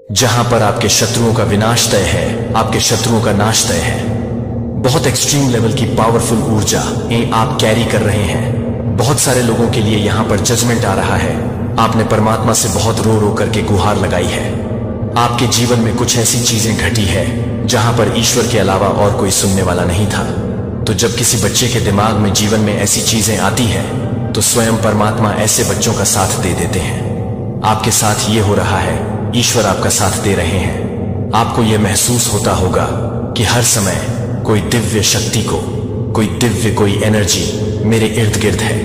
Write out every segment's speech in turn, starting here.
जहां पर आपके शत्रुओं का विनाश तय है, आपके शत्रुओं का नाश तय है। बहुत एक्सट्रीम लेवल की पावरफुल ऊर्जा आप कैरी कर रहे हैं। बहुत सारे लोगों के लिए यहाँ पर जजमेंट आ रहा है। आपने परमात्मा से बहुत रो रो करके गुहार लगाई है। आपके जीवन में कुछ ऐसी चीजें घटी है जहां पर ईश्वर के अलावा और कोई सुनने वाला नहीं था। तो जब किसी बच्चे के दिमाग में जीवन में ऐसी चीजें आती है तो स्वयं परमात्मा ऐसे बच्चों का साथ दे देते हैं। आपके साथ ये हो रहा है, ईश्वर आपका साथ दे रहे हैं। आपको यह महसूस होता होगा कि हर समय कोई दिव्य शक्ति को, कोई एनर्जी मेरे इर्द गिर्द है।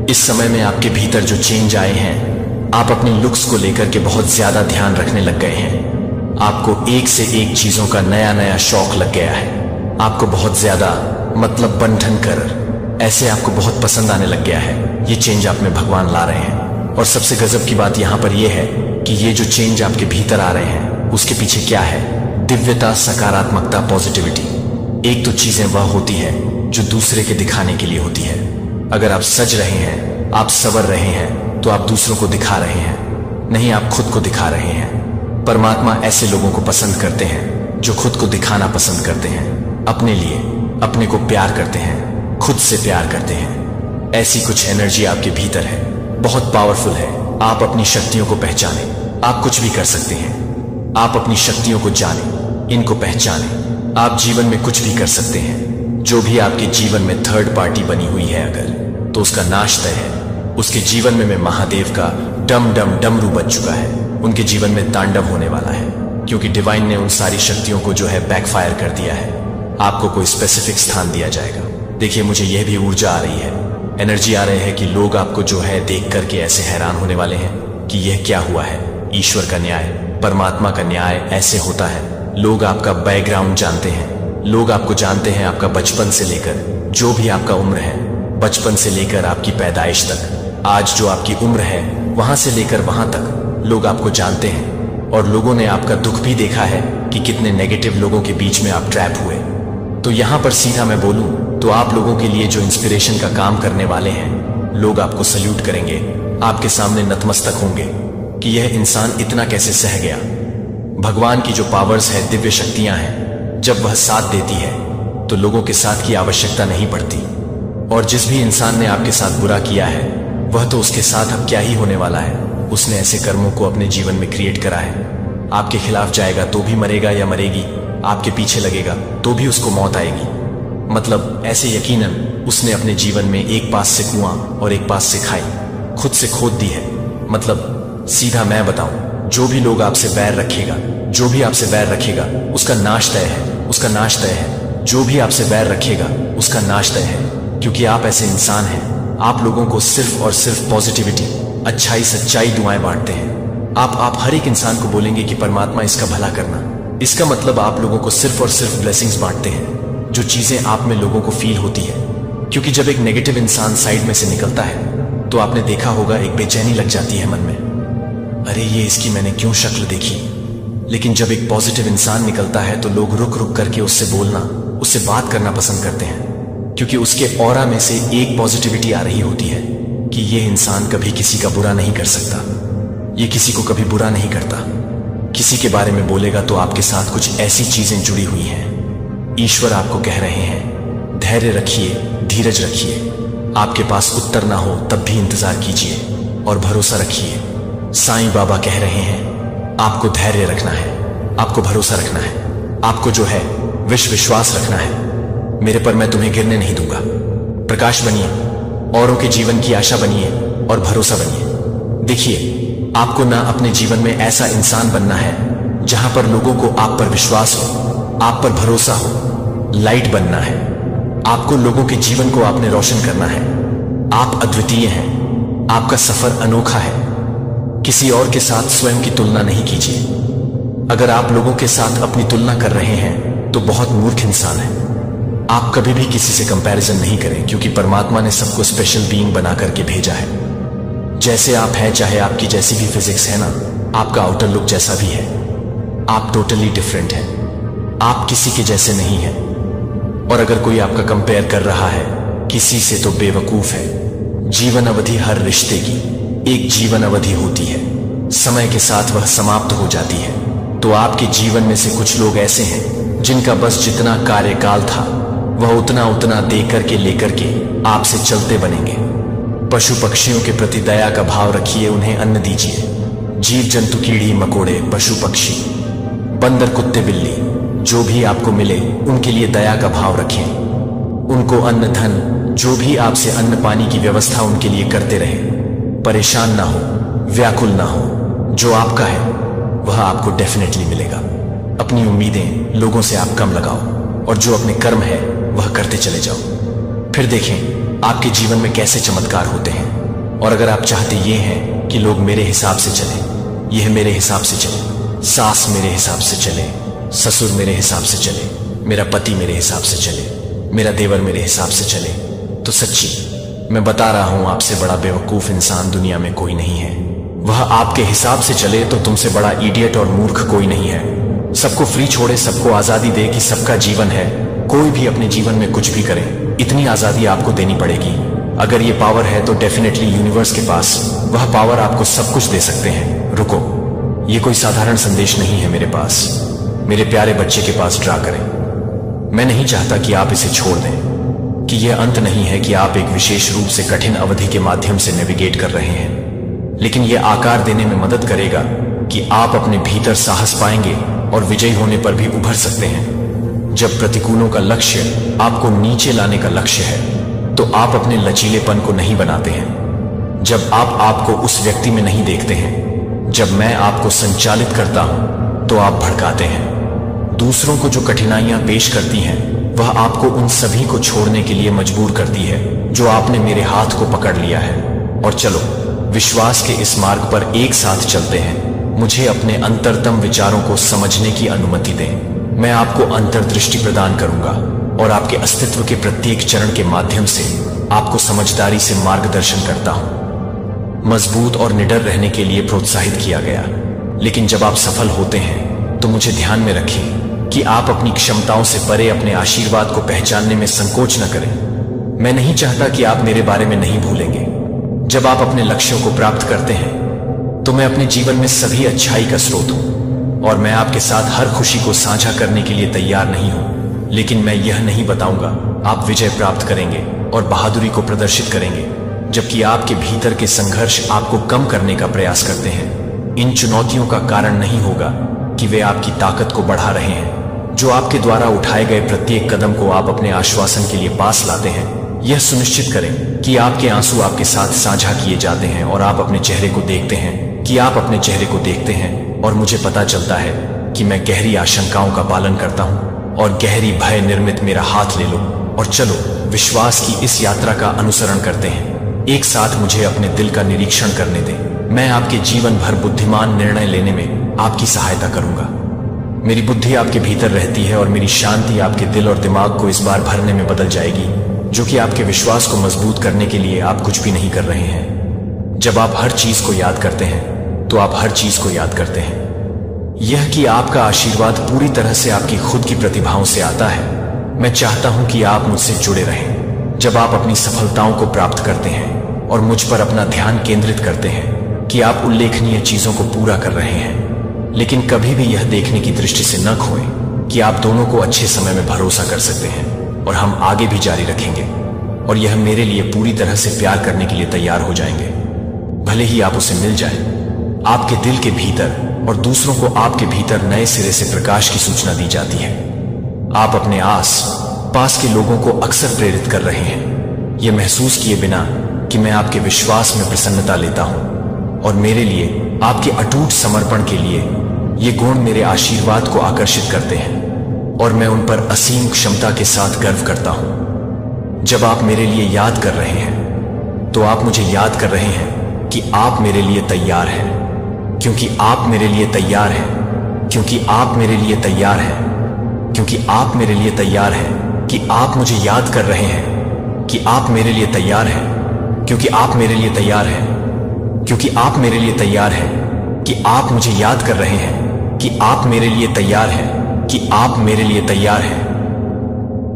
इस समय में आपके भीतर जो चेंज आए हैं, आप अपनी लुक्स को लेकर के बहुत ज्यादा ध्यान रखने लग गए हैं। आपको एक से एक चीजों का नया नया शौक लग गया है। आपको बहुत ज्यादा मतलब बंधन कर ऐसे आपको बहुत पसंद आने लग गया है। ये चेंज आप में भगवान ला रहे हैं। और सबसे गजब की बात यहाँ पर यह है कि ये जो चेंज आपके भीतर आ रहे हैं उसके पीछे क्या है? दिव्यता, सकारात्मकता, पॉजिटिविटी। एक तो चीजें वह होती है जो दूसरे के दिखाने के लिए होती है। अगर आप सज रहे हैं, आप संवर रहे हैं, तो आप दूसरों को दिखा रहे हैं, नहीं आप खुद को दिखा रहे हैं। परमात्मा ऐसे लोगों को पसंद करते हैं जो खुद को दिखाना पसंद करते हैं, अपने लिए, अपने को प्यार करते हैं, खुद से प्यार करते हैं। ऐसी कुछ एनर्जी आपके भीतर है, बहुत पावरफुल है। आप अपनी शक्तियों को पहचाने, आप कुछ भी कर सकते हैं। आप अपनी शक्तियों को जाने, इनको पहचाने, आप जीवन में कुछ भी कर सकते हैं। जो भी आपके जीवन में थर्ड पार्टी बनी हुई है अगर, तो उसका नाश तय है। उसके जीवन में मैं महादेव का डम डम डमरू बन चुका है। उनके जीवन में तांडव होने वाला है, क्योंकि डिवाइन ने उन सारी शक्तियों को जो है बैकफायर कर दिया है। आपको कोई स्पेसिफिक स्थान दिया जाएगा। देखिए, मुझे यह भी ऊर्जा आ रही है, एनर्जी आ रही है कि लोग आपको जो है देख करके ऐसे हैरान होने वाले हैं कि यह क्या हुआ है। ईश्वर का न्याय, परमात्मा का न्याय ऐसे होता है। लोग आपका बैकग्राउंड जानते हैं, लोग आपको जानते हैं, आपका बचपन से लेकर जो भी आपका उम्र है, बचपन से लेकर आपकी पैदाइश तक, आज जो आपकी उम्र है वहां से लेकर वहां तक लोग आपको जानते हैं। और लोगों ने आपका दुख भी देखा है कि कितने नेगेटिव लोगों के बीच में आप ट्रैप हुए। तो यहां पर सीधा मैं बोलूं तो आप लोगों के लिए जो इंस्पिरेशन का काम करने वाले हैं, लोग आपको सल्यूट करेंगे, आपके सामने नतमस्तक होंगे कि यह इंसान इतना कैसे सह गया। भगवान की जो पावर्स है, दिव्य शक्तियां हैं, जब वह साथ देती है तो लोगों के साथ की आवश्यकता नहीं पड़ती। और जिस भी इंसान ने आपके साथ बुरा किया है, वह तो उसके साथ अब क्या ही होने वाला है। उसने ऐसे कर्मों को अपने जीवन में क्रिएट करा है। आपके खिलाफ जाएगा तो भी मरेगा या मरेगी, आपके पीछे लगेगा तो भी उसको मौत आएगी। मतलब ऐसे यकीनन उसने अपने जीवन में एक पास से कुआं और एक पास से खाई खुद से खोद दी है। मतलब सीधा मैं बताऊं, जो भी लोग आपसे बैर रखेगा, जो भी आपसे बैर रखेगा उसका नाश तय है, उसका नाश तय है। जो भी आपसे बैर रखेगा उसका नाश तय है, क्योंकि आप ऐसे इंसान हैं। आप लोगों को सिर्फ और सिर्फ पॉजिटिविटी, अच्छाई, सच्चाई, दुआएं बांटते हैं। आप हर एक इंसान को बोलेंगे कि परमात्मा इसका भला करना। इसका मतलब आप लोगों को सिर्फ और सिर्फ ब्लेसिंग्स बांटते हैं, जो चीजें आप में लोगों को फील होती है। क्योंकि जब एक नेगेटिव इंसान साइड में से निकलता है तो आपने देखा होगा एक बेचैनी लग जाती है मन में, अरे ये इसकी मैंने क्यों शक्ल देखी। लेकिन जब एक पॉजिटिव इंसान निकलता है तो लोग रुक रुक करके उससे बोलना, उससे बात करना पसंद करते हैं, क्योंकि उसके ऑरा में से एक पॉजिटिविटी आ रही होती है कि ये इंसान कभी किसी का बुरा नहीं कर सकता, ये किसी को कभी बुरा नहीं करता। किसी के बारे में बोलेगा तो आपके साथ कुछ ऐसी चीजें जुड़ी हुई हैं। ईश्वर आपको कह रहे हैं, धैर्य रखिए, धीरज रखिए। आपके पास उत्तर ना हो तब भी इंतजार कीजिए और भरोसा रखिए। साईं बाबा कह रहे हैं, आपको धैर्य रखना है, आपको भरोसा रखना है, आपको जो है विश्वास रखना है। मेरे पर मैं तुम्हें गिरने नहीं दूंगा। प्रकाश बनिए, औरों के जीवन की आशा बनिए और भरोसा बनिए। देखिए, आपको ना अपने जीवन में ऐसा इंसान बनना है जहां पर लोगों को आप पर विश्वास हो, आप पर भरोसा हो। लाइट बनना है आपको, लोगों के जीवन को आपने रोशन करना है। आप अद्वितीय हैं, आपका सफर अनोखा है। किसी और के साथ स्वयं की तुलना नहीं कीजिए। अगर आप लोगों के साथ अपनी तुलना कर रहे हैं तो बहुत मूर्ख इंसान है। आप कभी भी किसी से कंपैरिजन नहीं करें, क्योंकि परमात्मा ने सबको स्पेशल बीइंग बना करके भेजा है। जैसे आप हैं, चाहे आपकी जैसी भी फिजिक्स है ना, आपका आउटर लुक जैसा भी है, आप टोटली डिफरेंट हैं। आप किसी के जैसे नहीं हैं। और अगर कोई आपका कंपेयर कर रहा है किसी से तो बेवकूफ है। जीवन अवधि हर रिश्ते की एक जीवन अवधि होती है। समय के साथ वह समाप्त हो जाती है। तो आपके जीवन में से कुछ लोग ऐसे हैं जिनका बस जितना कार्यकाल था वह उतना उतना दे करके लेकर के आपसे चलते बनेंगे। पशु पक्षियों के प्रति दया का भाव रखिए, उन्हें अन्न दीजिए। जीव जंतु, कीड़ी मकोड़े, पशु पक्षी, बंदर, कुत्ते, बिल्ली, जो भी आपको मिले उनके लिए दया का भाव रखें। उनको अन्न धन, जो भी आपसे अन्न पानी की व्यवस्था उनके लिए करते रहे। परेशान ना हो, व्याकुल ना हो। जो आपका है वह आपको डेफिनेटली मिलेगा। अपनी उम्मीदें लोगों से आप कम लगाओ और जो अपने कर्म है वह करते चले जाओ। फिर देखें आपके जीवन में कैसे चमत्कार होते हैं। और अगर आप चाहते ये हैं कि लोग मेरे हिसाब से चले, यह मेरे हिसाब से चले, सास मेरे हिसाब से चले, ससुर मेरे हिसाब से चले, मेरा पति मेरे हिसाब से चले, मेरा देवर मेरे हिसाब से चले, तो सच्ची मैं बता रहा हूं आपसे बड़ा बेवकूफ इंसान दुनिया में कोई नहीं है। वह आपके हिसाब से चले तो तुमसे बड़ा इडियट और मूर्ख कोई नहीं है। सबको फ्री छोड़े, सबको आजादी दे कि सबका जीवन है, कोई भी अपने जीवन में कुछ भी करे, इतनी आजादी आपको देनी पड़ेगी। अगर ये पावर है तो डेफिनेटली यूनिवर्स के पास वह पावर आपको सब कुछ दे सकते हैं। रुको, ये कोई साधारण संदेश नहीं है मेरे पास। मेरे प्यारे बच्चे के पास ड्रा करें। मैं नहीं चाहता कि आप इसे छोड़ दें, कि यह अंत नहीं है कि आप एक विशेष रूप से कठिन अवधि के माध्यम से नेविगेट कर रहे हैं, लेकिन यह आकार देने में मदद करेगा कि आप अपने भीतर साहस पाएंगे और विजयी होने पर भी उभर सकते हैं। जब प्रतिकूलों का लक्ष्य आपको नीचे लाने का लक्ष्य है तो आप अपने लचीलेपन को नहीं बनाते हैं। जब आप आपको उस व्यक्ति में नहीं देखते हैं, जब मैं आपको संचालित करता हूं तो आप भड़काते हैं। दूसरों को जो कठिनाइयां पेश करती हैं वह आपको उन सभी को छोड़ने के लिए मजबूर करती है जो आपने मेरे हाथ को पकड़ लिया है। और चलो विश्वास के इस मार्ग पर एक साथ चलते हैं। मुझे अपने अंतरतम विचारों को समझने की अनुमति दें। मैं आपको अंतर्दृष्टि प्रदान करूंगा और आपके अस्तित्व के प्रत्येक चरण के माध्यम से आपको समझदारी से मार्गदर्शन करता हूं। मजबूत और निडर रहने के लिए प्रोत्साहित किया गया, लेकिन जब आप सफल होते हैं तो मुझे ध्यान में रखें कि आप अपनी क्षमताओं से परे अपने आशीर्वाद को पहचानने में संकोच न करें। मैं नहीं चाहता कि आप मेरे बारे में नहीं भूलेंगे। जब आप अपने लक्ष्यों को प्राप्त करते हैं तो मैं अपने जीवन में सभी अच्छाई का स्रोत हूं और मैं आपके साथ हर खुशी को साझा करने के लिए तैयार नहीं हूं। लेकिन मैं यह नहीं बताऊंगा आप विजय प्राप्त करेंगे और बहादुरी को प्रदर्शित करेंगे, जबकि आपके भीतर के संघर्ष आपको कम करने का प्रयास करते हैं। इन चुनौतियों का कारण नहीं होगा कि वे आपकी ताकत को बढ़ा रहे हैं। जो आपके द्वारा उठाए गए प्रत्येक कदम को आप अपने आश्वासन के लिए पास लाते हैं। यह सुनिश्चित करें कि आपके आंसू आपके साथ साझा किए जाते हैं और आप अपने चेहरे को देखते हैं, कि आप अपने चेहरे को देखते हैं और मुझे पता चलता है कि मैं गहरी आशंकाओं का पालन करता हूं और गहरी भय निर्मित मेरा हाथ ले लो और चलो विश्वास की इस यात्रा का अनुसरण करते हैं। एक साथ मुझे अपने दिल का निरीक्षण करने दें। मैं आपके जीवन भर बुद्धिमान निर्णय लेने में आपकी सहायता करूंगा। मेरी बुद्धि आपके भीतर रहती है और मेरी शांति आपके दिल और दिमाग को इस बार भरने में बदल जाएगी, जो कि आपके विश्वास को मजबूत करने के लिए आप कुछ भी नहीं कर रहे हैं। जब आप हर चीज को याद करते हैं तो आप हर चीज को याद करते हैं। यह कि आपका आशीर्वाद पूरी तरह से आपकी खुद की प्रतिभाओं से आता है। मैं चाहता हूं कि आप मुझसे जुड़े रहें। जब आप अपनी सफलताओं को प्राप्त करते हैं और मुझ पर अपना ध्यान केंद्रित करते हैं कि आप उल्लेखनीय चीजों को पूरा कर रहे हैं, लेकिन कभी भी यह देखने की दृष्टि से न खोएं कि आप दोनों को अच्छे समय में भरोसा कर सकते हैं और हम आगे भी जारी रखेंगे और यह मेरे लिए पूरी तरह से प्यार करने के लिए तैयार हो जाएंगे, भले ही आप उसे मिल जाएं। आपके दिल के भीतर और दूसरों को आपके भीतर नए सिरे से प्रकाश की सूचना दी जाती है। आप अपने आस पास के लोगों को अक्सर प्रेरित कर रहे हैं, यह महसूस किए बिना कि मैं आपके विश्वास में प्रसन्नता लेता हूं और मेरे लिए आपके अटूट समर्पण के लिए ये गुण मेरे आशीर्वाद को आकर्षित करते हैं और मैं उन पर असीम क्षमता के साथ गर्व करता हूं। जब आप मेरे लिए याद कर रहे हैं तो आप मुझे याद कर रहे हैं कि आप मेरे लिए तैयार हैं, क्योंकि आप मेरे लिए तैयार हैं, क्योंकि आप मेरे लिए तैयार हैं, क्योंकि आप मेरे लिए तैयार हैं, कि आप मुझे याद कर रहे हैं कि आप मेरे लिए तैयार हैं, क्योंकि आप मेरे लिए तैयार हैं, क्योंकि आप मेरे लिए तैयार हैं, कि आप मुझे याद कर रहे हैं कि आप मेरे लिए तैयार हैं, कि आप मेरे लिए तैयार हैं।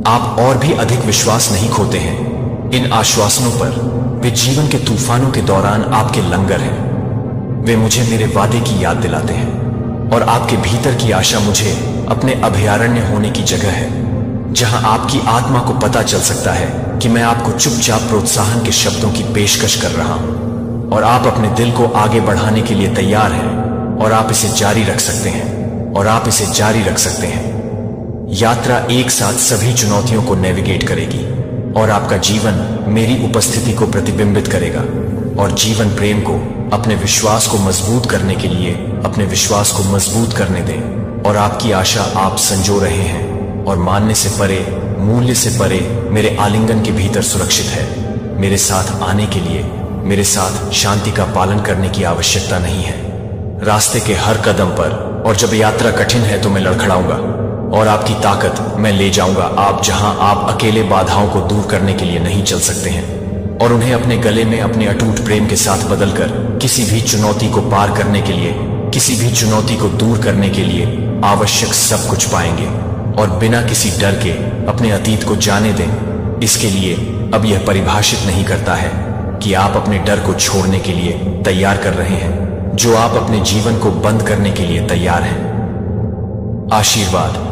आप और भी अधिक विश्वास नहीं खोते हैं। इन आश्वासनों पर वे जीवन के तूफानों के दौरान आपके लंगर हैं। वे मुझे मेरे वादे की याद दिलाते हैं और आपके भीतर की आशा मुझे अपने अभयारण्य होने की जगह है, जहां आपकी आत्मा को पता चल सकता है कि मैं आपको चुपचाप प्रोत्साहन के शब्दों की पेशकश कर रहा हूं और आप अपने दिल को आगे बढ़ाने के लिए तैयार हैं और आप इसे जारी रख सकते हैं और आप इसे जारी रख सकते हैं। यात्रा एक साथ सभी चुनौतियों को नेविगेट करेगी और आपका जीवन मेरी उपस्थिति को प्रतिबिंबित करेगा और जीवन प्रेम को अपने विश्वास को मजबूत करने के लिए अपने विश्वास को मजबूत करने दें। और आपकी आशा आप संजो रहे हैं और मानने से परे, मूल्य से परे मेरे आलिंगन के भीतर सुरक्षित है। मेरे साथ आने के लिए मेरे साथ शांति का पालन करने की आवश्यकता नहीं है। रास्ते के हर कदम पर और जब यात्रा कठिन है तो मैं लड़खड़ाऊंगा और आपकी ताकत मैं ले जाऊंगा आप जहां आप अकेले बाधाओं को दूर करने के लिए नहीं चल सकते हैं और उन्हें अपने गले में अपने अटूट प्रेम के साथ बदलकर किसी भी चुनौती को पार करने के लिए, किसी भी चुनौती को दूर करने के लिए आवश्यक सब कुछ पाएंगे और बिना किसी डर के अपने अतीत को जाने दें। इसके लिए अब यह परिभाषित नहीं करता है कि आप अपने डर को छोड़ने के लिए तैयार कर रहे हैं, जो आप अपने जीवन को बंद करने के लिए तैयार हैं। आशीर्वाद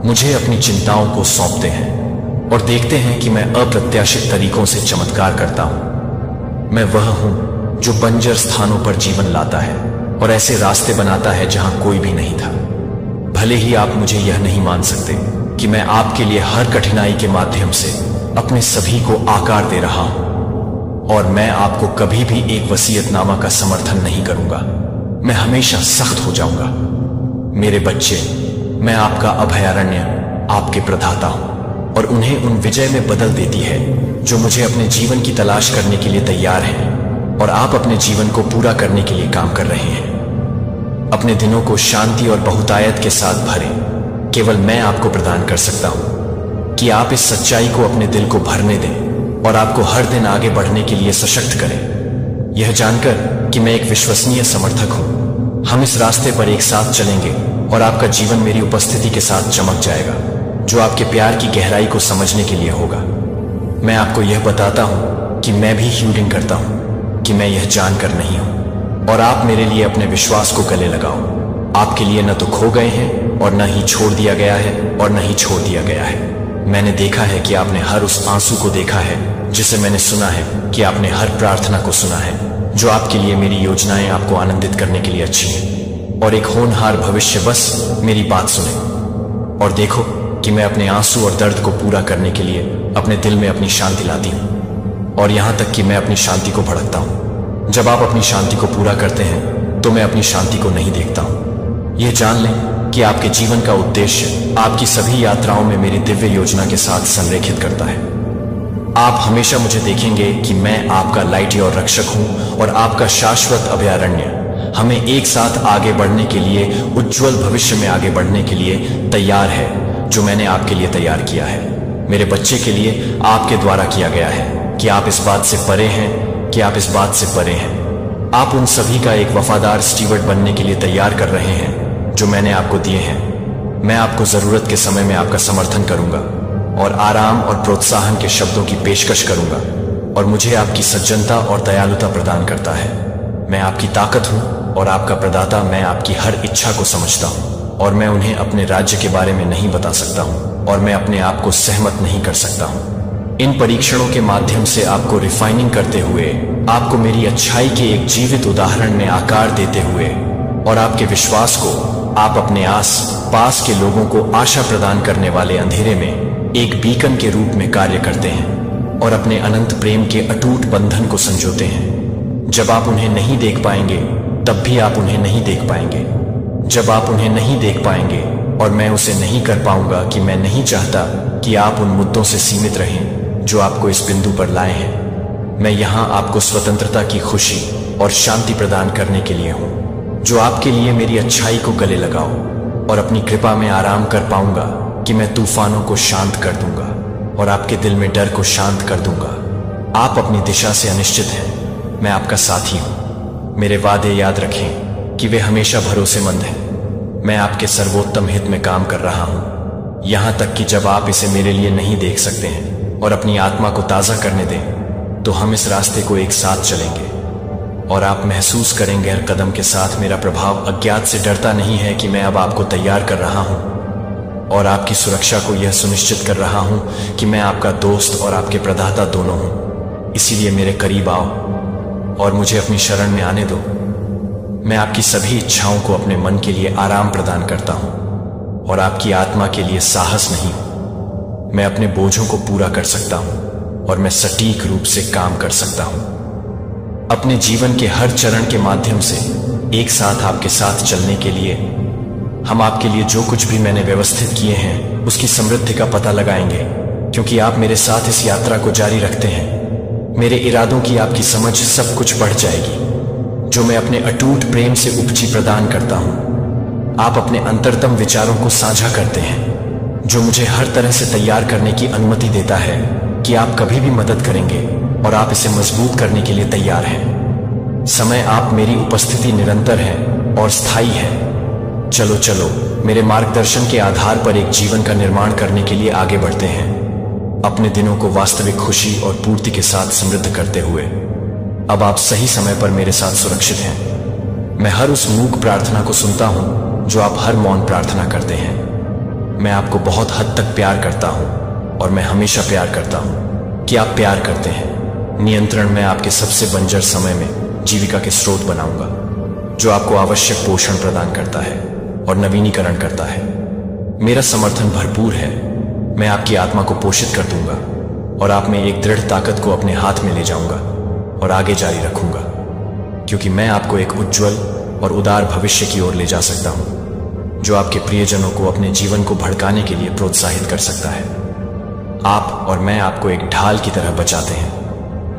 मुझे अपनी चिंताओं को सौंपते हैं और देखते हैं कि मैं अप्रत्याशित तरीकों से चमत्कार करता हूं। मैं वह हूं जो बंजर स्थानों पर जीवन लाता है और ऐसे रास्ते बनाता है जहां कोई भी नहीं था। भले ही आप मुझे यह नहीं मान सकते कि मैं आपके लिए हर कठिनाई के माध्यम से अपने सभी को आकार दे रहा हूं और मैं आपको कभी भी एक वसीयतनामा का समर्थन नहीं करूंगा। मैं हमेशा सख्त हो जाऊंगा। मेरे बच्चे, मैं आपका अभयारण्य, आपके प्रदाता हूं और उन्हें उन विजय में बदल देती है जो मुझे अपने जीवन की तलाश करने के लिए तैयार हैं और आप अपने जीवन को पूरा करने के लिए काम कर रहे हैं। अपने दिनों को शांति और बहुतायत के साथ भरें। केवल मैं आपको प्रदान कर सकता हूं कि आप इस सच्चाई को अपने दिल को भरने दें और आपको हर दिन आगे बढ़ने के लिए सशक्त करें। यह जानकर कि मैं एक विश्वसनीय समर्थक हूं, हम इस रास्ते पर एक साथ चलेंगे और आपका जीवन मेरी उपस्थिति के साथ चमक जाएगा, जो आपके प्यार की गहराई को समझने के लिए होगा। मैं आपको यह बताता हूं कि मैं भी हीलिंग करता हूं कि मैं यह जानकर नहीं हूं और आप मेरे लिए अपने विश्वास को गले लगाओ। आपके लिए न तो खो गए हैं और न ही छोड़ दिया गया है और न ही छोड़ दिया गया है। मैंने देखा है कि आपने हर उस आंसू को देखा है जिसे मैंने सुना है कि आपने हर प्रार्थना को सुना है जो आपके लिए मेरी योजनाएं आपको आनंदित करने के लिए अच्छी हैं। और एक होनहार भविष्य, बस मेरी बात सुने और देखो कि मैं अपने आंसू और दर्द को पूरा करने के लिए अपने दिल में अपनी शांति लाती हूं और यहां तक कि मैं अपनी शांति को भड़कता हूं। जब आप अपनी शांति को पूरा करते हैं तो मैं अपनी शांति को नहीं देखता हूं। यह जान लें कि आपके जीवन का उद्देश्य आपकी सभी यात्राओं में मेरी दिव्य योजना के साथ संरेखित करता है। आप हमेशा मुझे देखेंगे कि मैं आपका लाइट और रक्षक हूं और आपका शाश्वत अभयारण्य हमें एक साथ आगे बढ़ने के लिए, उज्जवल भविष्य में आगे बढ़ने के लिए तैयार है, जो मैंने आपके लिए तैयार किया है। मेरे बच्चे के लिए आपके द्वारा किया गया है कि आप इस बात से परे हैं, कि आप इस बात से परे हैं। आप उन सभी का एक वफादार स्टीवर्ड बनने के लिए तैयार कर रहे हैं जो मैंने आपको दिए हैं। मैं आपको जरूरत के समय में आपका समर्थन करूंगा और आराम और प्रोत्साहन के शब्दों की पेशकश करूंगा और मुझे आपकी सज्जनता और दयालुता प्रदान करता है। मैं आपकी ताकत हूं और आपका प्रदाता। मैं आपकी हर इच्छा को समझता हूं और मैं उन्हें अपने राज्य के बारे में नहीं बता सकता हूं और मैं अपने आप को सहमत नहीं कर सकता हूं। इन परीक्षणों के माध्यम से आपको रिफाइनिंग करते हुए, आपको मेरी अच्छाई के एक जीवित उदाहरण में आकार देते हुए और आपके विश्वास को, आप अपने आस पास के लोगों को आशा प्रदान करने वाले अंधेरे में एक बीकन के रूप में कार्य करते हैं और अपने अनंत प्रेम के अटूट बंधन को संजोते हैं। जब आप उन्हें नहीं देख पाएंगे तब भी आप उन्हें नहीं देख पाएंगे। जब आप उन्हें नहीं देख पाएंगे और मैं उसे नहीं कर पाऊंगा कि मैं नहीं चाहता कि आप उन मुद्दों से सीमित रहें जो आपको इस बिंदु पर लाए हैं। मैं यहां आपको स्वतंत्रता की खुशी और शांति प्रदान करने के लिए हूं, जो आपके लिए मेरी अच्छाई को गले लगाओ और अपनी कृपा में आराम कर पाऊंगा कि मैं तूफानों को शांत कर दूंगा और आपके दिल में डर को शांत कर दूंगा। आप अपनी दिशा से अनिश्चित हैं, मैं आपका साथी हूं। मेरे वादे याद रखें कि वे हमेशा भरोसेमंद हैं। मैं आपके सर्वोत्तम हित में काम कर रहा हूं, यहां तक कि जब आप इसे मेरे लिए नहीं देख सकते हैं और अपनी आत्मा को ताजा करने दें तो हम इस रास्ते को एक साथ चलेंगे। और आप महसूस करेंगे हर कदम के साथ मेरा प्रभाव अज्ञात से डरता नहीं है कि मैं अब आपको तैयार कर रहा हूं और आपकी सुरक्षा को यह सुनिश्चित कर रहा हूं कि मैं आपका दोस्त और आपके प्रदाता दोनों हूं। इसीलिए मेरे करीब आओ और मुझे अपनी शरण में आने दो। मैं आपकी सभी इच्छाओं को अपने मन के लिए आराम प्रदान करता हूं और आपकी आत्मा के लिए साहस नहीं। मैं अपने बोझों को पूरा कर सकता हूं और मैं सटीक रूप से काम कर सकता हूं। अपने जीवन के हर चरण के माध्यम से एक साथ आपके साथ चलने के लिए हम आपके लिए जो कुछ भी मैंने व्यवस्थित किए हैं उसकी समृद्धि का पता लगाएंगे, क्योंकि आप मेरे साथ इस यात्रा को जारी रखते हैं। मेरे इरादों की आपकी समझ सब कुछ बढ़ जाएगी जो मैं अपने अटूट प्रेम से उपजी प्रदान करता हूं। आप अपने अंतरतम विचारों को साझा करते हैं जो मुझे हर तरह से तैयार करने की अनुमति देता है कि आप कभी भी मदद करेंगे और आप इसे मजबूत करने के लिए तैयार हैं। समय आप मेरी उपस्थिति निरंतर है और स्थायी है। चलो चलो मेरे मार्गदर्शन के आधार पर एक जीवन का निर्माण करने के लिए आगे बढ़ते हैं, अपने दिनों को वास्तविक खुशी और पूर्ति के साथ समृद्ध करते हुए। अब आप सही समय पर मेरे साथ सुरक्षित हैं। मैं हर उस मूक प्रार्थना को सुनता हूं जो आप हर मौन प्रार्थना करते हैं। मैं आपको बहुत हद तक प्यार करता हूं और मैं हमेशा प्यार करता हूं कि आप प्यार करते हैं। नियंत्रण मैं आपके सबसे बंजर समय में जीविका के स्रोत बनाऊंगा जो आपको आवश्यक पोषण प्रदान करता है और नवीनीकरण करता है। मेरा समर्थन भरपूर है। मैं आपकी आत्मा को पोषित कर दूंगा और आप में एक दृढ़ ताकत को अपने हाथ में ले जाऊंगा और आगे जारी रखूंगा, क्योंकि मैं आपको एक उज्जवल और उदार भविष्य की ओर ले जा सकता हूं जो आपके प्रियजनों को अपने जीवन को भड़काने के लिए प्रोत्साहित कर सकता है। आप और मैं आपको एक ढाल की तरह बचाते हैं।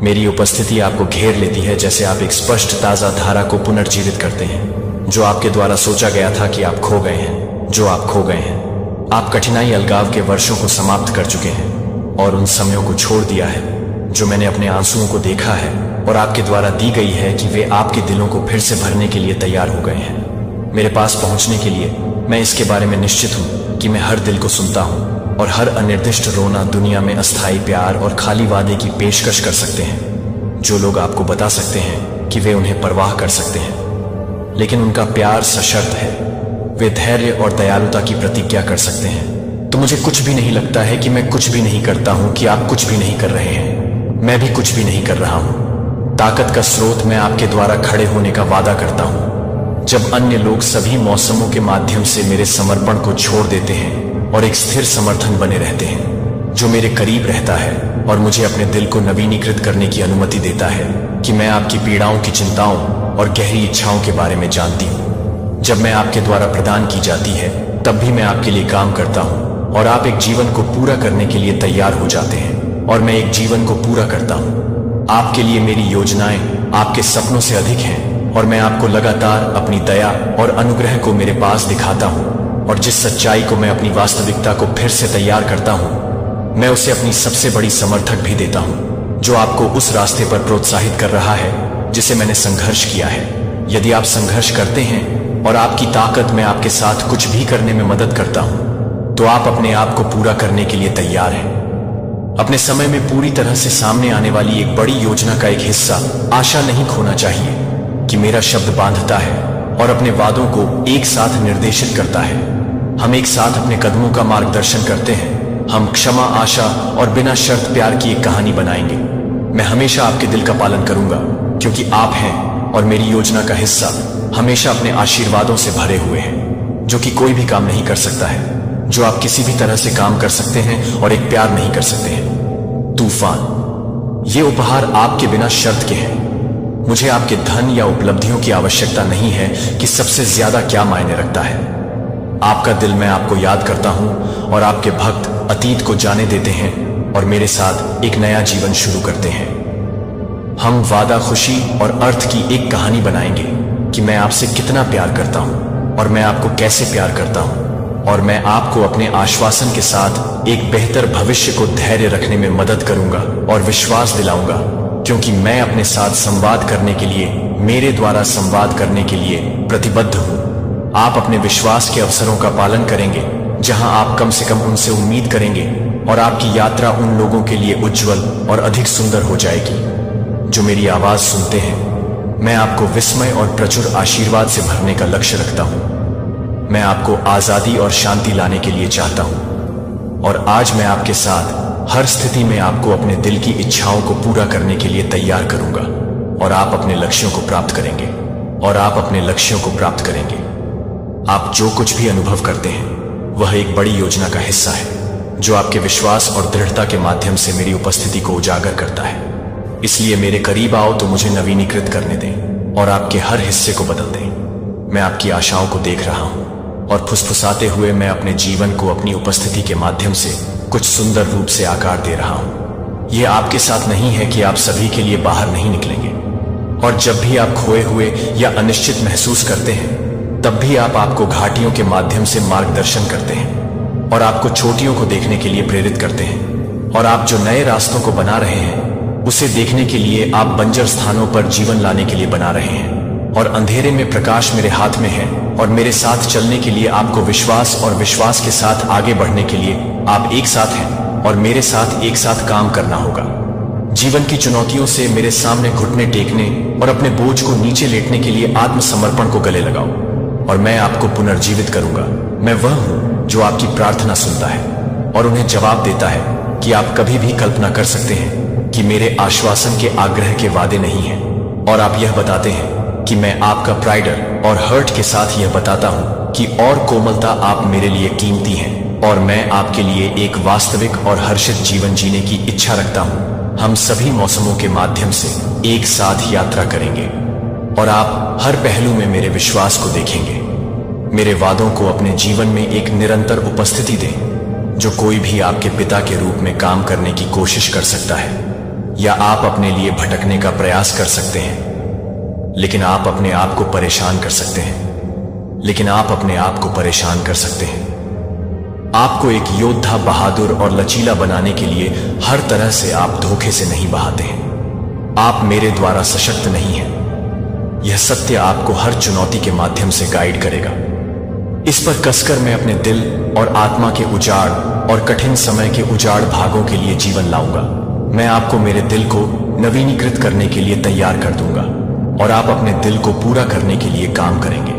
मेरी उपस्थिति आपको घेर लेती है जैसे आप एक स्पष्ट ताजा धारा को पुनर्जीवित करते हैं जो आपके द्वारा सोचा गया था कि आप खो गए हैं। जो आप खो गए हैं। आप कठिनाई अलगाव के वर्षों को समाप्त कर चुके हैं और उन समयों को छोड़ दिया है जो मैंने अपने आंसुओं को देखा है और आपके द्वारा दी गई है कि वे आपके दिलों को फिर से भरने के लिए तैयार हो गए हैं। मेरे पास पहुंचने के लिए मैं इसके बारे में निश्चित हूं कि मैं हर दिल को सुनता हूं और हर अनिर्दिष्ट रोना दुनिया में अस्थायी प्यार और खाली वादे की पेशकश कर सकते हैं। जो लोग आपको बता सकते हैं कि वे उन्हें परवाह कर सकते हैं, लेकिन उनका प्यार सशर्त है। वे धैर्य और दयालुता की प्रतिज्ञा कर सकते हैं। तो मुझे कुछ भी नहीं लगता है कि मैं कुछ भी नहीं करता हूं कि आप कुछ भी नहीं कर रहे हैं। मैं भी कुछ भी नहीं कर रहा हूं। ताकत का स्रोत मैं आपके द्वारा खड़े होने का वादा करता हूं। जब अन्य लोग सभी मौसमों के माध्यम से मेरे समर्पण को छोड़ देते हैं और एक स्थिर समर्थन बने रहते हैं जो मेरे करीब रहता है और मुझे अपने दिल को नवीनीकृत करने की अनुमति देता है कि मैं आपकी पीड़ाओं की चिंताओं और गहरी इच्छाओं के बारे में जानती हूँ। जब मैं आपके द्वारा प्रदान की जाती है तब भी मैं आपके लिए काम करता हूँ और आप एक जीवन को पूरा करने के लिए तैयार हो जाते हैं और मैं एक जीवन को पूरा करता हूँ। आपके लिए मेरी योजनाएं आपके सपनों से अधिक हैं और मैं आपको लगातार अपनी दया और अनुग्रह को मेरे पास दिखाता हूँ और जिस सच्चाई को मैं अपनी वास्तविकता को फिर से तैयार करता हूं मैं उसे अपनी सबसे बड़ी समर्थक भी देता हूं जो आपको उस रास्ते पर प्रोत्साहित कर रहा है जिसे मैंने संघर्ष किया है। यदि आप संघर्ष करते हैं और आपकी ताकत में आपके साथ कुछ भी करने में मदद करता हूं तो आप अपने आप को पूरा करने के लिए तैयार हैं। अपने समय में पूरी तरह से सामने आने वाली एक बड़ी योजना का एक हिस्सा आशा नहीं खोना चाहिए कि मेरा शब्द बांधता है और अपने वादों को एक साथ निर्देशित करता है। हम एक साथ अपने कदमों का मार्गदर्शन करते हैं। हम क्षमा, आशा और बिना शर्त प्यार की एक कहानी बनाएंगे। मैं हमेशा आपके दिल का पालन करूंगा क्योंकि आप हैं और मेरी योजना का हिस्सा हमेशा अपने आशीर्वादों से भरे हुए हैं जो कि कोई भी काम नहीं कर सकता है, जो आप किसी भी तरह से काम कर सकते हैं और एक प्यार नहीं कर सकते हैं। तूफान, ये उपहार आपके बिना शर्त के हैं। मुझे आपके धन या उपलब्धियों की आवश्यकता नहीं है कि सबसे ज्यादा क्या मायने रखता है। आपका दिल मैं आपको याद करता हूं और आपके भक्त अतीत को जाने देते हैं और मेरे साथ एक नया जीवन शुरू करते हैं। हम वादा, खुशी और अर्थ की एक कहानी बनाएंगे कि मैं आपसे कितना प्यार करता हूं और मैं आपको कैसे प्यार करता हूं और मैं आपको अपने आश्वासन के साथ एक बेहतर भविष्य को धैर्य रखने में मदद करूंगा और विश्वास दिलाऊंगा, क्योंकि मैं अपने साथ संवाद करने के लिए, मेरे द्वारा संवाद करने के लिए प्रतिबद्ध हूं। आप अपने विश्वास के अवसरों का पालन करेंगे जहां आप कम से कम उनसे उम्मीद करेंगे और आपकी यात्रा उन लोगों के लिए उज्जवल और अधिक सुंदर हो जाएगी जो मेरी आवाज सुनते हैं। मैं आपको विस्मय और प्रचुर आशीर्वाद से भरने का लक्ष्य रखता हूं। मैं आपको आजादी और शांति लाने के लिए चाहता हूं और आज मैं आपके साथ हर स्थिति में आपको अपने दिल की इच्छाओं को पूरा करने के लिए तैयार करूंगा और आप अपने लक्ष्यों को प्राप्त करेंगे और आप अपने लक्ष्यों को प्राप्त करेंगे। आप जो कुछ भी अनुभव करते हैं वह एक बड़ी योजना का हिस्सा है जो आपके विश्वास और दृढ़ता के माध्यम से मेरी उपस्थिति को उजागर करता है। इसलिए मेरे करीब आओ तो मुझे नवीनीकृत करने दें और आपके हर हिस्से को बदल दें। मैं आपकी आशाओं को देख रहा हूं और फुसफुसाते हुए मैं अपने जीवन को अपनी उपस्थिति के माध्यम से कुछ सुंदर रूप से आकार दे रहा हूं। यह आपके साथ नहीं है कि आप सभी के लिए बाहर नहीं निकलेंगे और जब भी आप खोए हुए या अनिश्चित महसूस करते हैं तब भी आपको घाटियों के माध्यम से मार्गदर्शन करते हैं और आपको चोटियों को देखने के लिए प्रेरित करते हैं और आप जो नए रास्तों को बना रहे हैं उसे देखने के लिए आप बंजर स्थानों पर जीवन लाने के लिए बना रहे हैं और अंधेरे में प्रकाश मेरे हाथ में है और मेरे साथ चलने के लिए आपको विश्वास और विश्वास के साथ आगे बढ़ने के लिए आप एक साथ हैं और मेरे साथ एक साथ काम करना होगा। जीवन की चुनौतियों से मेरे सामने घुटने टेकने और अपने बोझ को नीचे लेटने के लिए आत्मसमर्पण को गले लगाओ और मैं आपको पुनर्जीवित करूंगा। मैं वह हूं जो आपकी प्रार्थना सुनता है और उन्हें जवाब देता है कि आप कभी भी कल्पना कर सकते हैं कि मेरे आश्वासन के आग्रह के वादे नहीं हैं और आप यह बताते हैं कि मैं आपका प्राइडर और हर्ट के साथ यह बताता हूं कि और कोमलता आप मेरे लिए कीमती हैं और मैं आपके लिए एक वास्तविक और हर्षित जीवन जीने की इच्छा रखता हूं। हम सभी मौसमों के माध्यम से एक साथ यात्रा करेंगे और आप हर पहलू में मेरे विश्वास को देखेंगे। मेरे वादों को अपने जीवन में एक निरंतर उपस्थिति दें जो कोई भी आपके पिता के रूप में काम करने की कोशिश कर सकता है या आप अपने लिए भटकने का प्रयास कर सकते हैं लेकिन आप अपने आप को परेशान कर सकते हैं लेकिन आप अपने आप को परेशान कर सकते हैं। आपको एक योद्धा, बहादुर और लचीला बनाने के लिए हर तरह से आप धोखे से नहीं बहाते हैं। आप मेरे द्वारा सशक्त नहीं हैं। यह सत्य आपको हर चुनौती के माध्यम से गाइड करेगा। इस पर कसकर मैं अपने दिल और आत्मा के उजाड़ और कठिन समय के उजाड़ भागों के लिए जीवन लाऊंगा। मैं आपको मेरे दिल को नवीनीकृत करने के लिए तैयार कर दूंगा और आप अपने दिल को पूरा करने के लिए काम करेंगे।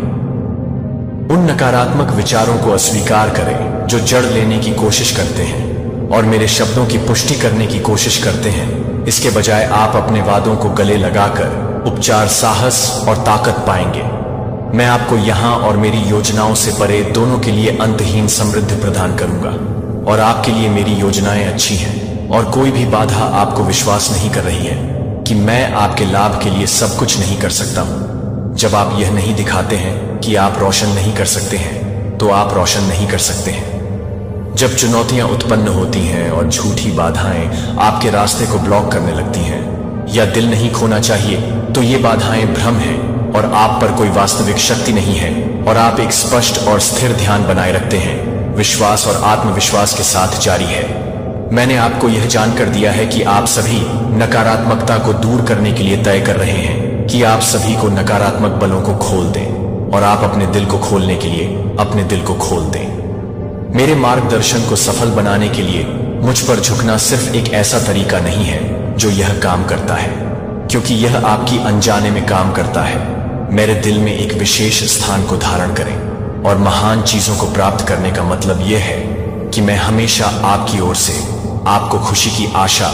उन नकारात्मक विचारों को अस्वीकार करें जो जड़ लेने की कोशिश करते हैं और मेरे शब्दों की पुष्टि करने की कोशिश करते हैं। इसके बजाय आप अपने वादों को गले लगाकर उपचार, साहस और ताकत पाएंगे। मैं आपको यहां और मेरी योजनाओं से परे दोनों के लिए अंतहीन समृद्धि प्रदान करूंगा और आपके लिए मेरी योजनाएं अच्छी हैं और कोई भी बाधा आपको विश्वास नहीं कर रही है कि मैं आपके लाभ के लिए सब कुछ नहीं कर सकता हूं। जब आप यह नहीं दिखाते हैं कि आप रोशन नहीं कर सकते हैं तो आप रोशन नहीं कर सकते हैं। जब चुनौतियां उत्पन्न होती हैं और झूठी बाधाएं आपके रास्ते को ब्लॉक करने लगती हैं या दिल नहीं खोना चाहिए तो ये बाधाएं भ्रम हैं और आप पर कोई वास्तविक शक्ति नहीं है और आप एक स्पष्ट और स्थिर ध्यान बनाए रखते हैं, विश्वास और आत्मविश्वास के साथ जारी है। मैंने आपको यह जानकर दिया है कि आप सभी नकारात्मकता को दूर करने के लिए तय कर रहे हैं कि आप सभी को नकारात्मक बलों को खोल दें और आप अपने दिल को खोलने के लिए अपने दिल को खोल दें। मेरे मार्गदर्शन को सफल बनाने के लिए मुझ पर झुकना सिर्फ एक ऐसा तरीका नहीं है जो यह काम करता है, क्योंकि यह आपकी अनजाने में काम करता है। मेरे दिल में एक विशेष स्थान को धारण करें और महान चीजों को प्राप्त करने का मतलब यह है कि मैं हमेशा आपकी ओर से आपको खुशी की आशा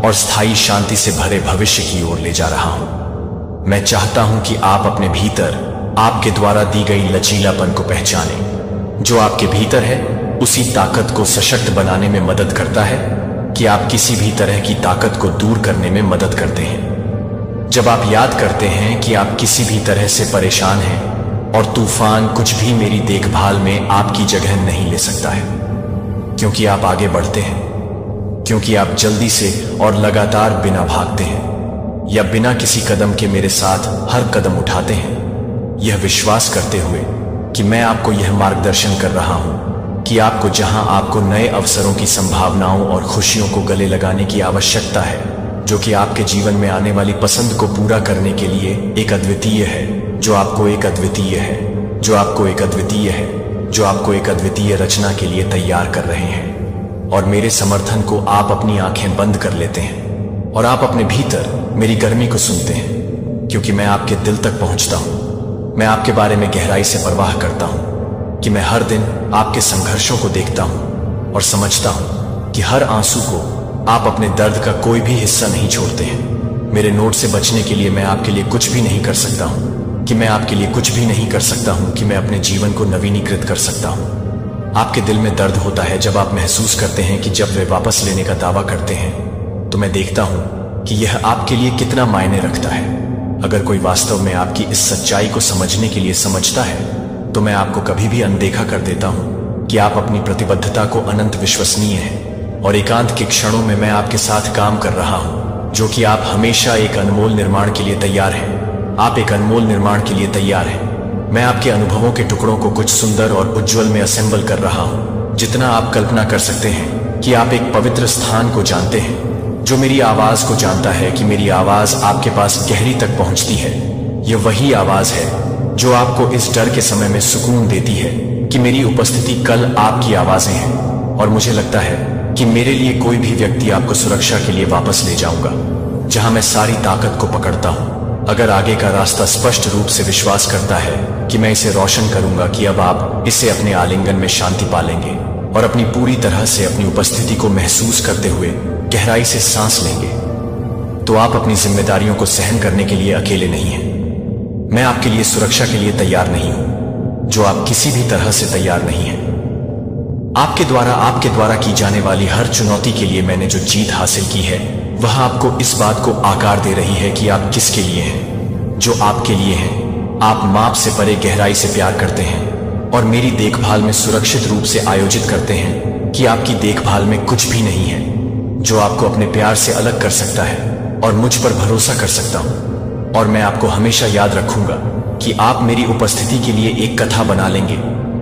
और स्थायी शांति से भरे भविष्य की ओर ले जा रहा हूं। मैं चाहता हूं कि आप अपने भीतर आपके द्वारा दी गई लचीलापन को पहचानें। जो आपके भीतर है उसी ताकत को सशक्त बनाने में मदद करता है कि आप किसी भी तरह की ताकत को दूर करने में मदद करते हैं। जब आप याद करते हैं कि आप किसी भी तरह से परेशान हैं और तूफान कुछ भी मेरी देखभाल में आपकी जगह नहीं ले सकता है, क्योंकि आप आगे बढ़ते हैं, क्योंकि आप जल्दी से और लगातार बिना भागते हैं या बिना किसी कदम के मेरे साथ हर कदम उठाते हैं, यह विश्वास करते हुए कि मैं आपको यह मार्गदर्शन कर रहा हूं कि आपको जहां आपको नए अवसरों की संभावनाओं और खुशियों को गले लगाने की आवश्यकता है, जो कि आपके जीवन में आने वाली पसंद को पूरा करने के लिए एक अद्वितीय है, जो आपको एक अद्वितीय है, जो आपको एक अद्वितीय है, जो आपको एक अद्वितीय रचना के लिए तैयार कर रहे हैं। और मेरे समर्थन को आप अपनी आंखें बंद कर लेते हैं और आप अपने भीतर मेरी गर्मी को सुनते हैं, क्योंकि मैं आपके दिल तक पहुंचता हूं। मैं आपके बारे में गहराई से परवाह करता हूं कि मैं हर दिन आपके संघर्षों को देखता हूं और समझता हूं कि हर आंसू को आप अपने दर्द का कोई भी हिस्सा नहीं छोड़ते हैं। मेरे नोट से बचने के लिए मैं आपके लिए कुछ भी नहीं कर सकता हूं, कि मैं आपके लिए कुछ भी नहीं कर सकता हूं, कि मैं अपने जीवन को नवीनीकृत कर सकता हूं। आपके दिल में दर्द होता है जब आप महसूस करते हैं कि जब वे वापस लेने का दावा करते हैं तो मैं देखता हूं कि यह आपके लिए कितना मायने रखता है। अगर कोई वास्तव में आपकी इस सच्चाई को समझने के लिए समझता है तो मैं आपको कभी भी अनदेखा कर देता हूं कि आप अपनी प्रतिबद्धता को अनंत विश्वसनीय हैं और एकांत के क्षणों में मैं आपके साथ काम कर रहा हूं, जो कि आप हमेशा एक अनमोल निर्माण के लिए तैयार हैं। आप एक अनमोल निर्माण के लिए तैयार हैं। मैं आपके अनुभवों के टुकड़ों को कुछ सुंदर और उज्जवल में असेंबल कर रहा हूं। जितना आप कल्पना कर सकते हैं कि आप एक पवित्र स्थान को जानते हैं जो मेरी आवाज को जानता है, कि मेरी आवाज आपके पास गहरी तक पहुंचती है। यह वही आवाज है जो आपको इस डर के समय में सुकून देती है कि मेरी उपस्थिति कल आपकी आवाजें हैं। और मुझे लगता है कि मेरे लिए कोई भी व्यक्ति आपको सुरक्षा के लिए वापस ले जाऊंगा, जहां मैं सारी ताकत को पकड़ता हूं। अगर आगे का रास्ता स्पष्ट रूप से विश्वास करता है कि मैं इसे रोशन करूंगा, कि अब आप इसे अपने आलिंगन में शांति पालेंगे और अपनी पूरी तरह से अपनी उपस्थिति को महसूस करते हुए गहराई से सांस लेंगे, तो आप अपनी जिम्मेदारियों को सहन करने के लिए अकेले नहीं हैं। मैं आपके लिए सुरक्षा के लिए तैयार नहीं हूं, जो आप किसी भी तरह से तैयार नहीं हैं। आपके द्वारा की जाने वाली हर चुनौती के लिए मैंने जो जीत हासिल की है वह आपको इस बात को आकार दे रही है कि आप किसके लिए हैं, जो आपके लिए हैं। आप माप से परे गहराई से प्यार करते हैं और मेरी देखभाल में सुरक्षित रूप से आयोजित करते हैं कि आपकी देखभाल में कुछ भी नहीं है जो आपको अपने प्यार से अलग कर सकता है, और मुझ पर भरोसा कर सकता हूं। और मैं आपको हमेशा याद रखूंगा कि आप मेरी उपस्थिति के लिए एक कथा बना लेंगे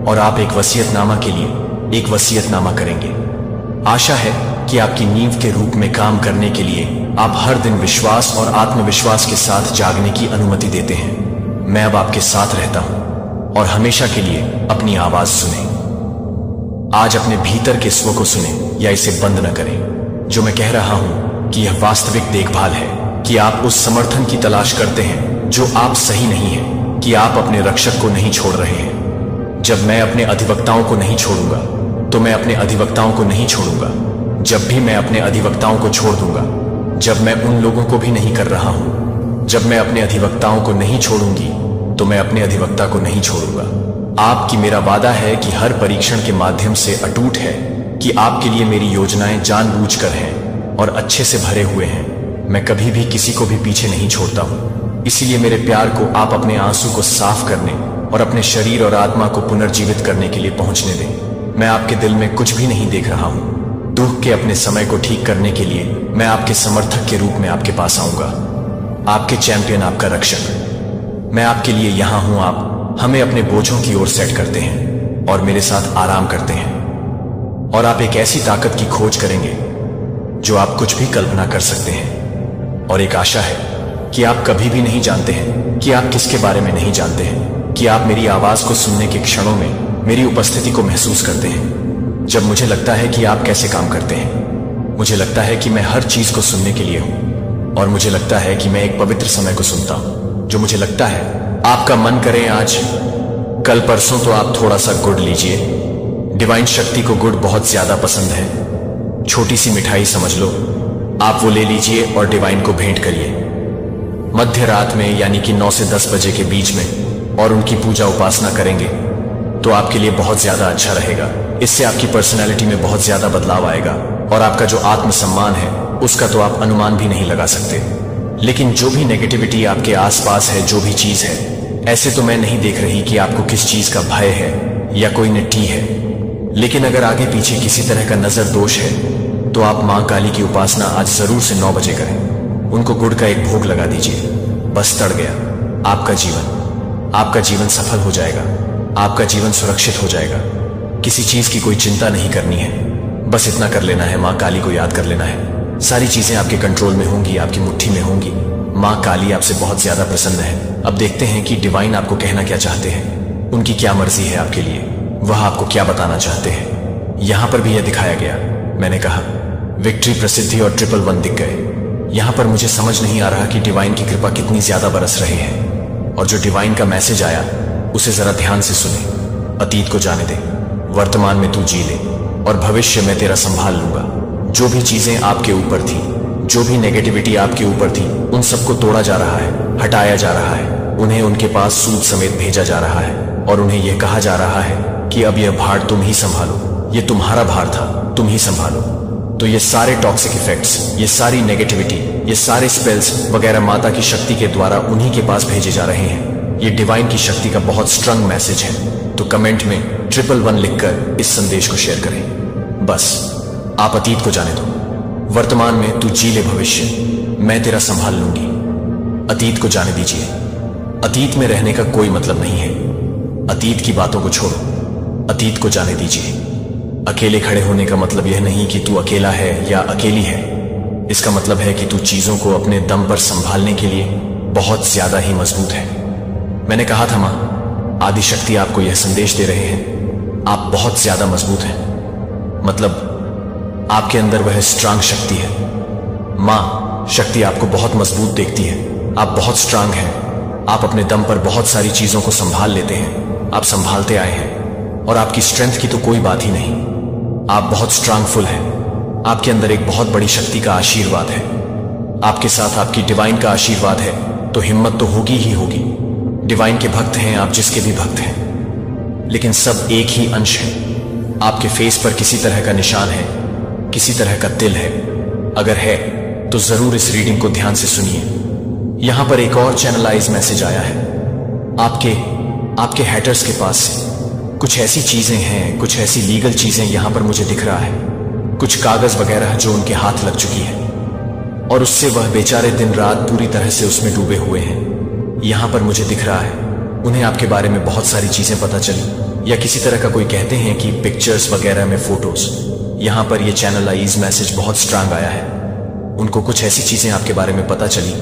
और आप एक वसीयतनामा के लिए एक वसीयतनामा करेंगे। आशा है कि आपकी नींव के रूप में काम करने के लिए आप हर दिन विश्वास और आत्मविश्वास के साथ जागने की अनुमति देते हैं। मैं अब आपके साथ रहता हूं और हमेशा के लिए अपनी आवाज सुने। आज अपने भीतर के स्व को सुने या इसे बंद न करें। जो मैं कह रहा हूं कि यह वास्तविक देखभाल है, कि आप उस समर्थन की तलाश करते हैं जो आप सही नहीं है, कि आप अपने रक्षक को नहीं छोड़ रहे हैं। जब मैं अपने अधिवक्ताओं को नहीं छोड़ूंगा तो मैं अपने अधिवक्ताओं को नहीं छोड़ूंगा। जब भी मैं अपने अधिवक्ताओं को छोड़ दूंगा, जब मैं उन लोगों को भी नहीं कर रहा हूं, जब मैं अपने अधिवक्ताओं को नहीं छोड़ूंगी तो मैं अपने अधिवक्ता को नहीं छोड़ूंगा। आपकी मेरा वादा है कि हर परीक्षण के माध्यम से अटूट है कि आपके लिए मेरी योजनाएं जानबूझकर हैं और अच्छे से भरे हुए हैं। मैं कभी भी किसी को भी पीछे नहीं छोड़ता हूं। इसीलिए मेरे प्यार को आप अपने आंसू को साफ करने और अपने शरीर और आत्मा को पुनर्जीवित करने के लिए पहुंचने दें। मैं आपके दिल में कुछ भी नहीं देख रहा हूं। दुख के अपने समय को ठीक करने के लिए मैं आपके समर्थक के रूप में आपके पास आऊंगा, आपके चैंपियन, आपका रक्षक। मैं आपके लिए यहां हूं। आप हमें अपने बोझों की ओर सेट करते हैं और मेरे साथ आराम करते हैं, और आप एक ऐसी ताकत की खोज करेंगे जो आप कुछ भी कल्पना कर सकते हैं। और एक आशा है कि आप कभी भी नहीं जानते हैं कि आप किसके बारे में नहीं जानते हैं, कि आप मेरी आवाज को सुनने के क्षणों में मेरी उपस्थिति को महसूस करते हैं। जब मुझे लगता है कि आप कैसे काम करते हैं, मुझे लगता है कि मैं हर चीज को सुनने के लिए हूं, और मुझे लगता है कि मैं एक पवित्र समय को सुनता हूं, जो मुझे लगता है आपका मन करें आज, कल, परसों, तो आप थोड़ा सा गुड़ लीजिए। डिवाइन शक्ति को गुड़ बहुत ज्यादा पसंद है। छोटी सी मिठाई समझ लो, आप वो ले लीजिए और डिवाइन को भेंट करिए मध्य रात में, यानी कि 9 से 10 बजे के बीच में, और उनकी पूजा उपासना करेंगे तो आपके लिए बहुत ज्यादा अच्छा रहेगा। इससे आपकी पर्सनैलिटी में बहुत ज्यादा बदलाव आएगा, और आपका जो आत्मसम्मान है उसका तो आप अनुमान भी नहीं लगा सकते। लेकिन जो भी नेगेटिविटी आपके आसपास है, जो भी चीज है, ऐसे तो मैं नहीं देख रही कि आपको किस चीज का भय है या कोई निट्टी है। लेकिन अगर आगे पीछे किसी तरह का नजर दोष है तो आप मां काली की उपासना आज जरूर से 9 बजे करें। उनको गुड़ का एक भोग लगा दीजिए। बस तड़ गया आपका जीवन सफल हो जाएगा, आपका जीवन सुरक्षित हो जाएगा। किसी चीज की कोई चिंता नहीं करनी है, बस इतना कर लेना है, मां काली को याद कर लेना है। सारी चीजें आपके कंट्रोल में होंगी, आपकी मुट्ठी में होंगी। मां काली आपसे बहुत ज्यादा प्रसन्न है। अब देखते हैं कि डिवाइन आपको कहना क्या चाहते हैं, उनकी क्या मर्जी है आपके लिए, वह आपको क्या बताना चाहते हैं। यहां पर भी यह दिखाया गया। मैंने कहा विक्ट्री, प्रसिद्धि और 111 दिख गए। यहाँ पर मुझे समझ नहीं आ रहा कि डिवाइन की कृपा कितनी ज्यादा बरस रही है। और जो डिवाइन का मैसेज आया उसे जरा ध्यान से सुने। अतीत को जाने दे, वर्तमान में तू जी ले, और भविष्य में तेरा संभाल लूंगा। जो भी चीजें आपके ऊपर थी, जो भी नेगेटिविटी आपके ऊपर थी, उन सबको तोड़ा जा रहा है, हटाया जा रहा है। उन्हें उनके पास सूद समेत भेजा जा रहा है और उन्हें यह कहा जा रहा है कि अब यह भार तुम ही संभालो, ये तुम्हारा भार था, तुम ही संभालो। तो ये सारे टॉक्सिक इफेक्ट्स, ये सारी नेगेटिविटी, ये सारे स्पेल्स वगैरह माता की शक्ति के द्वारा उन्हीं के पास भेजे जा रहे हैं। ये डिवाइन की शक्ति का बहुत स्ट्रांग मैसेज है। तो कमेंट में 111 लिखकर इस संदेश को शेयर करें। बस आप अतीत को जाने दो, वर्तमान में तू जी ले, भविष्य मैं तेरा संभाल लूंगी। अतीत को जाने दीजिए। अतीत में रहने का कोई मतलब नहीं है। अतीत की बातों को छोड़ो, अतीत को जाने दीजिए। अकेले खड़े होने का मतलब यह नहीं कि तू अकेला है या अकेली है। इसका मतलब है कि तू चीजों को अपने दम पर संभालने के लिए बहुत ज्यादा ही मजबूत है। मैंने कहा था मां, आदि शक्ति आपको यह संदेश दे रहे हैं, आप बहुत ज्यादा मजबूत हैं। मतलब आपके अंदर वह स्ट्रांग शक्ति है। मां, शक्ति आपको बहुत मजबूत देखती है। आप बहुत स्ट्रांग हैं। आप अपने दम पर बहुत सारी चीजों को संभाल लेते हैं। आप संभालते आए हैं और आपकी स्ट्रेंथ की तो कोई बात ही नहीं। आप बहुत स्ट्रांगफुल हैं। आपके अंदर एक बहुत बड़ी शक्ति का आशीर्वाद है। आपके साथ आपकी डिवाइन का आशीर्वाद है, तो हिम्मत तो होगी ही होगी। डिवाइन के भक्त हैं आप, जिसके भी भक्त हैं, लेकिन सब एक ही अंश है। आपके फेस पर किसी तरह का निशान है, किसी तरह का तिल है। अगर है तो जरूर इस रीडिंग को ध्यान से सुनिए। यहां पर एक और चैनलाइज मैसेज आया है आपके हैटर्स के पास से। कुछ ऐसी चीजें हैं, कुछ ऐसी लीगल चीजें यहां पर मुझे दिख रहा है, कुछ कागज वगैरह जो उनके हाथ लग चुकी है और उससे वह बेचारे दिन रात पूरी तरह से उसमें डूबे हुए हैं। यहां पर मुझे दिख रहा है उन्हें आपके बारे में बहुत सारी चीजें पता चली, या किसी तरह का कोई कहते हैं कि पिक्चर्स वगैरह में फोटोज। यहां पर यह चैनलाइज मैसेज बहुत स्ट्रांग आया है। उनको कुछ ऐसी चीजें आपके बारे में पता चली,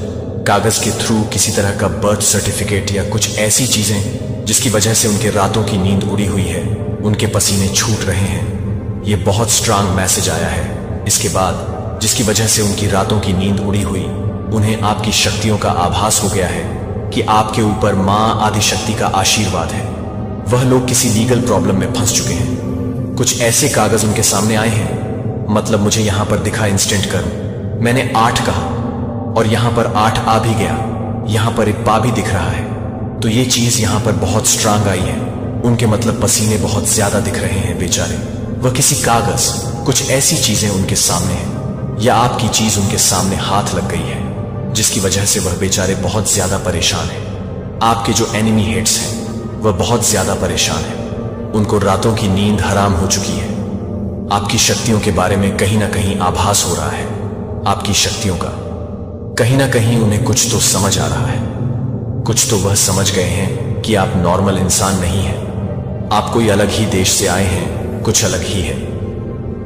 कागज के थ्रू, किसी तरह का बर्थ सर्टिफिकेट या कुछ ऐसी चीजें जिसकी वजह से उनके रातों की नींद उड़ी हुई है, उनके पसीने छूट रहे हैं। ये बहुत स्ट्रांग मैसेज आया है इसके बाद, जिसकी वजह से उनकी रातों की नींद उड़ी हुई, उन्हें आपकी शक्तियों का आभास हो गया है कि आपके ऊपर मां आदि शक्ति का आशीर्वाद है। वह लोग किसी लीगल प्रॉब्लम में फंस चुके हैं। कुछ ऐसे कागज उनके सामने आए हैं। मतलब मुझे यहां पर दिखा इंस्टेंट कर, मैंने 8 कहा और यहां पर 8 आ भी गया। यहां पर एक पा भी दिख रहा है। तो ये चीज यहां पर बहुत स्ट्रांग आई है। उनके मतलब पसीने बहुत ज्यादा दिख रहे हैं बेचारे। वह किसी कागज, कुछ ऐसी चीजें उनके सामने हैं, या आपकी चीज उनके सामने हाथ लग गई है, जिसकी वजह से वह बेचारे बहुत ज्यादा परेशान हैं। आपके जो एनिमी हेड्स हैं वह बहुत ज्यादा परेशान हैं। उनको रातों की नींद हराम हो चुकी है। आपकी शक्तियों के बारे में कहीं ना कहीं आभास हो रहा है। आपकी शक्तियों का कहीं ना कहीं उन्हें कुछ तो समझ आ रहा है। कुछ तो वह समझ गए हैं कि आप नॉर्मल इंसान नहीं हैं। आप कोई अलग ही देश से आए हैं, कुछ अलग ही है।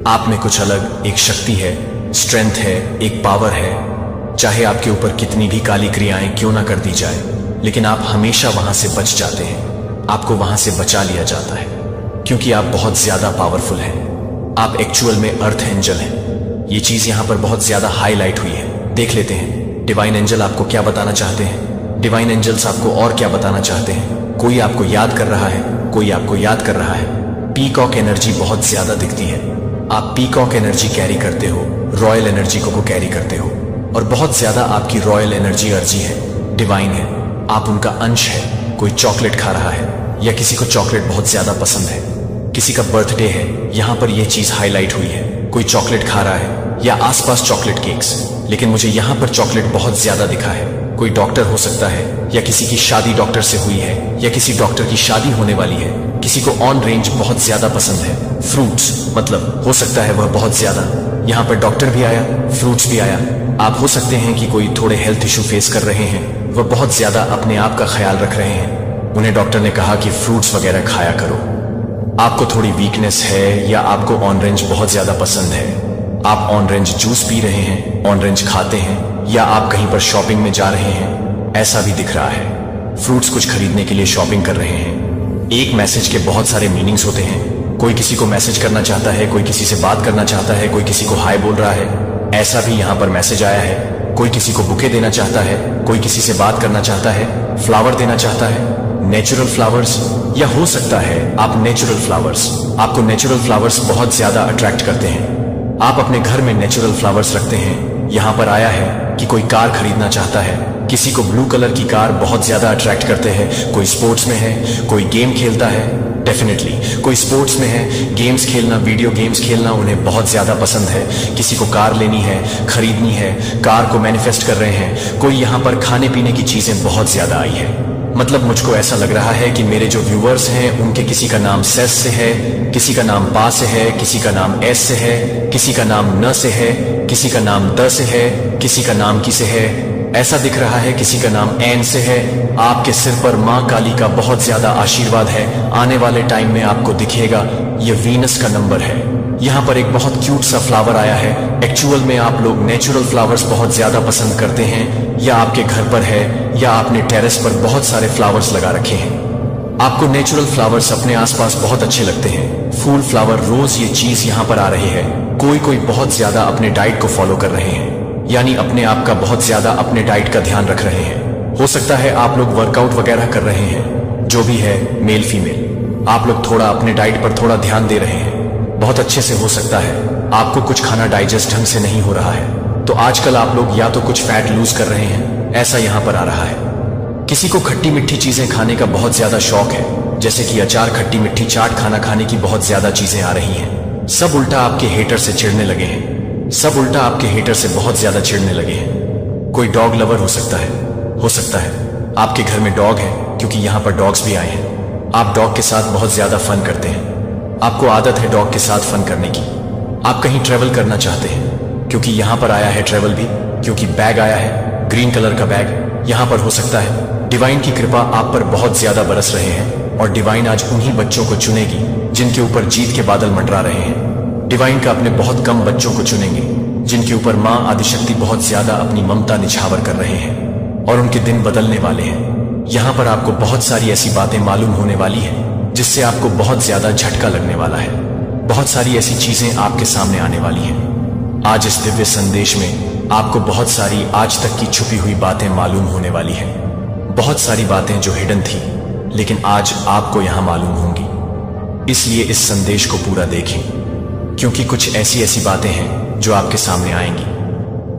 आप में कुछ अलग एक शक्ति है, स्ट्रेंथ है, एक पावर है। चाहे आपके ऊपर कितनी भी काली क्रियाएं क्यों ना कर दी जाए, लेकिन आप हमेशा वहां से बच जाते हैं। आपको वहां से बचा लिया जाता है क्योंकि आप बहुत ज्यादा पावरफुल हैं। आप एक्चुअल में अर्थ एंजल हैं। ये चीज यहां पर बहुत ज्यादा हाईलाइट हुई है। देख लेते हैं डिवाइन एंजल आपको क्या बताना चाहते हैं। डिवाइन एंजल्स आपको और क्या बताना चाहते हैं। कोई आपको याद कर रहा है, कोई आपको याद कर रहा है। पीकॉक एनर्जी बहुत ज्यादा दिखती है। आप पीकॉक एनर्जी कैरी करते हो, रॉयल एनर्जी को कैरी करते हो, और बहुत ज्यादा आपकी रॉयल एनर्जी अर्जी है, डिवाइन है। आप उनका अंश है। कोई चॉकलेट खा रहा है या किसी को चॉकलेट बहुत ज्यादा पसंद है, किसी का बर्थडे है, यहां पर यह चीज हाईलाइट हुई है। कोई चॉकलेट खा रहा है या आसपास चॉकलेट केक्स, लेकिन मुझे यहां पर चॉकलेट बहुत ज्यादा दिखा है। कोई डॉक्टर हो सकता है या किसी की शादी डॉक्टर से हुई है, या किसी डॉक्टर की शादी होने वाली है। किसी को ऑन रेंज बहुत ज्यादा पसंद है। फ्रूट्स, मतलब हो सकता है वह बहुत ज्यादा। यहां पर डॉक्टर भी आया, फ्रूट्स भी आया। आप हो सकते हैं कि कोई थोड़े हेल्थ इशू फेस कर रहे हैं, वह बहुत ज्यादा अपने आप का ख्याल रख रहे हैं। उन्हें डॉक्टर ने कहा कि फ्रूट्स वगैरह खाया करो। आपको थोड़ी वीकनेस है या आपको ऑरेंज बहुत ज्यादा पसंद है, आप ऑरेंज जूस पी रहे हैं, ऑरेंज खाते हैं, या आप कहीं पर शॉपिंग में जा रहे हैं, ऐसा भी दिख रहा है। फ्रूट्स कुछ खरीदने के लिए शॉपिंग कर रहे हैं। एक मैसेज के बहुत सारे मीनिंग्स होते हैं। कोई किसी को मैसेज करना चाहता है, कोई किसी से बात करना चाहता है, कोई किसी को हाय बोल रहा है। ऐसा भी यहाँ पर मैसेज आया है, कोई किसी को बुके देना चाहता है, कोई किसी से बात करना चाहता है, फ्लावर देना चाहता है, नेचुरल फ्लावर्स, या हो सकता है आप नेचुरल फ्लावर्स, आपको नेचुरल फ्लावर्स बहुत ज्यादा अट्रैक्ट करते हैं, आप अपने घर में नेचुरल फ्लावर्स रखते हैं। यहाँ पर आया है कि कोई कार खरीदना चाहता है, किसी को ब्लू कलर की कार बहुत ज्यादा अट्रैक्ट करते हैं, कोई स्पोर्ट्स में है, कोई गेम खेलता है, डेफिनेटली कोई स्पोर्ट्स में है, गेम्स खेलना, वीडियो गेम्स खेलना उन्हें बहुत ज्यादा पसंद है, किसी को कार लेनी है, खरीदनी है, कार को मैनिफेस्ट कर रहे हैं, कोई यहाँ पर खाने पीने की चीजें बहुत ज्यादा आई है। मतलब मुझको ऐसा लग रहा है कि मेरे जो व्यूअर्स हैं उनके किसी का नाम सेस से है, किसी का नाम पा से है, किसी का नाम एस से है, किसी का नाम न से है, किसी का नाम द से है, किसी का नाम की से है, ऐसा दिख रहा है किसी का नाम एन से है। आपके सिर पर माँ काली का बहुत ज्यादा आशीर्वाद है, आने वाले टाइम में आपको दिखेगा। ये वीनस का नंबर है। यहाँ पर एक बहुत क्यूट सा फ्लावर आया है। एक्चुअल में आप लोग नेचुरल फ्लावर्स बहुत ज्यादा पसंद करते हैं, या आपके घर पर है या आपने टेरेस पर बहुत सारे फ्लावर्स लगा रखे हैं। आपको नेचुरल फ्लावर्स अपने आसपास बहुत अच्छे लगते हैं, फूल, फ्लावर, रोज, ये चीज यहाँ पर आ रही है। कोई बहुत ज्यादा अपने डाइट को फॉलो कर रहे हैं, यानी अपने आप का बहुत ज्यादा अपने डाइट का ध्यान रख रहे हैं। हो सकता है आप लोग वर्कआउट वगैरह कर रहे हैं, जो भी है, मेल फीमेल, आप लोग थोड़ा अपने डाइट पर थोड़ा ध्यान दे रहे हैं, बहुत अच्छे से। हो सकता है आपको कुछ खाना डाइजेस्ट ढंग से नहीं हो रहा है, तो आजकल आप लोग या तो कुछ फैट लूज कर रहे हैं, ऐसा यहाँ पर आ रहा है। किसी को खट्टी मीठी चीजें खाने का बहुत ज्यादा शौक है, जैसे कि अचार, खट्टी मिट्ठी, चाट, खाना खाने की बहुत ज्यादा चीजें आ रही हैं। सब उल्टा आपके हेटर से चिढ़ने लगे हैं, सब उल्टा आपके हेटर से बहुत ज्यादा चिढ़ने लगे हैं। कोई डॉग लवर हो सकता है आपके घर में डॉग है, क्योंकि यहाँ पर डॉग्स भी आए हैं। आप डॉग के साथ बहुत ज्यादा फन करते हैं, आपको आदत है डॉग के साथ फन करने की। आप कहीं ट्रेवल करना चाहते हैं, क्योंकि यहाँ पर आया है ट्रेवल भी, क्योंकि बैग आया है, ग्रीन कलर का बैग। यहाँ पर हो सकता है डिवाइन की कृपा आप पर बहुत ज्यादा बरस रहे हैं, और डिवाइन आज उन्हीं बच्चों को चुनेगी जिनके ऊपर जीत के बादल मंडरा रहे हैं। डिवाइन का अपने बहुत कम बच्चों को चुनेंगे जिनके ऊपर माँ आदिशक्ति बहुत ज्यादा अपनी ममता निछावर कर रहे हैं, और उनके दिन बदलने वाले हैं। यहाँ पर आपको बहुत सारी ऐसी बातें मालूम होने वाली है जिससे आपको बहुत ज्यादा झटका लगने वाला है। बहुत सारी ऐसी चीजें आपके सामने आने वाली हैं। आज इस दिव्य संदेश में आपको बहुत सारी आज तक की छुपी हुई बातें मालूम होने वाली हैं। बहुत सारी बातें जो हिडन थी, लेकिन आज आपको यहां मालूम होंगी। इसलिए इस संदेश को पूरा देखें, क्योंकि कुछ ऐसी बातें हैं जो आपके सामने आएंगी।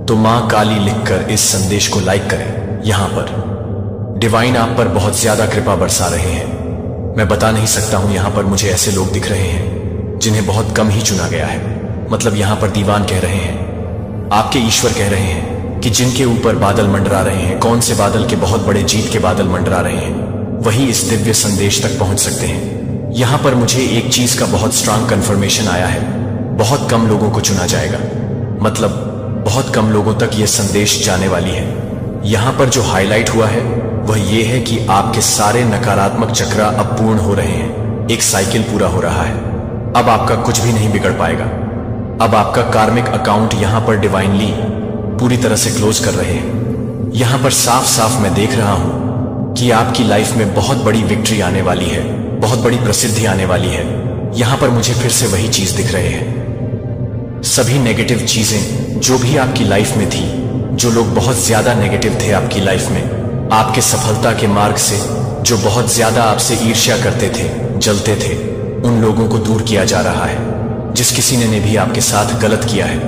तो मां काली लिखकर इस संदेश को लाइक करें। यहां पर डिवाइन आप पर बहुत ज्यादा कृपा बरसा रहे हैं। मैं बता नहीं सकता हूं, यहां पर मुझे ऐसे लोग दिख रहे हैं जिन्हें बहुत कम ही चुना गया है। मतलब यहां पर दीवान कह रहे हैं, आपके ईश्वर कह रहे हैं कि जिनके ऊपर बादल मंडरा रहे हैं, कौन से बादल के, बहुत बड़े जीत के बादल मंडरा रहे हैं, वही इस दिव्य संदेश तक पहुंच सकते हैं। यहां पर मुझे एक चीज का बहुत स्ट्रांग कंफर्मेशन आया है, बहुत कम लोगों को चुना जाएगा। मतलब बहुत कम लोगों तक यह संदेश जाने वाली है। यहां पर जो हाईलाइट हुआ है वह यह है कि आपके सारे नकारात्मक चक्रा अब पूर्ण हो रहे हैं। एक साइकिल पूरा हो रहा है। अब आपका कुछ भी नहीं बिगड़ पाएगा। अब आपका कार्मिक अकाउंट यहां पर डिवाइनली पूरी तरह से क्लोज कर रहे हैं। यहां पर साफ साफ मैं देख रहा हूं कि आपकी लाइफ में बहुत बड़ी विक्ट्री आने वाली है, बहुत बड़ी प्रसिद्धि आने वाली है। यहां पर मुझे फिर से वही चीज दिख रहे हैं। सभी नेगेटिव चीजें जो भी आपकी लाइफ में थी, जो लोग बहुत ज्यादा नेगेटिव थे आपकी लाइफ में, आपके सफलता के मार्ग से, जो बहुत ज्यादा आपसे ईर्ष्या करते थे, जलते थे, उन लोगों को दूर किया जा रहा है। जिस किसी ने भी आपके साथ गलत किया है,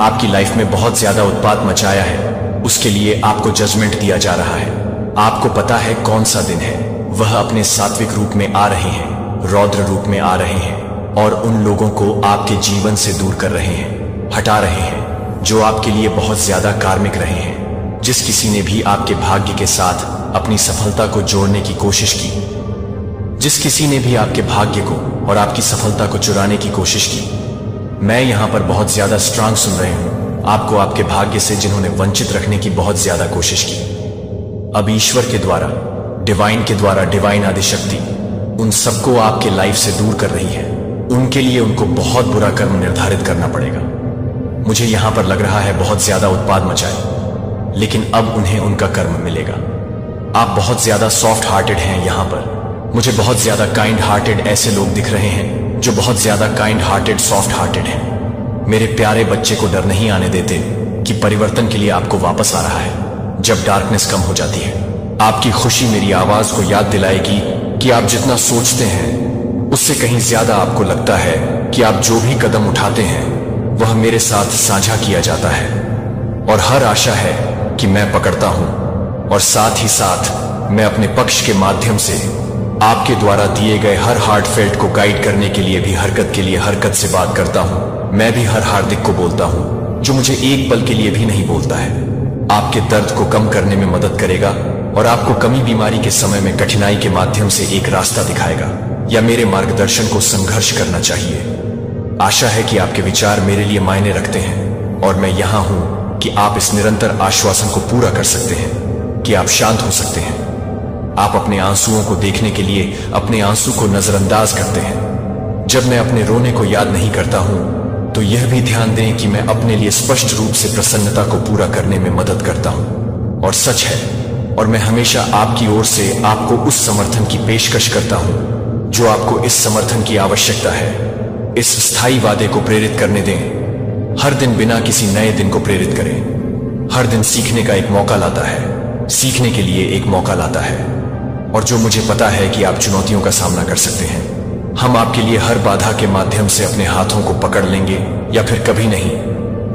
आपकी लाइफ में बहुत ज्यादा उत्पात मचाया है, उसके लिए आपको जजमेंट दिया जा रहा है। आपको पता है कौन सा दिन है, वह अपने सात्विक रूप में आ रहे हैं, रौद्र रूप में आ रहे हैं, और उन लोगों को आपके जीवन से दूर कर रहे हैं, हटा रहे हैं, जो आपके लिए बहुत ज्यादा कार्मिक रहे हैं। जिस किसी ने भी आपके भाग्य के साथ अपनी सफलता को जोड़ने की कोशिश की, जिस किसी ने भी आपके भाग्य को और आपकी सफलता को चुराने की कोशिश की, मैं यहां पर बहुत ज्यादा स्ट्रांग सुन रहे हूं आपको आपके भाग्य से जिन्होंने वंचित रखने की बहुत ज्यादा कोशिश की। अब ईश्वर के द्वारा, डिवाइन के द्वारा, डिवाइन आदिशक्ति उन सबको आपके लाइफ से दूर कर रही है। उनके लिए उनको बहुत बुरा कर्म निर्धारित करना पड़ेगा। मुझे यहां पर लग रहा है बहुत ज्यादा उत्पाद मचाए, लेकिन अब उन्हें उनका कर्म मिलेगा। आप बहुत ज्यादा सॉफ्ट हार्टेड हैं। यहां पर मुझे बहुत ज्यादा काइंड हार्टेड ऐसे लोग दिख रहे हैं जो बहुत ज्यादा काइंड हार्टेड, सॉफ्ट हार्टेड हैं। मेरे प्यारे बच्चे को डर नहीं आने देते कि परिवर्तन के लिए आपको वापस आ रहा है। जब डार्कनेस कम हो जाती है, आपकी खुशी मेरी आवाज को याद दिलाएगी कि आप जितना सोचते हैं उससे कहीं ज्यादा आपको लगता है कि आप जो भी कदम उठाते हैं वह मेरे साथ साझा किया जाता है, और हर आशा है कि मैं पकड़ता हूं, और साथ ही साथ मैं अपने पक्ष के माध्यम से आपके द्वारा दिए गए हर हार्टफेल्ट को गाइड करने के लिए भी हरकत के लिए हरकत से बात करता हूं। मैं भी हर हार्दिक को बोलता हूं जो मुझे एक पल के लिए भी नहीं बोलता है। आपके दर्द को कम करने में मदद करेगा और आपको कमी बीमारी के समय में कठिनाई के माध्यम से एक रास्ता दिखाएगा, या मेरे मार्गदर्शन को संघर्ष करना चाहिए। आशा है कि आपके विचार मेरे लिए मायने रखते हैं, और मैं यहां हूं कि आप इस निरंतर आश्वासन को पूरा कर सकते हैं कि आप शांत हो सकते हैं। आप अपने आंसुओं को देखने के लिए अपने आंसू को नजरअंदाज करते हैं। जब मैं अपने रोने को याद नहीं करता हूं तो यह भी ध्यान दें कि मैं अपने लिए स्पष्ट रूप से प्रसन्नता को पूरा करने में मदद करता हूं। और सच है, और मैं हमेशा आपकी ओर से आपको उस समर्थन की पेशकश करता हूं जो आपको इस समर्थन की आवश्यकता है। इस स्थायी वादे को प्रेरित करने दें। हर दिन बिना किसी नए दिन को प्रेरित करें। हर दिन सीखने का एक मौका लाता है, सीखने के लिए एक मौका लाता है, और जो मुझे पता है कि आप चुनौतियों का सामना कर सकते हैं। हम आपके लिए हर बाधा के माध्यम से अपने हाथों को पकड़ लेंगे, या फिर कभी नहीं।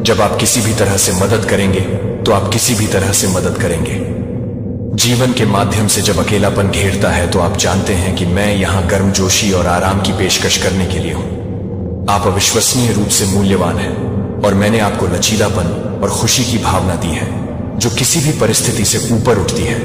जब आप किसी भी तरह से मदद करेंगे तो आप किसी भी तरह से मदद करेंगे। जीवन के माध्यम से जब अकेलापन घेरता है तो आप जानते हैं कि मैं यहां गर्मजोशी और आराम की पेशकश करने के लिए हूं। आप अविश्वसनीय रूप से मूल्यवान हैं, और मैंने आपको लचीलापन और खुशी की भावना दी है जो किसी भी परिस्थिति से ऊपर उठती है।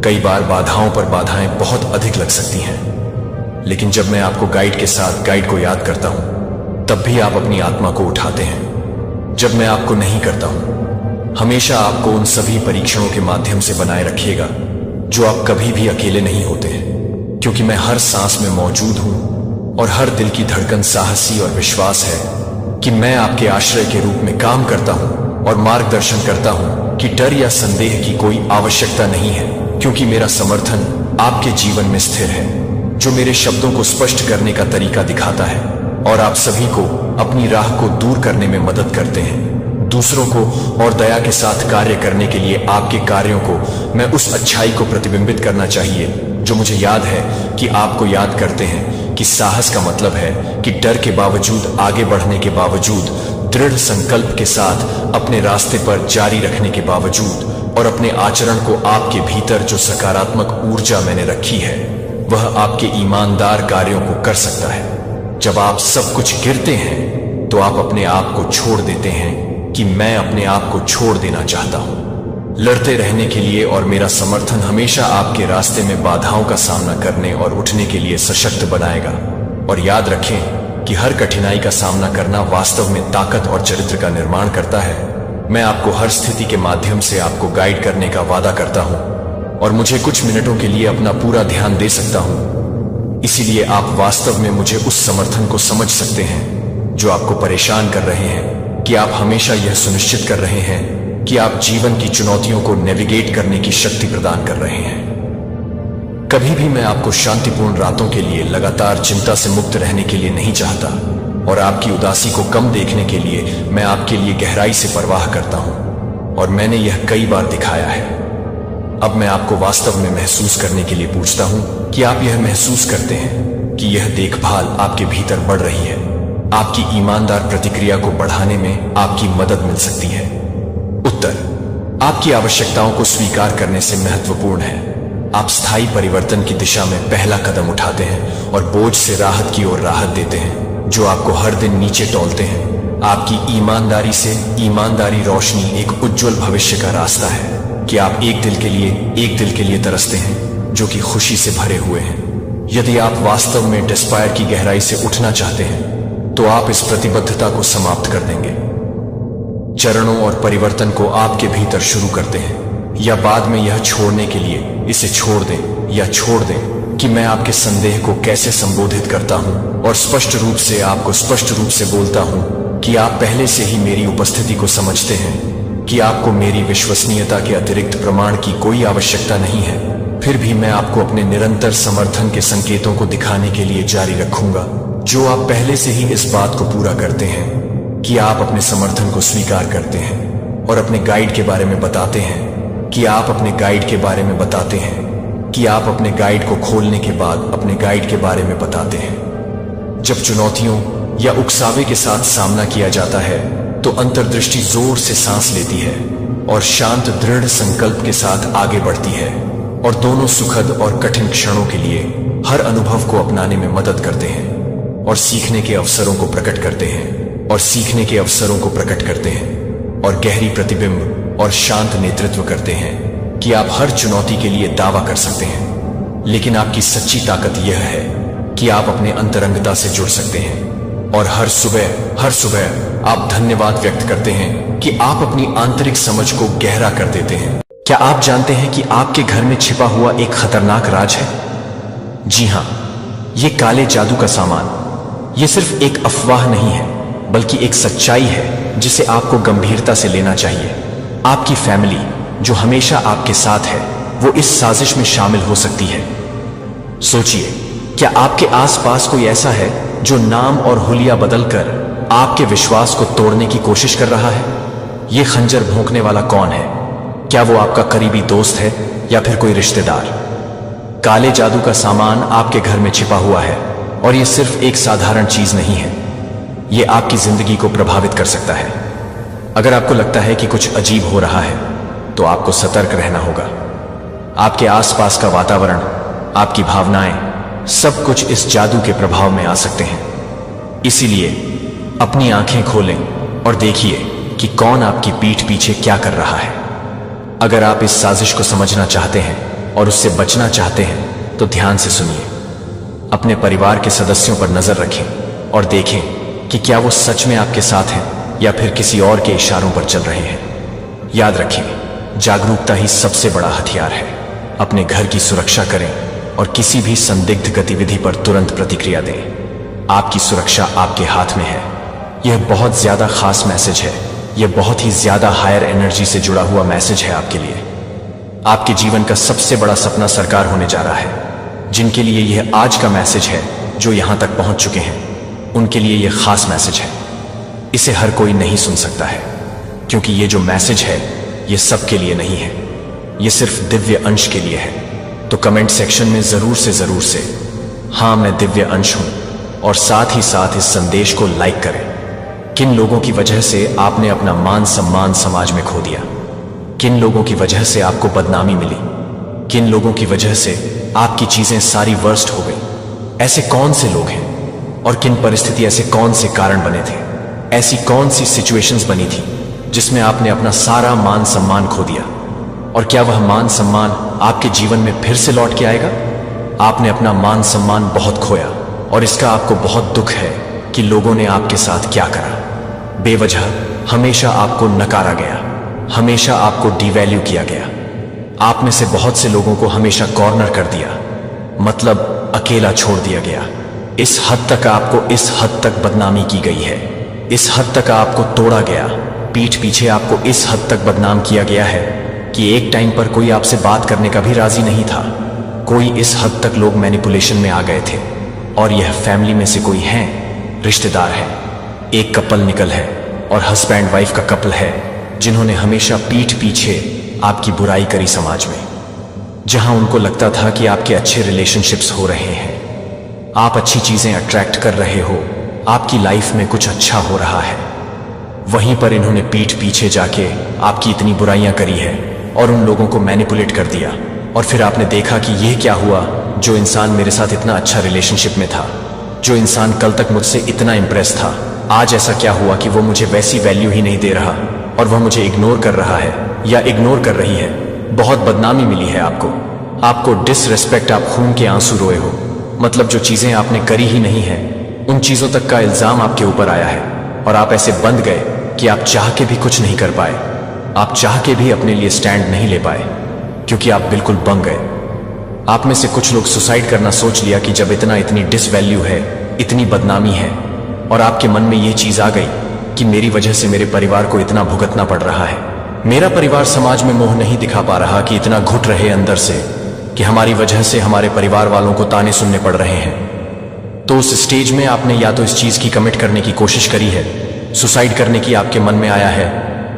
कई बार बाधाओं पर बाधाएं बहुत अधिक लग सकती हैं, लेकिन जब मैं आपको गाइड के साथ गाइड को याद करता हूं तब भी आप अपनी आत्मा को उठाते हैं। जब मैं आपको नहीं करता हूं, हमेशा आपको उन सभी परीक्षणों के माध्यम से बनाए रखिएगा जो आप कभी भी अकेले नहीं होते हैं, क्योंकि मैं हर सांस में मौजूद हूं, और हर दिल की धड़कन साहसी और विश्वास है कि मैं आपके आश्रय के रूप में काम करता हूं और मार्गदर्शन करता हूं कि डर या संदेह की कोई आवश्यकता नहीं है, क्योंकि मेरा समर्थन आपके जीवन में स्थिर है, जो मेरे शब्दों को स्पष्ट करने का तरीका दिखाता है, और आप सभी को अपनी राह को दूर करने में मदद करते हैं। दूसरों को और दया के साथ कार्य करने के लिए आपके कार्यों को मैं उस अच्छाई को प्रतिबिंबित करना चाहिए जो मुझे याद है कि आपको याद करते हैं कि साहस का मतलब है कि डर के बावजूद, आगे बढ़ने के बावजूद, दृढ़ संकल्प के साथ अपने रास्ते पर जारी रखने के बावजूद, और अपने आचरण को आपके भीतर जो सकारात्मक ऊर्जा मैंने रखी है वह आपके ईमानदार कार्यों को कर सकता है। जब आप सब कुछ गिरते हैं तो आप अपने आप को छोड़ देते हैं कि मैं अपने आप को छोड़ देना चाहता हूं, लड़ते रहने के लिए, और मेरा समर्थन हमेशा आपके रास्ते में बाधाओं का सामना करने और उठने के लिए सशक्त बनाएगा। और याद रखें कि हर कठिनाई का सामना करना वास्तव में ताकत और चरित्र का निर्माण करता है। मैं आपको हर स्थिति के माध्यम से आपको गाइड करने का वादा करता हूं, और मुझे कुछ मिनटों के लिए अपना पूरा ध्यान दे सकता हूं। इसीलिए आप वास्तव में मुझे उस समर्थन को समझ सकते हैं जो आपको परेशान कर रहे हैं, कि आप हमेशा यह सुनिश्चित कर रहे हैं कि आप जीवन की चुनौतियों को नेविगेट करने की शक्ति प्रदान कर रहे हैं। कभी भी मैं आपको शांतिपूर्ण रातों के लिए लगातार चिंता से मुक्त रहने के लिए नहीं चाहता, और आपकी उदासी को कम देखने के लिए मैं आपके लिए गहराई से परवाह करता हूं, और मैंने यह कई बार दिखाया है। अब मैं आपको वास्तव में महसूस करने के लिए पूछता हूं कि आप यह महसूस करते हैं कि यह देखभाल आपके भीतर बढ़ रही है। आपकी ईमानदार प्रतिक्रिया को बढ़ाने में आपकी मदद मिल सकती है। उत्तर: आपकी आवश्यकताओं को स्वीकार करने से महत्वपूर्ण है। आप स्थायी परिवर्तन की दिशा में पहला कदम उठाते हैं और बोझ से राहत की ओर राहत देते हैं जो आपको हर दिन नीचे तौलते हैं। आपकी ईमानदारी से ईमानदारी रोशनी एक उज्जवल भविष्य का रास्ता है कि आप एक दिल के लिए तरसते हैं जो कि खुशी से भरे हुए हैं। यदि आप वास्तव में डिस्पायर की गहराई से उठना चाहते हैं तो आप इस प्रतिबद्धता को समाप्त कर देंगे। चरणों और परिवर्तन को आपके भीतर शुरू करते हैं, या बाद में यह छोड़ने के लिए इसे छोड़ दें, या छोड़ दें कि मैं आपके संदेह को कैसे संबोधित करता हूं, और स्पष्ट रूप से आपको स्पष्ट रूप से बोलता हूं कि आप पहले से ही मेरी उपस्थिति को समझते हैं, कि आपको मेरी विश्वसनीयता के अतिरिक्त प्रमाण की कोई आवश्यकता नहीं है। फिर भी मैं आपको अपने निरंतर समर्थन के संकेतों को दिखाने के लिए जारी रखूंगा, जो आप पहले से ही इस बात को पूरा करते हैं कि आप अपने समर्थन को स्वीकार करते हैं और अपने गाइड के बारे में बताते हैं, कि आप अपने गाइड के बारे में बताते हैं, कि आप अपने गाइड को खोलने के बाद अपने गाइड के बारे में बताते हैं। जब चुनौतियों या उकसावे के साथ सामना किया जाता है तो अंतर्दृष्टि जोर से सांस लेती है और शांत दृढ़ संकल्प के साथ आगे बढ़ती है, और दोनों सुखद और कठिन क्षणों के लिए हर अनुभव को अपनाने में मदद करते हैं और सीखने के अवसरों को प्रकट करते हैं और सीखने के अवसरों को प्रकट करते हैं और गहरी प्रतिबिंब और शांत नेतृत्व करते हैं कि आप हर चुनौती के लिए दावा कर सकते हैं। लेकिन आपकी सच्ची ताकत यह है कि आप अपने अंतरंगता से जुड़ सकते हैं और हर सुबह आप धन्यवाद व्यक्त करते हैं कि आप अपनी आंतरिक समझ को गहरा कर देते हैं। क्या आप जानते हैं कि आपके घर में छिपा हुआ एक खतरनाक राज है? जी हां, ये काले जादू का सामान। ये सिर्फ एक अफवाह नहीं है, बल्कि एक सच्चाई है जिसे आपको गंभीरता से लेना चाहिए। आपकी फैमिली, जो हमेशा आपके साथ है, वो इस साजिश में शामिल हो सकती है। सोचिए, क्या आपके आसपास कोई ऐसा है जो नाम और हुलिया बदलकर आपके विश्वास को तोड़ने की कोशिश कर रहा है? ये खंजर भोंकने वाला कौन है? क्या वो आपका करीबी दोस्त है या फिर कोई रिश्तेदार? काले जादू का सामान आपके घर में छिपा हुआ है, और ये सिर्फ एक साधारण चीज नहीं है। ये आपकी जिंदगी को प्रभावित कर सकता है। अगर आपको लगता है कि कुछ अजीब हो रहा है, तो आपको सतर्क रहना होगा। आपके आसपास का वातावरण, आपकी भावनाएं, सब कुछ इस जादू के प्रभाव में आ सकते हैं। इसीलिए अपनी आंखें खोलें और देखिए कि कौन आपकी पीठ पीछे क्या कर रहा है। अगर आप इस साजिश को समझना चाहते हैं और उससे बचना चाहते हैं, तो ध्यान से सुनिए। अपने परिवार के सदस्यों पर नजर रखें और देखें कि क्या वो सच में आपके साथ हैं या फिर किसी और के इशारों पर चल रहे हैं। याद रखें, जागरूकता ही सबसे बड़ा हथियार है। अपने घर की सुरक्षा करें और किसी भी संदिग्ध गतिविधि पर तुरंत प्रतिक्रिया दें। आपकी सुरक्षा आपके हाथ में है। यह बहुत ज्यादा खास मैसेज है। यह बहुत ही ज्यादा हायर एनर्जी से जुड़ा हुआ मैसेज है आपके लिए। आपके जीवन का सबसे बड़ा सपना साकार होने जा रहा है। जिनके लिए यह आज का मैसेज है, जो यहां तक पहुंच चुके हैं, उनके लिए यह खास मैसेज है। इसे हर कोई नहीं सुन सकता है, क्योंकि यह जो मैसेज है, यह सबके लिए नहीं है। यह सिर्फ दिव्य अंश के लिए है। तो कमेंट सेक्शन में जरूर से हाँ, मैं दिव्य अंश हूं, और साथ ही साथ इस संदेश को लाइक करें। किन लोगों की वजह से आपने अपना मान सम्मान समाज में खो दिया? किन लोगों की वजह से आपको बदनामी मिली? किन लोगों की वजह से आपकी चीजें सारी वर्स्ट हो गई? ऐसे कौन से लोग हैं और किन परिस्थिति, ऐसे कौन से कारण बने थे? ऐसी कौन सी सिचुएशंस बनी थी जिसमें आपने अपना सारा मान सम्मान खो दिया? और क्या वह मान सम्मान आपके जीवन में फिर से लौट के आएगा? आपने अपना मान सम्मान बहुत खोया, और इसका आपको बहुत दुख है कि लोगों ने आपके साथ क्या करा। बेवजह हमेशा आपको नकारा गया, हमेशा आपको डिवैल्यू किया गया। आप में से बहुत से लोगों को हमेशा कॉर्नर कर दिया, मतलब अकेला छोड़ दिया गया। इस हद तक आपको, इस हद तक बदनामी की गई है, इस हद तक आपको तोड़ा गया। पीठ पीछे आपको इस हद तक बदनाम किया गया है कि एक टाइम पर कोई आपसे बात करने का भी राजी नहीं था। कोई इस हद तक लोग मैनिपुलेशन में आ गए थे। और यह फैमिली में से कोई है, रिश्तेदार है, एक कपल निकल है और हस्बैंड वाइफ का कपल है, जिन्होंने हमेशा पीठ पीछे आपकी बुराई करी समाज में, जहां उनको लगता था कि आपके अच्छे रिलेशनशिप्स हो रहे हैं, आप अच्छी चीजें अट्रैक्ट कर रहे हो, आपकी लाइफ में कुछ अच्छा हो रहा है। वहीं पर इन्होंने पीठ पीछे जाके आपकी इतनी बुराइयां करी है और उन लोगों को मैनिपुलेट कर दिया। और फिर आपने देखा कि यह क्या हुआ, जो इंसान मेरे साथ इतना अच्छा रिलेशनशिप में था, जो इंसान कल तक मुझसे इतना इंप्रेस था, आज ऐसा क्या हुआ कि वो मुझे वैसी वैल्यू ही नहीं दे रहा और वह मुझे इग्नोर कर रहा है या इग्नोर कर रही है। बहुत बदनामी मिली है आपको डिसरेस्पेक्ट, आप खून के आंसू रोए हो। मतलब जो चीजें आपने करी ही नहीं है, उन चीजों तक का इल्जाम आपके ऊपर आया है, और आप ऐसे बंध गए कि आप चाह के भी कुछ नहीं कर पाए। आप चाह के भी अपने लिए स्टैंड नहीं ले पाए, क्योंकि आप बिल्कुल बंग गए। आप में से कुछ लोग सुसाइड करना सोच लिया कि जब इतनी डिसवैल्यू है, इतनी बदनामी है, और आपके मन में यह चीज आ गई कि मेरी वजह से मेरे परिवार को इतना भुगतना पड़ रहा है। मेरा परिवार समाज में मोह नहीं दिखा पा रहा कि इतना घुट रहे अंदर से कि हमारी वजह से हमारे परिवार वालों को ताने सुनने पड़ रहे हैं। तो उस स्टेज में आपने या तो इस चीज की कमिट करने की कोशिश करी है, सुसाइड करने की आपके मन में आया है,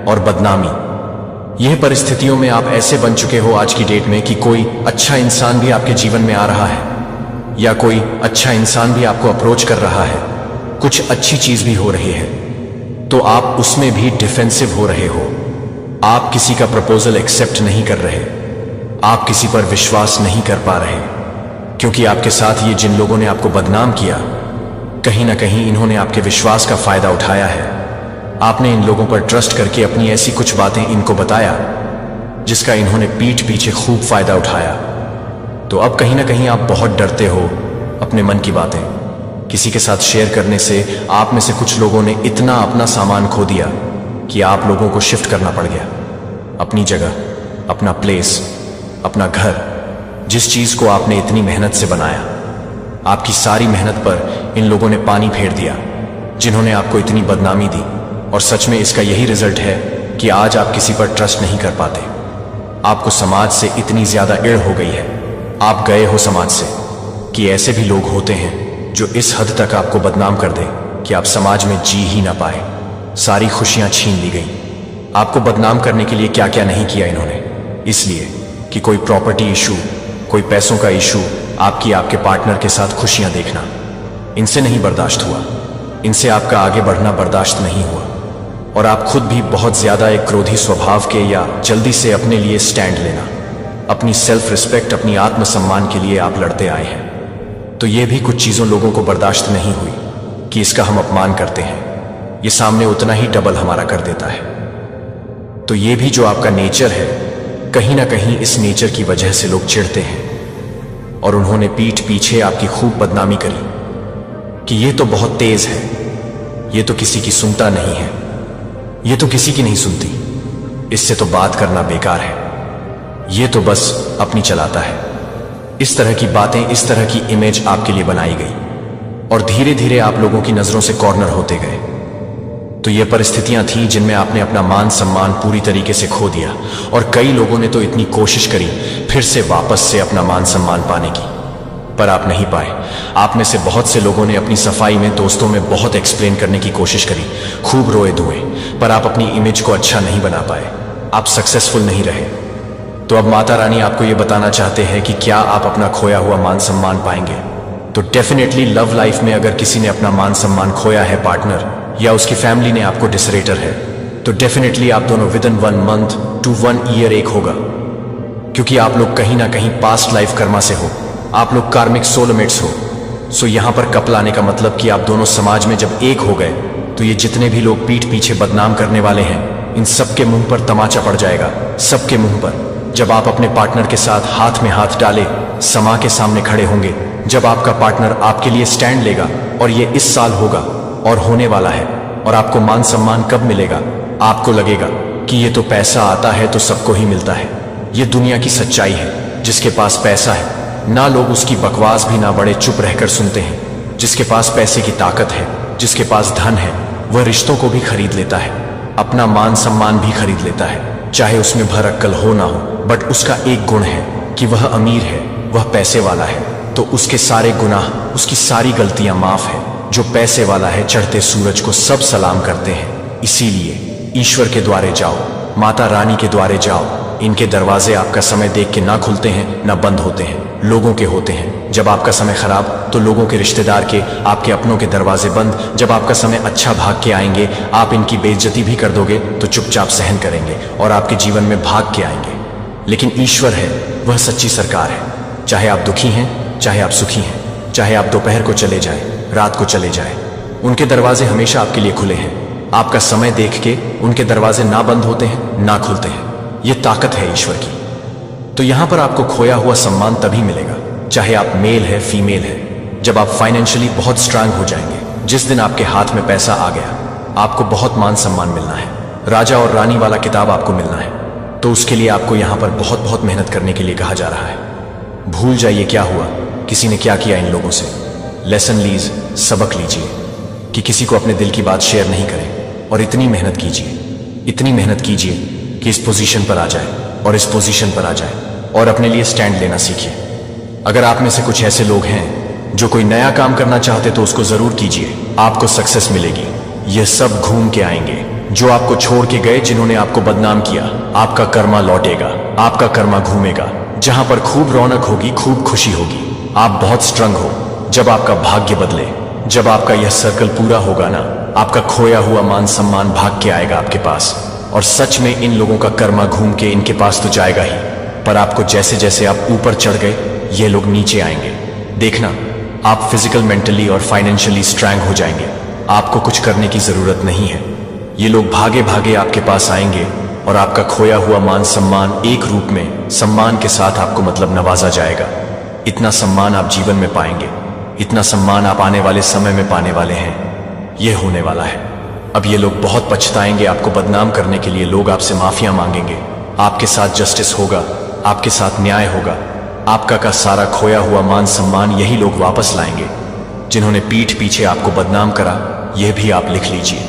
और बदनामी। यह परिस्थितियों में आप ऐसे बन चुके हो आज की डेट में कि कोई अच्छा इंसान भी आपके जीवन में आ रहा है, या कोई अच्छा इंसान भी आपको अप्रोच कर रहा है, कुछ अच्छी चीज भी हो रही है, तो आप उसमें भी डिफेंसिव हो रहे हो। आप किसी का प्रपोजल एक्सेप्ट नहीं कर रहे, आप किसी पर विश्वास नहीं कर पा रहे, क्योंकि आपके साथ ये जिन लोगों ने आपको बदनाम किया, कहीं ना कहीं इन्होंने आपके विश्वास का फायदा उठाया है। आपने इन लोगों पर ट्रस्ट करके अपनी ऐसी कुछ बातें इनको बताया जिसका इन्होंने पीठ पीछे खूब फायदा उठाया। तो अब कहीं ना कहीं आप बहुत डरते हो अपने मन की बातें किसी के साथ शेयर करने से। आप में से कुछ लोगों ने इतना अपना सामान खो दिया कि आप लोगों को शिफ्ट करना पड़ गया, अपनी जगह, अपना प्लेस, अपना घर, जिस चीज को आपने इतनी मेहनत से बनाया। आपकी सारी मेहनत पर इन लोगों ने पानी फेर दिया, जिन्होंने आपको इतनी बदनामी दी। और सच में इसका यही रिजल्ट है कि आज आप किसी पर ट्रस्ट नहीं कर पाते। आपको समाज से इतनी ज्यादा इड़ हो गई है, आप गए हो समाज से, कि ऐसे भी लोग होते हैं जो इस हद तक आपको बदनाम कर दे कि आप समाज में जी ही ना पाए। सारी खुशियां छीन ली गई। आपको बदनाम करने के लिए क्या क्या नहीं किया इन्होंने, इसलिए कि कोई प्रॉपर्टी इशू, कोई पैसों का इशू, आपके पार्टनर के साथ खुशियां देखना, इनसे नहीं बर्दाश्त हुआ। इनसे आपका आगे बढ़ना बर्दाश्त नहीं हुआ, और आप खुद भी बहुत ज्यादा एक क्रोधी स्वभाव के, या जल्दी से अपने लिए स्टैंड लेना, अपनी सेल्फ रिस्पेक्ट, अपनी आत्मसम्मान के लिए आप लड़ते आए हैं। तो ये भी कुछ चीजों लोगों को बर्दाश्त नहीं हुई कि इसका हम अपमान करते हैं, ये सामने उतना ही डबल हमारा कर देता है। तो ये भी जो आपका नेचर है, कहीं ना कहीं इस नेचर की वजह से लोग चिढ़ते हैं, और उन्होंने पीठ पीछे आपकी खूब बदनामी करी कि ये तो बहुत तेज है, ये तो किसी की सुनता नहीं है, ये तो किसी की नहीं सुनती, इससे तो बात करना बेकार है, ये तो बस अपनी चलाता है। इस तरह की बातें, इस तरह की इमेज आपके लिए बनाई गई, और धीरे धीरे आप लोगों की नजरों से कॉर्नर होते गए। तो ये परिस्थितियां थीं जिनमें आपने अपना मान सम्मान पूरी तरीके से खो दिया, और कई लोगों ने तो इतनी कोशिश करी फिर से वापस से अपना मान सम्मान पाने की, पर आप नहीं पाए। आप में से बहुत से लोगों ने अपनी सफाई में, दोस्तों में बहुत एक्सप्लेन करने की कोशिश करी, खूब रोए धोए, पर आप अपनी इमेज को अच्छा नहीं बना पाए, आप सक्सेसफुल नहीं रहे। तो अब माता रानी आपको यह बताना चाहते हैं कि क्या आप अपना खोया हुआ मान सम्मान पाएंगे। तो डेफिनेटली लव लाइफ में अगर किसी ने अपना मान सम्मान खोया है, पार्टनर या उसकी फैमिली ने आपको डिसरेटर है, तो डेफिनेटली आप दोनों with in 1 month to 1 year एक होगा, क्योंकि आप लोग कहीं ना कहीं पास्ट लाइफ कर्मा से हो, आप लोग कार्मिक सोलमेट्स हो। सो यहां पर कपल आने का मतलब कि आप दोनों समाज में जब एक हो गए, तो ये जितने भी लोग पीठ पीछे बदनाम करने वाले हैं, इन सबके मुंह पर तमाचा पड़ जाएगा, सबके मुंह पर। जब आप अपने पार्टनर के साथ हाथ में हाथ डाले समा के सामने खड़े होंगे, जब आपका पार्टनर आपके लिए स्टैंड लेगा, और ये इस साल होगा और होने वाला है, और आपको मान सम्मान कब मिलेगा? आपको लगेगा कि ये तो पैसा आता है तो सबको ही मिलता है, ये दुनिया की सच्चाई है। जिसके पास पैसा है ना, लोग उसकी बकवास भी ना बड़े चुप रहकर सुनते हैं। जिसके पास पैसे की ताकत है, जिसके पास धन है, वह रिश्तों को भी खरीद लेता है, अपना मान सम्मान भी खरीद लेता है, चाहे उसमें भर अक्कल हो ना हो। बट उसका एक गुण है कि वह अमीर है, वह पैसे वाला है, तो उसके सारे गुनाह, उसकी सारी गलतियां माफ है। जो पैसे वाला है, चढ़ते सूरज को सब सलाम करते हैं। इसीलिए ईश्वर के द्वारे जाओ, माता रानी के द्वारे जाओ। इनके दरवाजे आपका समय देख के ना खुलते हैं ना बंद होते हैं, लोगों के होते हैं। जब आपका समय खराब, तो लोगों के, रिश्तेदार के, आपके अपनों के दरवाजे बंद। जब आपका समय अच्छा, भाग के आएंगे, आप इनकी बेइज्जती भी कर दोगे तो चुपचाप सहन करेंगे और आपके जीवन में भाग के आएंगे। लेकिन ईश्वर है, वह सच्ची सरकार है। चाहे आप दुखी हैं, चाहे आप सुखी हैं, चाहे आप दोपहर को चले जाएं, रात को चले जाएं, उनके दरवाजे हमेशा आपके लिए खुले हैं। आपका समय देख के उनके दरवाजे ना बंद होते हैं ना खुलते हैं। ये ताकत है ईश्वर की। तो यहां पर आपको खोया हुआ सम्मान तभी मिलेगा, चाहे आप मेल है फीमेल है, जब आप फाइनेंशियली बहुत स्ट्रांग हो जाएंगे। जिस दिन आपके हाथ में पैसा आ गया, आपको बहुत मान सम्मान मिलना है, राजा और रानी वाला किताब आपको मिलना है। तो उसके लिए आपको यहां पर बहुत बहुत मेहनत करने के लिए कहा जा रहा है। भूल जाइए क्या हुआ, किसी ने क्या किया इन लोगों से। लेसन लीज, सबक लीजिए कि किसी को अपने दिल की बात शेयर नहीं करें, और इतनी मेहनत कीजिए, इतनी मेहनत कीजिए कि इस पोजीशन पर आ जाए, और इस पोजीशन पर आ जाए, और अपने लिए स्टैंड लेना सीखिए। अगर आप में से कुछ ऐसे लोग हैं जो कोई नया काम करना चाहते, तो उसको जरूर कीजिए, आपको सक्सेस मिलेगी। ये सब घूम के आएंगे। जो आपको छोड़ के गए, जिन्होंने आपको बदनाम किया, आपका कर्मा लौटेगा, आपका कर्मा घूमेगा। जहां पर खूब रौनक होगी, खूब खुशी होगी। आप बहुत स्ट्रंग हो। जब आपका भाग्य बदले, जब आपका यह सर्कल पूरा होगा ना, आपका खोया हुआ मान सम्मान भाग के आएगा आपके पास। और सच में इन लोगों का कर्मा घूम के इनके पास तो जाएगा ही, पर आपको जैसे जैसे आप ऊपर चढ़ गए, ये लोग नीचे आएंगे। देखना, आप फिजिकल, मेंटली और फाइनेंशियली स्ट्रांग हो जाएंगे। आपको कुछ करने की जरूरत नहीं है। ये लोग भागे भागे आपके पास आएंगे और आपका खोया हुआ मान सम्मान एक रूप में सम्मान के साथ आपको मतलब नवाजा जाएगा। इतना सम्मान आप जीवन में पाएंगे, इतना सम्मान आप आने वाले समय में पाने वाले हैं। यह होने वाला है। अब ये लोग बहुत पछताएंगे। आपको बदनाम करने के लिए लोग आपसे माफिया मांगेंगे। आपके साथ जस्टिस होगा, आपके साथ न्याय होगा। आपका का सारा खोया हुआ मान सम्मान यही लोग वापस लाएंगे। जिन्होंने पीठ पीछे आपको बदनाम करा, यह भी आप लिख लीजिए।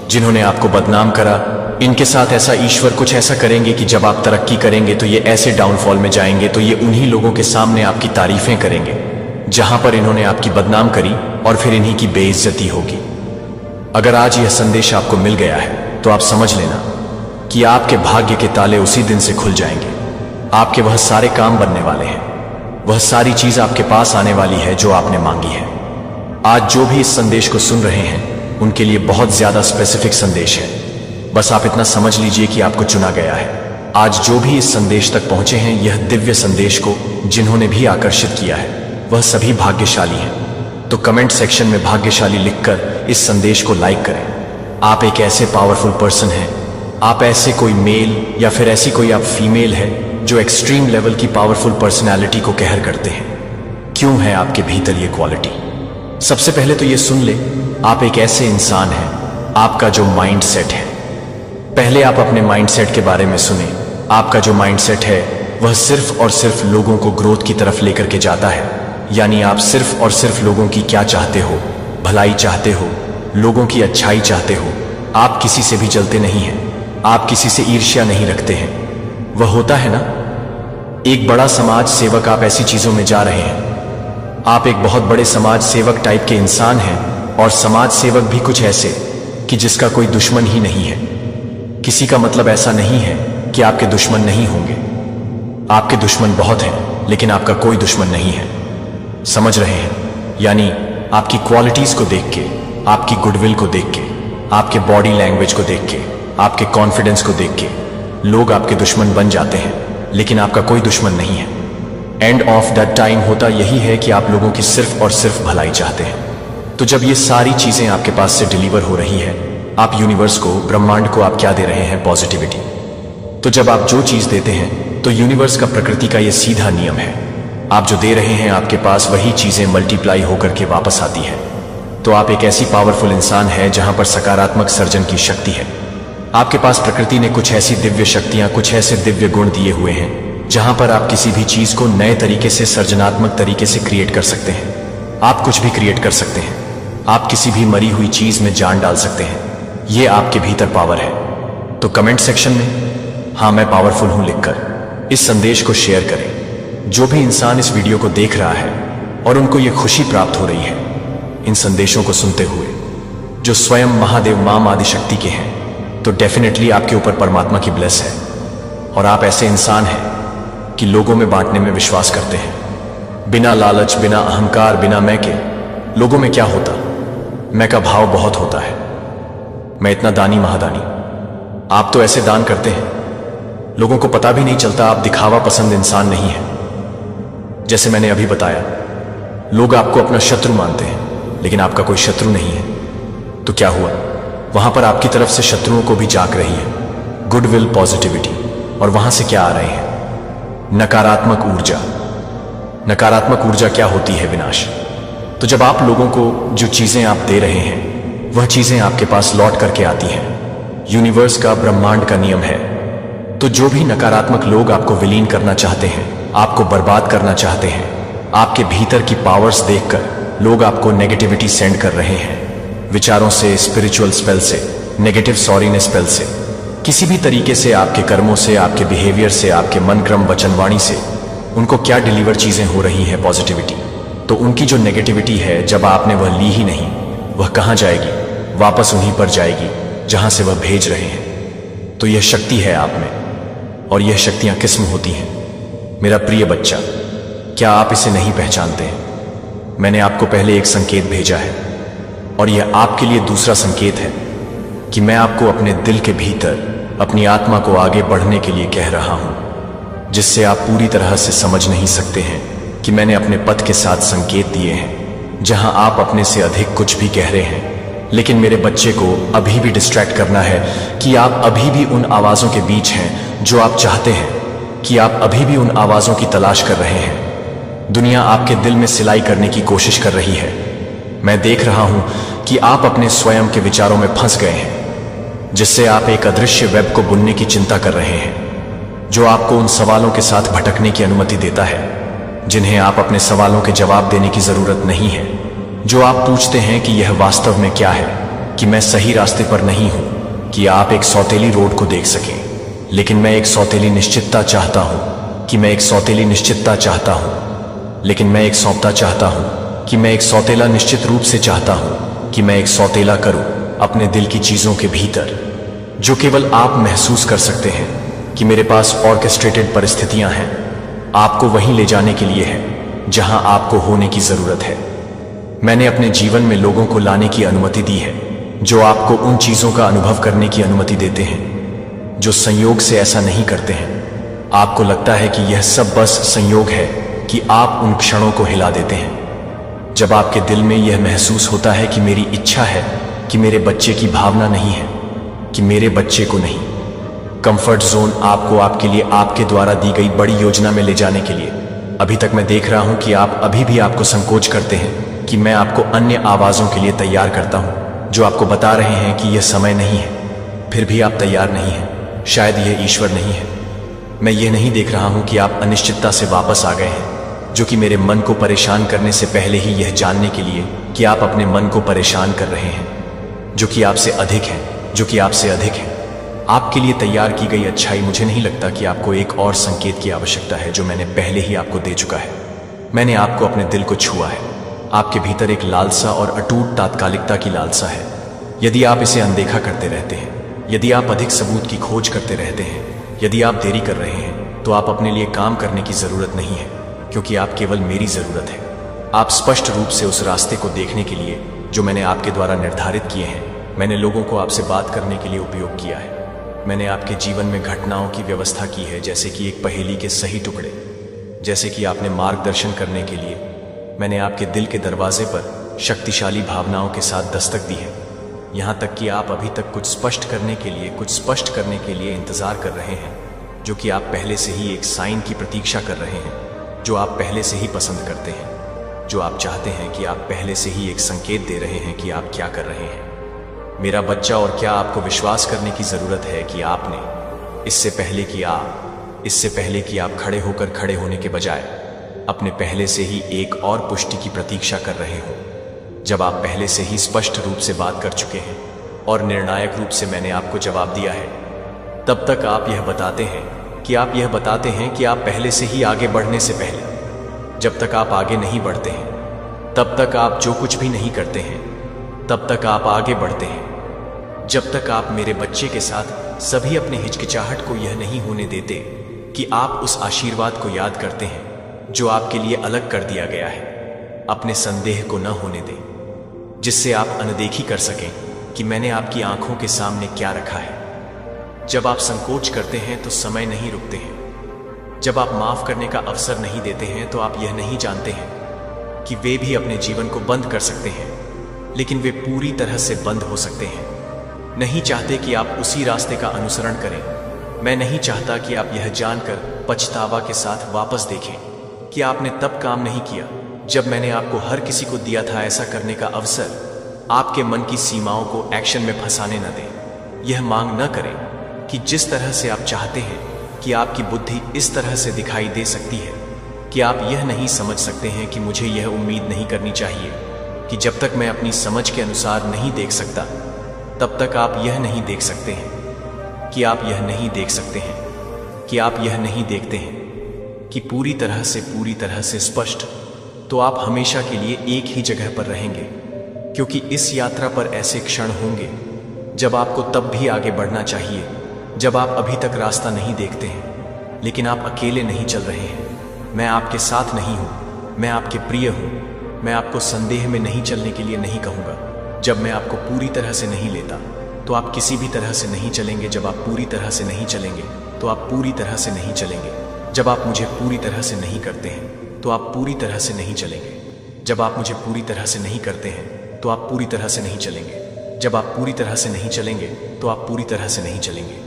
जिन्होंने आपको बदनाम करा, इनके साथ ऐसा ईश्वर कुछ ऐसा करेंगे कि जब आप तरक्की करेंगे तो ये ऐसे डाउनफॉल में जाएंगे तो ये उन्हीं लोगों के सामने आपकी तारीफें करेंगे जहां पर इन्होंने आपकी बदनाम करी, और फिर इन्हीं की बेइज्जती होगी। अगर आज यह संदेश आपको मिल गया है तो आप समझ लेना कि आपके भाग्य के ताले उसी दिन से खुल जाएंगे। आपके वह सारे काम बनने वाले हैं, वह सारी चीज आपके पास आने वाली है जो आपने मांगी है। आज जो भी इस संदेश को सुन रहे हैं उनके लिए बहुत ज्यादा स्पेसिफिक संदेश है। बस आप इतना समझ लीजिए कि आपको चुना गया है। आज जो भी इस संदेश तक पहुंचे हैं, यह दिव्य संदेश को जिन्होंने भी आकर्षित किया है, वह सभी भाग्यशाली हैं। तो कमेंट सेक्शन में भाग्यशाली लिखकर इस संदेश को लाइक करें। आप एक ऐसे पावरफुल पर्सन हैं, आप ऐसे कोई मेल या फिर ऐसी कोई आप फीमेल है जो एक्सट्रीम लेवल की पावरफुल पर्सनैलिटी को कहर करते हैं। क्यों है आपके भीतर ये क्वालिटी? सबसे पहले तो ये सुन ले, आप एक ऐसे इंसान हैं, आपका जो माइंड सेट है। पहले आप अपने माइंड सेट के बारे में सुने। आपका जो माइंड सेट है वह सिर्फ और सिर्फ लोगों को ग्रोथ की तरफ लेकर के जाता है। यानी आप सिर्फ और सिर्फ लोगों की क्या चाहते हो? भलाई चाहते हो, लोगों की अच्छाई चाहते हो। आप किसी से भी जलते नहीं हैं, आप किसी से ईर्ष्या नहीं रखते हैं। वह होता है ना, एक बड़ा समाज सेवक। आप ऐसी चीजों में जा रहे हैं। आप एक बहुत बड़े समाज सेवक टाइप के इंसान हैं, और समाज सेवक भी कुछ ऐसे कि जिसका कोई दुश्मन ही नहीं है। किसी का मतलब ऐसा नहीं है कि आपके दुश्मन नहीं होंगे। आपके दुश्मन बहुत हैं, लेकिन आपका कोई दुश्मन नहीं है। समझ रहे हैं? यानी आपकी क्वालिटीज को देख के, आपकी गुडविल को देख के, आपके बॉडी लैंग्वेज को देख के, आपके कॉन्फिडेंस को देख के लोग आपके दुश्मन बन जाते हैं, लेकिन आपका कोई दुश्मन नहीं है। एंड ऑफ दैट टाइम होता यही है कि आप लोगों की सिर्फ और सिर्फ भलाई चाहते हैं। तो जब ये सारी चीजें आपके पास से डिलीवर हो रही है, आप यूनिवर्स को, ब्रह्मांड को आप क्या दे रहे हैं? पॉजिटिविटी। तो जब आप जो चीज देते हैं, तो यूनिवर्स का, प्रकृति का ये सीधा नियम है। आप जो दे रहे हैं, आपके पास वही चीजें मल्टीप्लाई होकर के वापस आती है। तो आप एक ऐसी पावरफुल इंसान है जहां पर सकारात्मक सर्जन की शक्ति है। आपके पास प्रकृति ने कुछ ऐसी दिव्य शक्तियां, कुछ ऐसे दिव्य गुण दिए हुए हैं जहां पर आप किसी भी चीज को नए तरीके से, सर्जनात्मक तरीके से क्रिएट कर सकते हैं। आप कुछ भी क्रिएट कर सकते हैं। आप किसी भी मरी हुई चीज में जान डाल सकते हैं। ये आपके भीतर पावर है। तो कमेंट सेक्शन में हाँ मैं पावरफुल हूं लिखकर इस संदेश को शेयर करें। जो भी इंसान इस वीडियो को देख रहा है और उनको ये खुशी प्राप्त हो रही है इन संदेशों को सुनते हुए, जो स्वयं महादेव मां आदिशक्ति के हैं, तो डेफिनेटली आपके ऊपर परमात्मा की ब्लेस है। और आप ऐसे इंसान हैं कि लोगों में बांटने में विश्वास करते हैं, बिना लालच, बिना अहंकार, बिना मैं के। लोगों में क्या होता? मैं का भाव बहुत होता है। मैं इतना दानी महादानी। आप तो ऐसे दान करते हैं, लोगों को पता भी नहीं चलता। आप दिखावा पसंद इंसान नहीं है। जैसे मैंने अभी बताया, लोग आपको अपना शत्रु मानते हैं, लेकिन आपका कोई शत्रु नहीं है। तो क्या हुआ? वहां पर आपकी तरफ से शत्रुओं को भी जाग रही है गुडविल, पॉजिटिविटी। और वहां से क्या आ रहे हैं? नकारात्मक ऊर्जा। नकारात्मक ऊर्जा क्या होती है? विनाश। तो जब आप लोगों को जो चीजें आप दे रहे हैं, वह चीजें आपके पास लौट करके आती हैं। यूनिवर्स का, ब्रह्मांड का नियम है। तो जो भी नकारात्मक लोग आपको विलीन करना चाहते हैं, आपको बर्बाद करना चाहते हैं, आपके भीतर की पावर्स देखकर लोग आपको नेगेटिविटी सेंड कर रहे हैं, विचारों से, स्पिरिचुअल स्पेल से, नेगेटिव सॉरीनेस स्पेल से, किसी भी तरीके से, आपके कर्मों से, आपके बिहेवियर से, आपके मन, क्रम, वचन, वाणी से उनको क्या डिलीवर चीजें हो रही हैं? पॉजिटिविटी। तो उनकी जो नेगेटिविटी है, जब आपने वह ली ही नहीं, वह कहां जाएगी? वापस उन्हीं पर जाएगी जहां से वह भेज रहे हैं। तो यह शक्ति है आप में, और यह शक्तियां किस्म होती हैं। मेरा प्रिय बच्चा, क्या आप इसे नहीं पहचानते? मैंने आपको पहले एक संकेत भेजा है, और यह आपके लिए दूसरा संकेत है कि मैं आपको अपने दिल के भीतर अपनी आत्मा को आगे बढ़ने के लिए कह रहा हूं, जिससे आप पूरी तरह से समझ नहीं सकते हैं कि मैंने अपने पथ के साथ संकेत दिए हैं, जहां आप अपने से अधिक कुछ भी कह रहे हैं। लेकिन मेरे बच्चे को अभी भी डिस्ट्रैक्ट करना है कि आप अभी भी उन आवाजों के बीच हैं जो आप चाहते हैं, कि आप अभी भी उन आवाजों की तलाश कर रहे हैं। दुनिया आपके दिल में सिलाई करने की कोशिश कर रही है। मैं देख रहा हूं कि आप अपने स्वयं के विचारों में फंस गए हैं, जिससे आप एक अदृश्य वेब को बुनने की चिंता कर रहे हैं, जो आपको उन सवालों के साथ भटकने की अनुमति देता है जिन्हें आप अपने सवालों के जवाब देने की जरूरत नहीं है। जो आप पूछते हैं कि यह वास्तव में क्या है, कि मैं सही रास्ते पर नहीं हूं, कि आप एक सौतेली रोड को देख सकें। लेकिन मैं एक सौतेली निश्चितता चाहता हूं, कि मैं एक सौतेली निश्चितता चाहता हूं। लेकिन मैं एक सौंपता चाहता हूं, कि मैं एक सौतेला निश्चित रूप से चाहता हूं, कि मैं एक सौतेला करूं अपने दिल की चीजों के भीतर, जो केवल आप महसूस कर सकते हैं कि मेरे पास ऑर्केस्ट्रेटेड परिस्थितियां हैं, आपको वहीं ले जाने के लिए है जहां आपको होने की जरूरत है। मैंने अपने जीवन में लोगों को लाने की अनुमति दी है जो आपको उन चीजों का अनुभव करने की अनुमति देते हैं जो संयोग से ऐसा नहीं करते हैं। आपको लगता है कि यह सब बस संयोग है कि आप उन क्षणों को हिला देते हैं जब आपके दिल में यह महसूस होता है कि मेरी इच्छा है कि मेरे बच्चे की भावना नहीं है, कि मेरे बच्चे को नहीं। कंफर्ट जोन आपको आपके लिए आपके द्वारा दी गई बड़ी योजना में ले जाने के लिए। अभी तक मैं देख रहा हूं कि आप अभी भी आपको संकोच करते हैं कि मैं आपको अन्य आवाजों के लिए तैयार करता हूं जो आपको बता रहे हैं कि यह समय नहीं है। फिर भी आप तैयार नहीं हैं। शायद यह ईश्वर नहीं है। मैं ये नहीं देख रहा हूं कि आप अनिश्चितता से वापस आ गए हैं, जो कि मेरे मन को परेशान करने से पहले ही यह जानने के लिए कि आप अपने मन को परेशान कर रहे हैं, जो कि आपसे अधिक है, जो कि आपसे अधिक है। आपके लिए तैयार की गई अच्छाई। मुझे नहीं लगता कि आपको एक और संकेत की आवश्यकता है जो मैंने पहले ही आपको दे चुका है। मैंने आपको अपने दिल को छुआ है। आपके भीतर एक लालसा और अटूट तात्कालिकता की लालसा है। यदि आप इसे अनदेखा करते रहते हैं, यदि आप अधिक सबूत की खोज करते रहते हैं, यदि आप देरी कर रहे हैं, तो आप अपने लिए काम करने की जरूरत नहीं है, क्योंकि आप केवल मेरी जरूरत है। आप स्पष्ट रूप से उस रास्ते को देखने के लिए जो मैंने आपके द्वारा निर्धारित किए हैं। मैंने लोगों को आपसे बात करने के लिए उपयोग किया है। मैंने आपके जीवन में घटनाओं की व्यवस्था की है, जैसे कि एक पहेली के सही टुकड़े, जैसे कि आपने मार्गदर्शन करने के लिए मैंने आपके दिल के दरवाजे पर शक्तिशाली भावनाओं के साथ दस्तक दी है। यहां तक कि आप अभी तक कुछ स्पष्ट करने के लिए इंतजार कर रहे हैं, जो कि आप पहले से ही एक साइन की प्रतीक्षा कर रहे हैं, जो आप पहले से ही पसंद करते हैं, जो आप चाहते हैं कि आप पहले से ही एक संकेत दे रहे हैं कि आप क्या कर रहे हैं। मेरा बच्चा, और क्या आपको विश्वास करने की जरूरत है कि आपने इससे पहले कि आप खड़े होकर खड़े होने के बजाय अपने पहले से ही एक और पुष्टि की प्रतीक्षा कर रहे हो, जब आप पहले से ही स्पष्ट रूप से बात कर चुके हैं और निर्णायक रूप से मैंने आपको जवाब दिया है। तब तक आप यह बताते हैं कि आप पहले से ही आगे बढ़ने से पहले, जब तक आप आगे नहीं बढ़ते हैं, तब तक आप जो कुछ भी नहीं करते हैं, तब तक आप आगे बढ़ते हैं। जब तक आप मेरे बच्चे के साथ सभी अपने हिचकिचाहट को यह नहीं होने देते कि आप उस आशीर्वाद को याद करते हैं जो आपके लिए अलग कर दिया गया है। अपने संदेह को न होने दें, जिससे आप अनदेखी कर सकें कि मैंने आपकी आंखों के सामने क्या रखा है। जब आप संकोच करते हैं तो समय नहीं रुकते हैं। जब आप माफ करने का अवसर नहीं देते हैं तो आप यह नहीं जानते हैं कि वे भी अपने जीवन को बंद कर सकते हैं, लेकिन वे पूरी तरह से बंद हो सकते हैं। नहीं चाहते कि आप उसी रास्ते का अनुसरण करें। मैं नहीं चाहता कि आप यह जानकर पछतावा के साथ वापस देखें कि आपने तब काम नहीं किया जब मैंने आपको हर किसी को दिया था ऐसा करने का अवसर। आपके मन की सीमाओं को एक्शन में फंसाने न दें। यह मांग न करें कि जिस तरह से आप चाहते हैं कि आपकी बुद्धि इस तरह से दिखाई दे सकती है कि आप यह नहीं समझ सकते हैं कि मुझे यह उम्मीद नहीं करनी चाहिए कि जब तक मैं अपनी समझ के अनुसार नहीं देख सकता, तब तक आप यह नहीं देख सकते हैं कि आप यह नहीं देख सकते हैं कि आप यह नहीं देखते हैं कि पूरी तरह से स्पष्ट, तो आप हमेशा के लिए एक ही जगह पर रहेंगे। क्योंकि इस यात्रा पर ऐसे क्षण होंगे जब आपको तब भी आगे बढ़ना चाहिए, जब आप अभी तक रास्ता नहीं देखते हैं, लेकिन आप अकेले नहीं चल रहे हैं। मैं आपके साथ नहीं हूं, मैं आपके प्रिय हूं। मैं आपको संदेह में नहीं चलने के लिए नहीं कहूंगा। जब मैं आपको पूरी तरह से नहीं लेता तो आप किसी भी तरह से नहीं चलेंगे। जब आप पूरी तरह से नहीं चलेंगे तो आप पूरी तरह से नहीं चलेंगे। जब आप मुझे पूरी तरह से नहीं करते हैं तो आप पूरी तरह से नहीं चलेंगे। जब आप मुझे पूरी तरह से नहीं करते हैं तो आप पूरी तरह से नहीं चलेंगे। जब आप पूरी तरह से नहीं चलेंगे तो आप पूरी तरह से नहीं चलेंगे।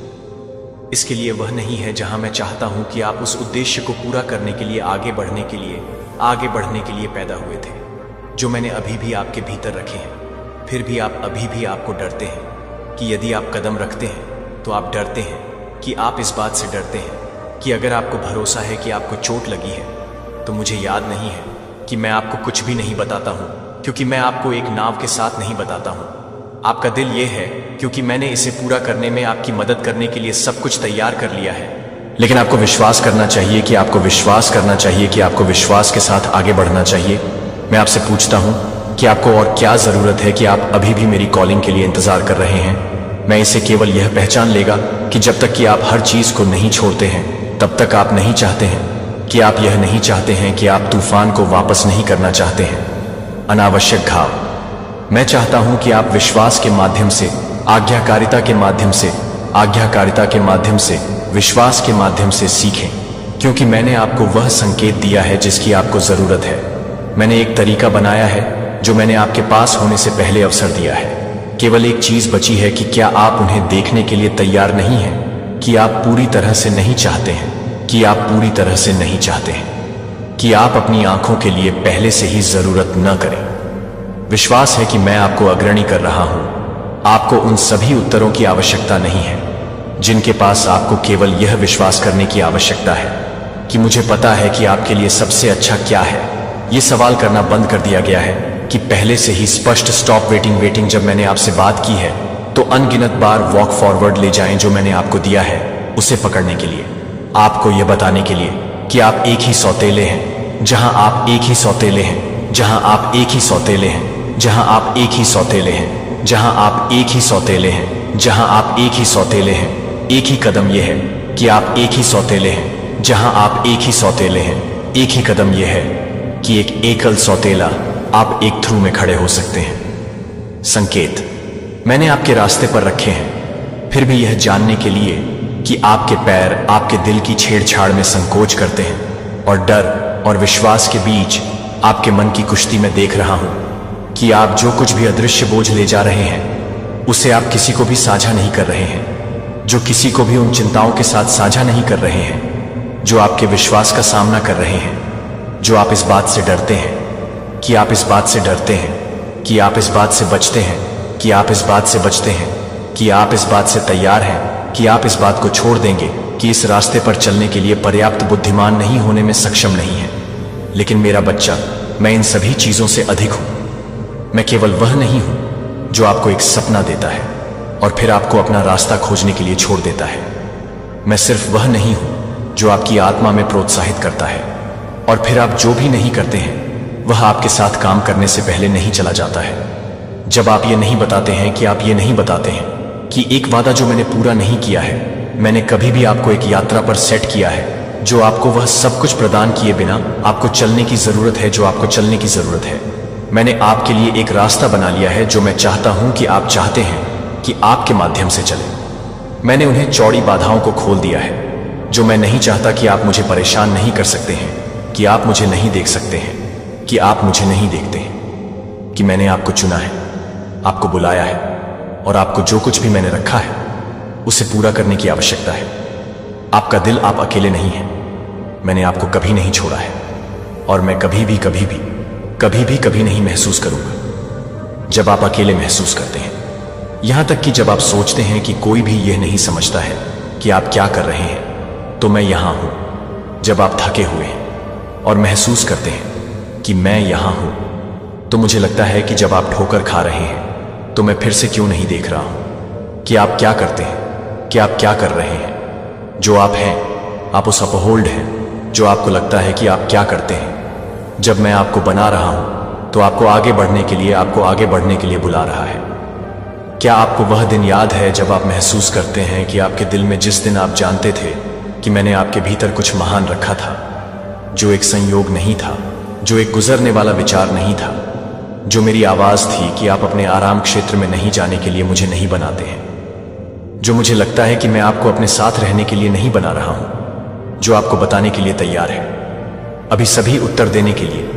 इसके लिए वह नहीं है जहां मैं चाहता हूं कि आप उस उद्देश्य को पूरा करने के लिए आगे बढ़ने के लिए पैदा हुए थे, जो मैंने अभी भी आपके भीतर रखे हैं। फिर भी आप अभी भी आपको डरते हैं कि यदि आप कदम रखते हैं तो आप डरते हैं कि आप इस बात से डरते हैं कि अगर आपको भरोसा है कि आपको चोट लगी है तो मुझे याद नहीं है कि मैं आपको कुछ भी नहीं बताता हूं, क्योंकि मैं आपको एक नाव के साथ नहीं बताता हूं। आपका दिल ये है क्योंकि मैंने इसे पूरा करने में आपकी मदद करने के लिए सब कुछ तैयार कर लिया है। लेकिन आपको विश्वास करना चाहिए कि आपको विश्वास के साथ आगे बढ़ना चाहिए। मैं आपसे पूछता हूं कि आपको और क्या जरूरत है कि आप अभी भी मेरी कॉलिंग के लिए इंतजार कर रहे हैं। मैं इसे केवल यह पहचान लेगा कि जब तक कि आप हर चीज को नहीं छोड़ते हैं तब तक आप नहीं चाहते हैं कि आप यह नहीं चाहते हैं कि आप तूफान को वापस नहीं करना चाहते हैं। अनावश्यक घाव। मैं चाहता हूं कि आप विश्वास के माध्यम से, आज्ञाकारिता के माध्यम से, विश्वास के माध्यम से सीखें, क्योंकि मैंने आपको वह संकेत दिया है जिसकी आपको जरूरत है। मैंने एक तरीका बनाया है जो मैंने आपके पास होने से पहले अवसर दिया है। केवल एक चीज बची है कि क्या आप उन्हें देखने के लिए तैयार नहीं हैं, कि आप पूरी तरह से नहीं चाहते हैं, कि आप अपनी आंखों के लिए पहले से ही जरूरत न करें। विश्वास है कि मैं आपको अग्रणी कर रहा हूं। आपको उन सभी उत्तरों की आवश्यकता नहीं है जिनके पास आपको केवल यह विश्वास करने की आवश्यकता है कि मुझे पता है कि आपके लिए सबसे अच्छा क्या है। यह सवाल करना बंद कर दिया गया है कि पहले से ही स्पष्ट स्टॉप वेटिंग। जब मैंने आपसे बात की है तो अनगिनत बार वॉक फॉरवर्ड ले जाएं जो मैंने आपको दिया है उसे पकड़ने के लिए, आपको यह बताने के लिए कि आप एक ही सौतेले हैं, जहां आप एक ही सौतेले हैं, जहां आप एक ही सौतेले हैं, जहां आप एक ही सौतेले हैं, जहां आप एक ही सौतेले हैं, जहां आप एक ही सौतेले हैं। एक ही कदम यह है कि आप एक ही सौतेले हैं, जहां आप एक ही सौतेले हैं। एक ही कदम यह है कि एक एकल सौतेला आप एक थ्रू में खड़े हो सकते हैं। संकेत मैंने आपके रास्ते पर रखे हैं, फिर भी यह जानने के लिए कि आपके पैर आपके दिल की छेड़छाड़ में संकोच करते हैं, और डर और विश्वास के बीच आपके मन की कुश्ती में देख रहा हूं कि आप जो कुछ भी अदृश्य बोझ ले जा रहे हैं उसे आप किसी को भी साझा नहीं कर रहे हैं, जो किसी को भी उन चिंताओं के साथ साझा नहीं कर रहे हैं जो आपके विश्वास का सामना कर रहे हैं, जो आप इस बात से डरते हैं कि आप इस बात से डरते हैं कि आप इस बात से बचते हैं, कि आप इस बात से बचते हैं, कि आप इस बात से तैयार हैं कि आप इस बात को छोड़ देंगे कि इस रास्ते पर चलने के लिए पर्याप्त बुद्धिमान नहीं होने में सक्षम नहीं है। लेकिन मेरा बच्चा, मैं इन सभी चीजों से अधिक हूं। मैं केवल वह नहीं हूं जो आपको एक सपना देता है और फिर आपको अपना रास्ता खोजने के लिए छोड़ देता है। मैं सिर्फ वह नहीं हूं जो आपकी आत्मा में प्रोत्साहित करता है और फिर आप जो भी नहीं करते हैं वह आपके साथ काम करने से पहले नहीं चला जाता है। जब आप ये नहीं बताते हैं कि एक वादा जो मैंने पूरा नहीं किया है, मैंने कभी भी आपको एक यात्रा पर सेट किया है जो आपको वह सब कुछ प्रदान किए बिना आपको चलने की जरूरत है जो आपको चलने की जरूरत है। मैंने आपके लिए एक रास्ता बना लिया है जो मैं चाहता हूं कि आप चाहते हैं कि आपके माध्यम से चले। मैंने उन्हें चौड़ी बाधाओं को खोल दिया है जो मैं नहीं चाहता कि आप मुझे परेशान नहीं कर सकते हैं, कि आप मुझे नहीं देख सकते हैं, कि आप मुझे नहीं देखते हैं, कि मैंने आपको चुना है, आपको बुलाया है और आपको जो कुछ भी मैंने रखा है उसे पूरा करने की आवश्यकता है। आपका दिल, आप अकेले नहीं हैं। मैंने आपको कभी नहीं छोड़ा है और मैं कभी भी नहीं महसूस करूंगा जब आप अकेले महसूस करते हैं। यहां तक कि जब आप सोचते हैं कि कोई भी यह नहीं समझता है कि आप क्या कर रहे हैं, तो मैं यहां हूं। जब आप थके हुए हैं और महसूस करते हैं कि मैं यहां हूं, तो मुझे लगता है कि जब आप ठोकर खा रहे हैं तो मैं फिर से क्यों नहीं देख रहा हूं कि आप क्या करते हैं, कि आप क्या कर रहे हैं। जो आप हैं, आप उस अपहोल्ड हैं जो आपको लगता है कि आप क्या करते हैं। जब मैं आपको बना रहा हूं तो आपको आगे बढ़ने के लिए बुला रहा है। क्या आपको वह दिन याद है जब आप महसूस करते हैं कि आपके दिल में जिस दिन आप जानते थे कि मैंने आपके भीतर कुछ महान रखा था, जो एक संयोग नहीं था, जो एक गुजरने वाला विचार नहीं था, जो मेरी आवाज थी कि आप अपने आराम क्षेत्र में नहीं जाने के लिए मुझे नहीं बनाते हैं, जो मुझे लगता है कि मैं आपको अपने साथ रहने के लिए नहीं बना रहा हूं, जो आपको बताने के लिए तैयार है, अभी सभी उत्तर देने के लिए।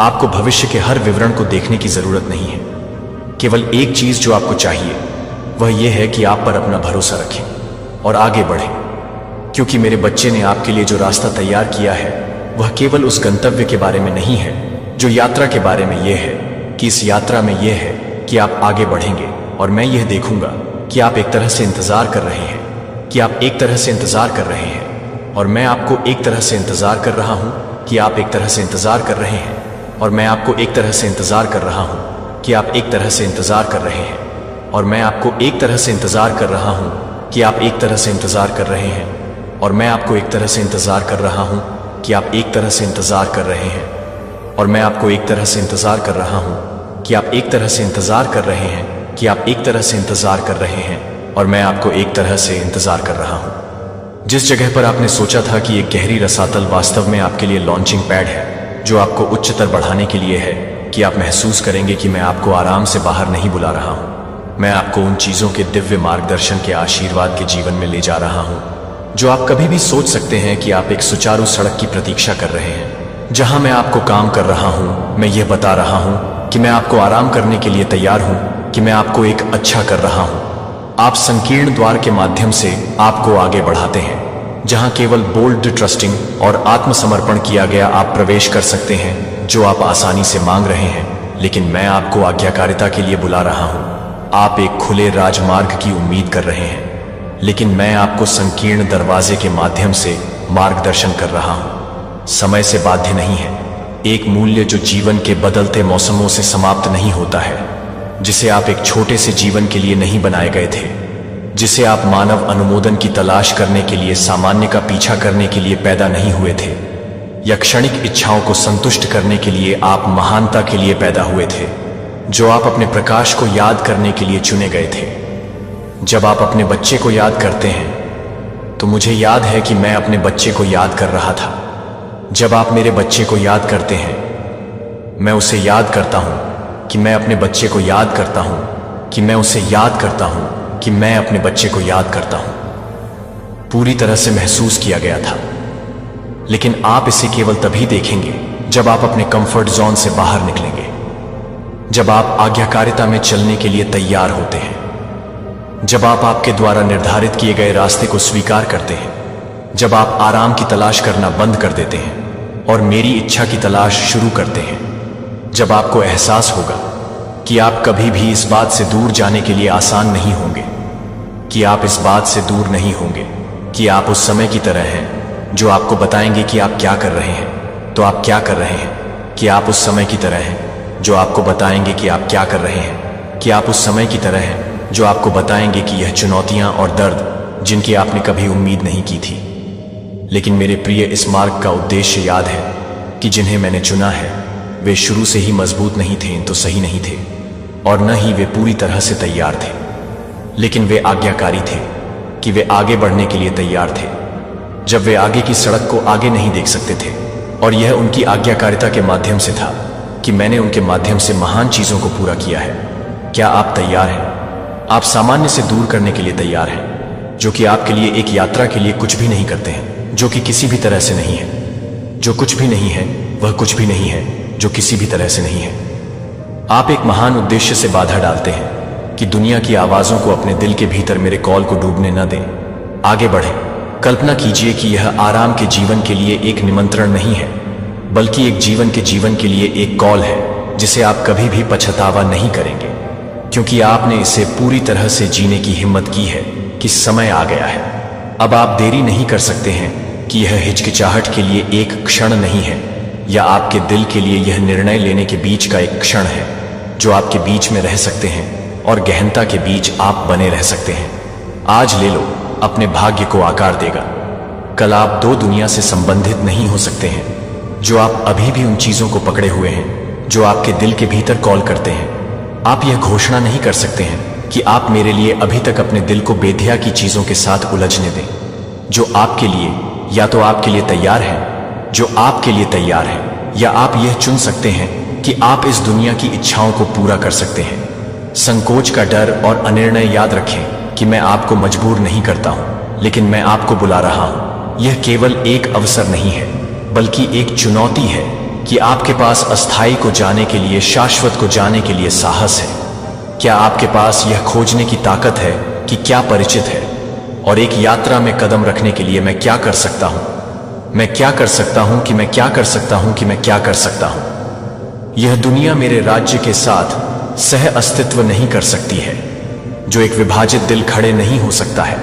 आपको भविष्य के हर विवरण को देखने की जरूरत नहीं है। केवल एक चीज जो आपको चाहिए वह यह है कि आप पर अपना भरोसा रखें और आगे बढ़ें, क्योंकि मेरे बच्चे ने आपके लिए जो रास्ता तैयार किया है वह केवल उस गंतव्य के बारे में नहीं है जो यात्रा के बारे में यह है कि इस यात्रा में यह है कि आप आगे बढ़ेंगे और मैं यह देखूंगा कि आप एक तरह से इंतजार कर रहे हैं, कि आप एक तरह से इंतजार कर रहे हैं, और मैं आपको एक तरह से इंतजार कर रहा हूं कि आप एक तरह से इंतजार कर रहे हैं, और मैं आपको एक तरह से इंतजार कर रहा हूं कि आप एक तरह से इंतजार कर रहे हैं, और मैं आपको एक तरह से इंतजार कर रहा हूं कि आप एक तरह से इंतजार कर रहे हैं, और मैं आपको एक तरह से इंतजार कर रहा हूं कि आप एक तरह से इंतजार कर रहे हैं, और मैं आपको एक तरह से इंतजार कर रहा हूं कि आप एक तरह से इंतजार कर रहे हैं, कि आप एक तरह से इंतजार कर रहे हैं, और मैं आपको एक तरह से इंतजार कर रहा हूं। जिस जगह पर आपने सोचा था कि एक गहरी रसातल वास्तव में आपके लिए लॉन्चिंग पैड है, जो आपको उच्चतर बढ़ाने के लिए है, कि आप महसूस करेंगे कि मैं आपको आराम से बाहर नहीं बुला रहा हूं, मैं आपको उन चीजों के दिव्य मार्गदर्शन के आशीर्वाद के जीवन में ले जा रहा हूं जो आप कभी भी सोच सकते हैं कि आप एक सुचारू सड़क की प्रतीक्षा कर रहे हैं, जहां मैं आपको काम कर रहा हूं। मैं यह बता रहा हूं कि मैं आपको आराम करने के लिए तैयार हूं, कि मैं आपको एक अच्छा कर रहा हूं। आप संकीर्ण द्वार के माध्यम से आपको आगे बढ़ाते हैं, जहां केवल बोल्ड ट्रस्टिंग और आत्मसमर्पण किया गया आप प्रवेश कर सकते हैं, जो आप आसानी से मांग रहे हैं, लेकिन मैं आपको आज्ञाकारिता के लिए बुला रहा हूं। आप एक खुले राजमार्ग की उम्मीद कर रहे हैं, लेकिन मैं आपको संकीर्ण दरवाजे के माध्यम से मार्गदर्शन कर रहा हूं। समय से बाध्य नहीं है, एक मूल्य जो जीवन के बदलते मौसमों से समाप्त नहीं होता है, जिसे आप एक छोटे से जीवन के लिए नहीं बनाए गए थे, जिसे आप मानव अनुमोदन की तलाश करने के लिए, सामान्य का पीछा करने के लिए पैदा नहीं हुए थे, या क्षणिक इच्छाओं को संतुष्ट करने के लिए आप महानता के लिए पैदा हुए थे, जो आप अपने प्रकाश को याद करने के लिए चुने गए थे। जब आप अपने बच्चे को याद करते हैं तो मुझे याद है कि मैं अपने बच्चे को याद कर रहा था। जब आप मेरे बच्चे को याद करते हैं, मैं उसे याद करता हूं कि मैं अपने बच्चे को याद करता हूं, कि मैं उसे याद करता हूं, कि मैं अपने बच्चे को याद करता हूं। पूरी तरह से महसूस किया गया था, लेकिन आप इसे केवल तभी देखेंगे जब आप अपने कंफर्ट जोन से बाहर निकलेंगे, जब आप आज्ञाकारिता में चलने के लिए तैयार होते हैं, जब आप आपके द्वारा निर्धारित किए गए रास्ते को स्वीकार करते हैं, जब आप आराम की तलाश करना बंद कर देते हैं और मेरी इच्छा की तलाश शुरू करते हैं, जब आपको एहसास होगा कि आप कभी भी इस बात से दूर जाने के लिए आसान नहीं होंगे, कि आप इस बात से दूर नहीं होंगे कि आप उस समय की तरह हैं जो आपको बताएंगे कि आप क्या कर रहे हैं, तो आप क्या कर रहे हैं, कि आप उस समय की तरह हैं जो आपको बताएंगे कि आप क्या कर रहे हैं, कि आप उस समय की तरह हैं जो आपको बताएंगे कि यह चुनौतियां और दर्द जिनकी आपने कभी उम्मीद नहीं की थी। लेकिन मेरे प्रिय, इस मार्ग का उद्देश्य याद है कि जिन्हें मैंने चुना है वे शुरू से ही मजबूत नहीं थे, तो सही नहीं थे, और न ही वे पूरी तरह से तैयार थे, लेकिन वे आज्ञाकारी थे कि वे आगे बढ़ने के लिए तैयार थे। जब वे आगे की सड़क को आगे नहीं देख सकते थे, और यह उनकी आज्ञाकारिता के माध्यम से था कि मैंने उनके माध्यम से महान चीजों को पूरा किया है। क्या आप तैयार हैं? आप सामान्य से दूर करने के लिए तैयार हैं, जो कि आपके लिए एक यात्रा के लिए कुछ भी नहीं करते हैं, जो कि किसी भी तरह से नहीं है। जो कुछ भी नहीं है वह कुछ भी नहीं है जो किसी भी तरह से नहीं है। आप एक महान उद्देश्य से बाधा डालते हैं कि दुनिया की आवाजों को अपने दिल के भीतर मेरे कॉल को डूबने न दें। आगे बढ़ें। कल्पना कीजिए कि यह आराम के जीवन के लिए एक निमंत्रण नहीं है, बल्कि एक जीवन के लिए एक कॉल है, जिसे आप कभी भी पछतावा नहीं करेंगे, क्योंकि आपने इसे पूरी तरह से जीने की हिम्मत की है कि समय आ गया है। अब आप देरी नहीं कर सकते हैं कि यह हिचकिचाहट के लिए एक क्षण नहीं है, या आपके दिल के लिए यह निर्णय लेने के बीच का एक क्षण है, जो आपके बीच में रह सकते हैं और गहनता के बीच आप बने रह सकते हैं। आज ले लो, अपने भाग्य को आकार देगा। कल आप दो दुनिया से संबंधित नहीं हो सकते हैं, जो आप अभी भी उन चीजों को पकड़े हुए हैं जो आपके दिल के भीतर कॉल करते हैं। आप यह घोषणा नहीं कर सकते हैं कि आप मेरे लिए अभी तक अपने दिल को बेधिया की चीजों के साथ उलझने दें, जो आपके लिए या तो आपके लिए तैयार है, जो आपके लिए तैयार है, या आप यह चुन सकते हैं कि आप इस दुनिया की इच्छाओं को पूरा कर सकते हैं। संकोच का डर और अनिर्णय याद रखें कि मैं आपको मजबूर नहीं करता हूं, लेकिन मैं आपको बुला रहा हूं। यह केवल एक अवसर नहीं है, बल्कि एक चुनौती है कि आपके पास अस्थायी को जाने के लिए, शाश्वत को जाने के लिए साहस है। क्या आपके पास यह खोजने की ताकत है कि क्या परिचित है, और एक यात्रा में कदम रखने के लिए मैं क्या कर सकता हूं, मैं क्या कर सकता हूं कि मैं क्या कर सकता हूं कि मैं क्या कर सकता हूं। यह दुनिया मेरे राज्य के साथ सह अस्तित्व नहीं कर सकती है। जो एक विभाजित दिल खड़े नहीं हो सकता है,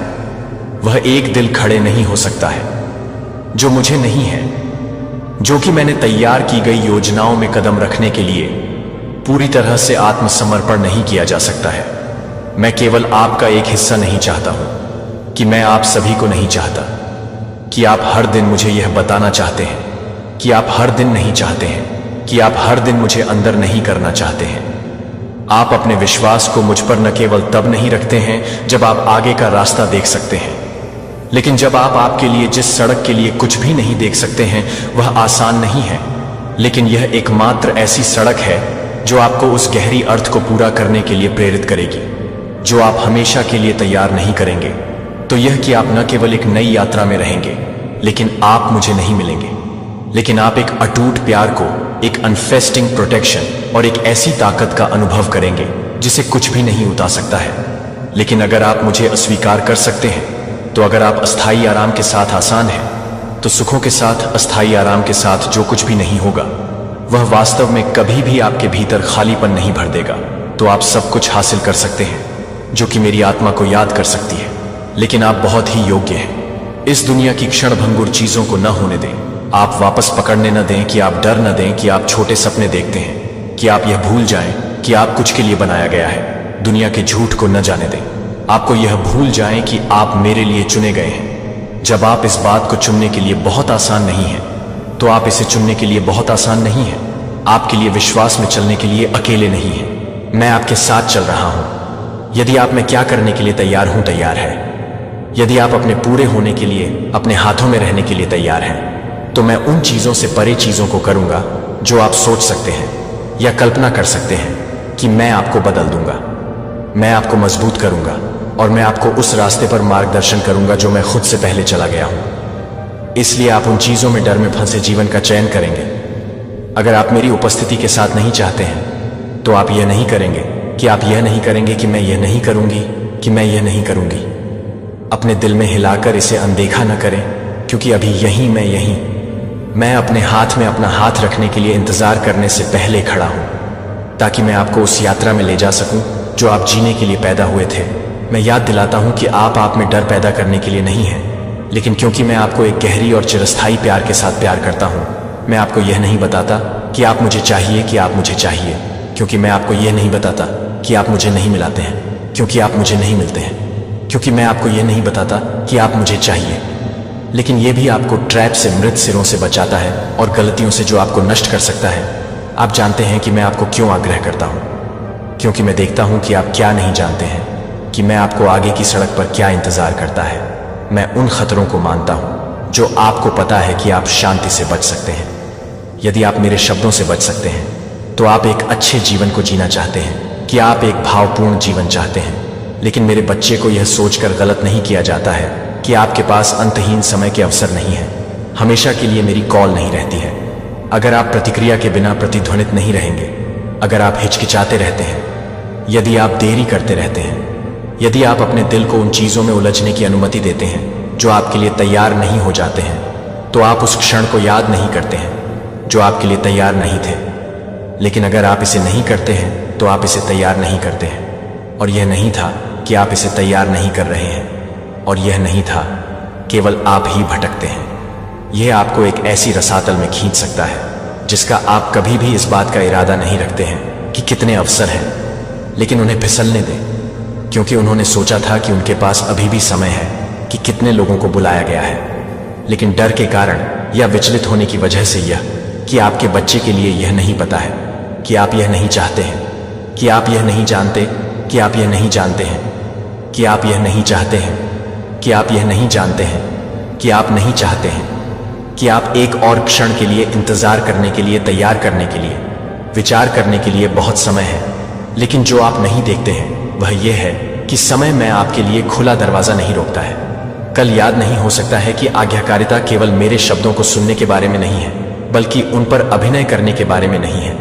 वह एक दिल खड़े नहीं हो सकता है जो मुझे नहीं है, जो कि मैंने तैयार की गई योजनाओं में कदम रखने के लिए पूरी तरह से आत्मसमर्पण नहीं किया जा सकता है। मैं केवल आपका एक हिस्सा नहीं चाहता हूं कि मैं आप सभी को नहीं चाहता, कि आप हर दिन मुझे यह बताना चाहते हैं कि आप हर दिन नहीं चाहते हैं, कि आप हर दिन मुझे अंदर नहीं करना चाहते हैं। आप अपने विश्वास को मुझ पर न केवल तब नहीं रखते हैं जब आप आगे का रास्ता देख सकते हैं, लेकिन जब आप आपके लिए जिस सड़क के लिए कुछ भी नहीं देख सकते हैं वह आसान नहीं है, लेकिन यह एकमात्र ऐसी सड़क है जो आपको उस गहरी अर्थ को पूरा करने के लिए प्रेरित करेगी जो आप हमेशा के लिए तैयार नहीं करेंगे। तो यह कि आप न केवल एक नई यात्रा में रहेंगे, लेकिन आप मुझे नहीं मिलेंगे, लेकिन आप एक अटूट प्यार को, एक अनफेस्टिंग प्रोटेक्शन और एक ऐसी ताकत का अनुभव करेंगे जिसे कुछ भी नहीं उतार सकता है। लेकिन अगर आप मुझे अस्वीकार कर सकते हैं, तो अगर आप अस्थायी आराम के साथ आसान हैं, तो सुखों के साथ, अस्थायी आराम के साथ जो कुछ भी नहीं होगा वह वास्तव में कभी भी आपके भीतर खालीपन नहीं भर देगा। तो आप सब कुछ हासिल कर सकते हैं जो कि मेरी आत्मा को याद कर सकती है, लेकिन आप बहुत ही योग्य हैं। इस दुनिया की क्षणभंगुर चीजों को न होने दें। आप वापस पकड़ने न दें, कि आप डर न दें कि आप छोटे सपने देखते हैं, कि आप यह भूल जाएं कि आप कुछ के लिए बनाया गया है। दुनिया के झूठ को न जाने दें। आपको यह भूल जाएं कि आप मेरे लिए चुने गए हैं। जब आप इस बात को चुनने के लिए बहुत आसान नहीं है, तो आप इसे चुनने के लिए बहुत आसान नहीं है। आपके लिए विश्वास में चलने के लिए अकेले नहीं है। मैं आपके साथ चल रहा हूं। यदि आप मैं क्या करने के लिए तैयार हूं, तैयार है, यदि आप अपने पूरे होने के लिए, अपने हाथों में रहने के लिए तैयार हैं, तो मैं उन चीजों से परे चीजों को करूंगा जो आप सोच सकते हैं या कल्पना कर सकते हैं कि मैं आपको बदल दूंगा। मैं आपको मजबूत करूंगा और मैं आपको उस रास्ते पर मार्गदर्शन करूंगा जो मैं खुद से पहले चला गया हूं। इसलिए आप उन चीजों में डर में फंसे जीवन का चयन करेंगे। अगर आप मेरी उपस्थिति के साथ नहीं चाहते हैं, तो आप यह नहीं करेंगे, कि आप यह नहीं करेंगे कि मैं यह नहीं करूंगी, कि मैं यह नहीं करूंगी। अपने दिल में हिलाकर इसे अनदेखा न करें, क्योंकि अभी यहीं मैं अपने हाथ में अपना हाथ रखने के लिए इंतजार करने से पहले खड़ा हूं, ताकि मैं आपको उस यात्रा में ले जा सकूं जो आप जीने के लिए पैदा हुए थे। मैं याद दिलाता हूं कि आप में डर पैदा करने के लिए नहीं है, लेकिन क्योंकि मैं आपको एक गहरी और चिरस्थायी प्यार के साथ प्यार करता हूं, मैं आपको यह नहीं बताता कि आप मुझे चाहिए, कि आप मुझे चाहिए, क्योंकि मैं आपको यह नहीं बताता कि आप मुझे नहीं मिलाते हैं, क्योंकि आप मुझे नहीं मिलते हैं, क्योंकि मैं आपको यह नहीं बताता कि आप मुझे चाहिए। लेकिन यह भी आपको ट्रैप से, मृत सिरों से बचाता है और गलतियों से जो आपको नष्ट कर सकता है। आप जानते हैं कि मैं आपको क्यों आग्रह करता हूं? क्योंकि मैं देखता हूं कि आप क्या नहीं जानते हैं, कि मैं आपको आगे की सड़क पर क्या इंतजार करता है। मैं उन खतरों को मानता हूं जो आपको पता है कि आप शांति से बच सकते हैं। यदि आप मेरे शब्दों से बच सकते हैं, तो आप एक अच्छे जीवन को जीना चाहते हैं, कि आप एक भावपूर्ण जीवन चाहते हैं। लेकिन मेरे बच्चे को यह सोचकर गलत नहीं किया जाता है कि आपके पास अंतहीन समय के अवसर नहीं है। हमेशा के लिए मेरी कॉल नहीं रहती है। अगर आप प्रतिक्रिया के बिना प्रतिध्वनित नहीं रहेंगे, अगर आप हिचकिचाते रहते हैं, यदि आप देरी करते रहते हैं, यदि आप अपने दिल को उन चीजों में उलझने की अनुमति देते हैं जो आपके लिए तैयार नहीं हो जाते हैं, तो आप उस क्षण को याद नहीं करते हैं जो आपके लिए तैयार नहीं थे। लेकिन अगर आप इसे नहीं करते हैं, तो आप इसे तैयार नहीं करते हैं। और यह नहीं था कि आप इसे तैयार नहीं कर रहे हैं, और यह नहीं था केवल आप ही भटकते हैं। यह आपको एक ऐसी रसातल में खींच सकता है जिसका आप कभी भी इस बात का इरादा नहीं रखते हैं कि कितने अवसर हैं, लेकिन उन्हें फिसलने दें, क्योंकि उन्होंने सोचा था कि उनके पास अभी भी समय है, कि कितने लोगों को बुलाया गया है। लेकिन डर के कारण या विचलित होने की वजह से यह कि आपके बच्चे के लिए यह नहीं पता है। कि आप यह नहीं चाहते हैं, कि आप यह नहीं जानते, कि आप यह नहीं जानते हैं, कि आप यह नहीं चाहते हैं, कि आप यह नहीं जानते हैं, कि आप नहीं चाहते हैं, कि आप एक और क्षण के लिए इंतजार करने के लिए, तैयार करने के लिए, विचार करने के लिए बहुत समय है। लेकिन जो आप नहीं देखते हैं वह यह है कि समय में आपके लिए खुला दरवाजा नहीं रोकता है। कल याद नहीं हो सकता है कि आज्ञाकारिता केवल मेरे शब्दों को सुनने के बारे में नहीं है, बल्कि उन पर अभिनय करने के बारे में नहीं है।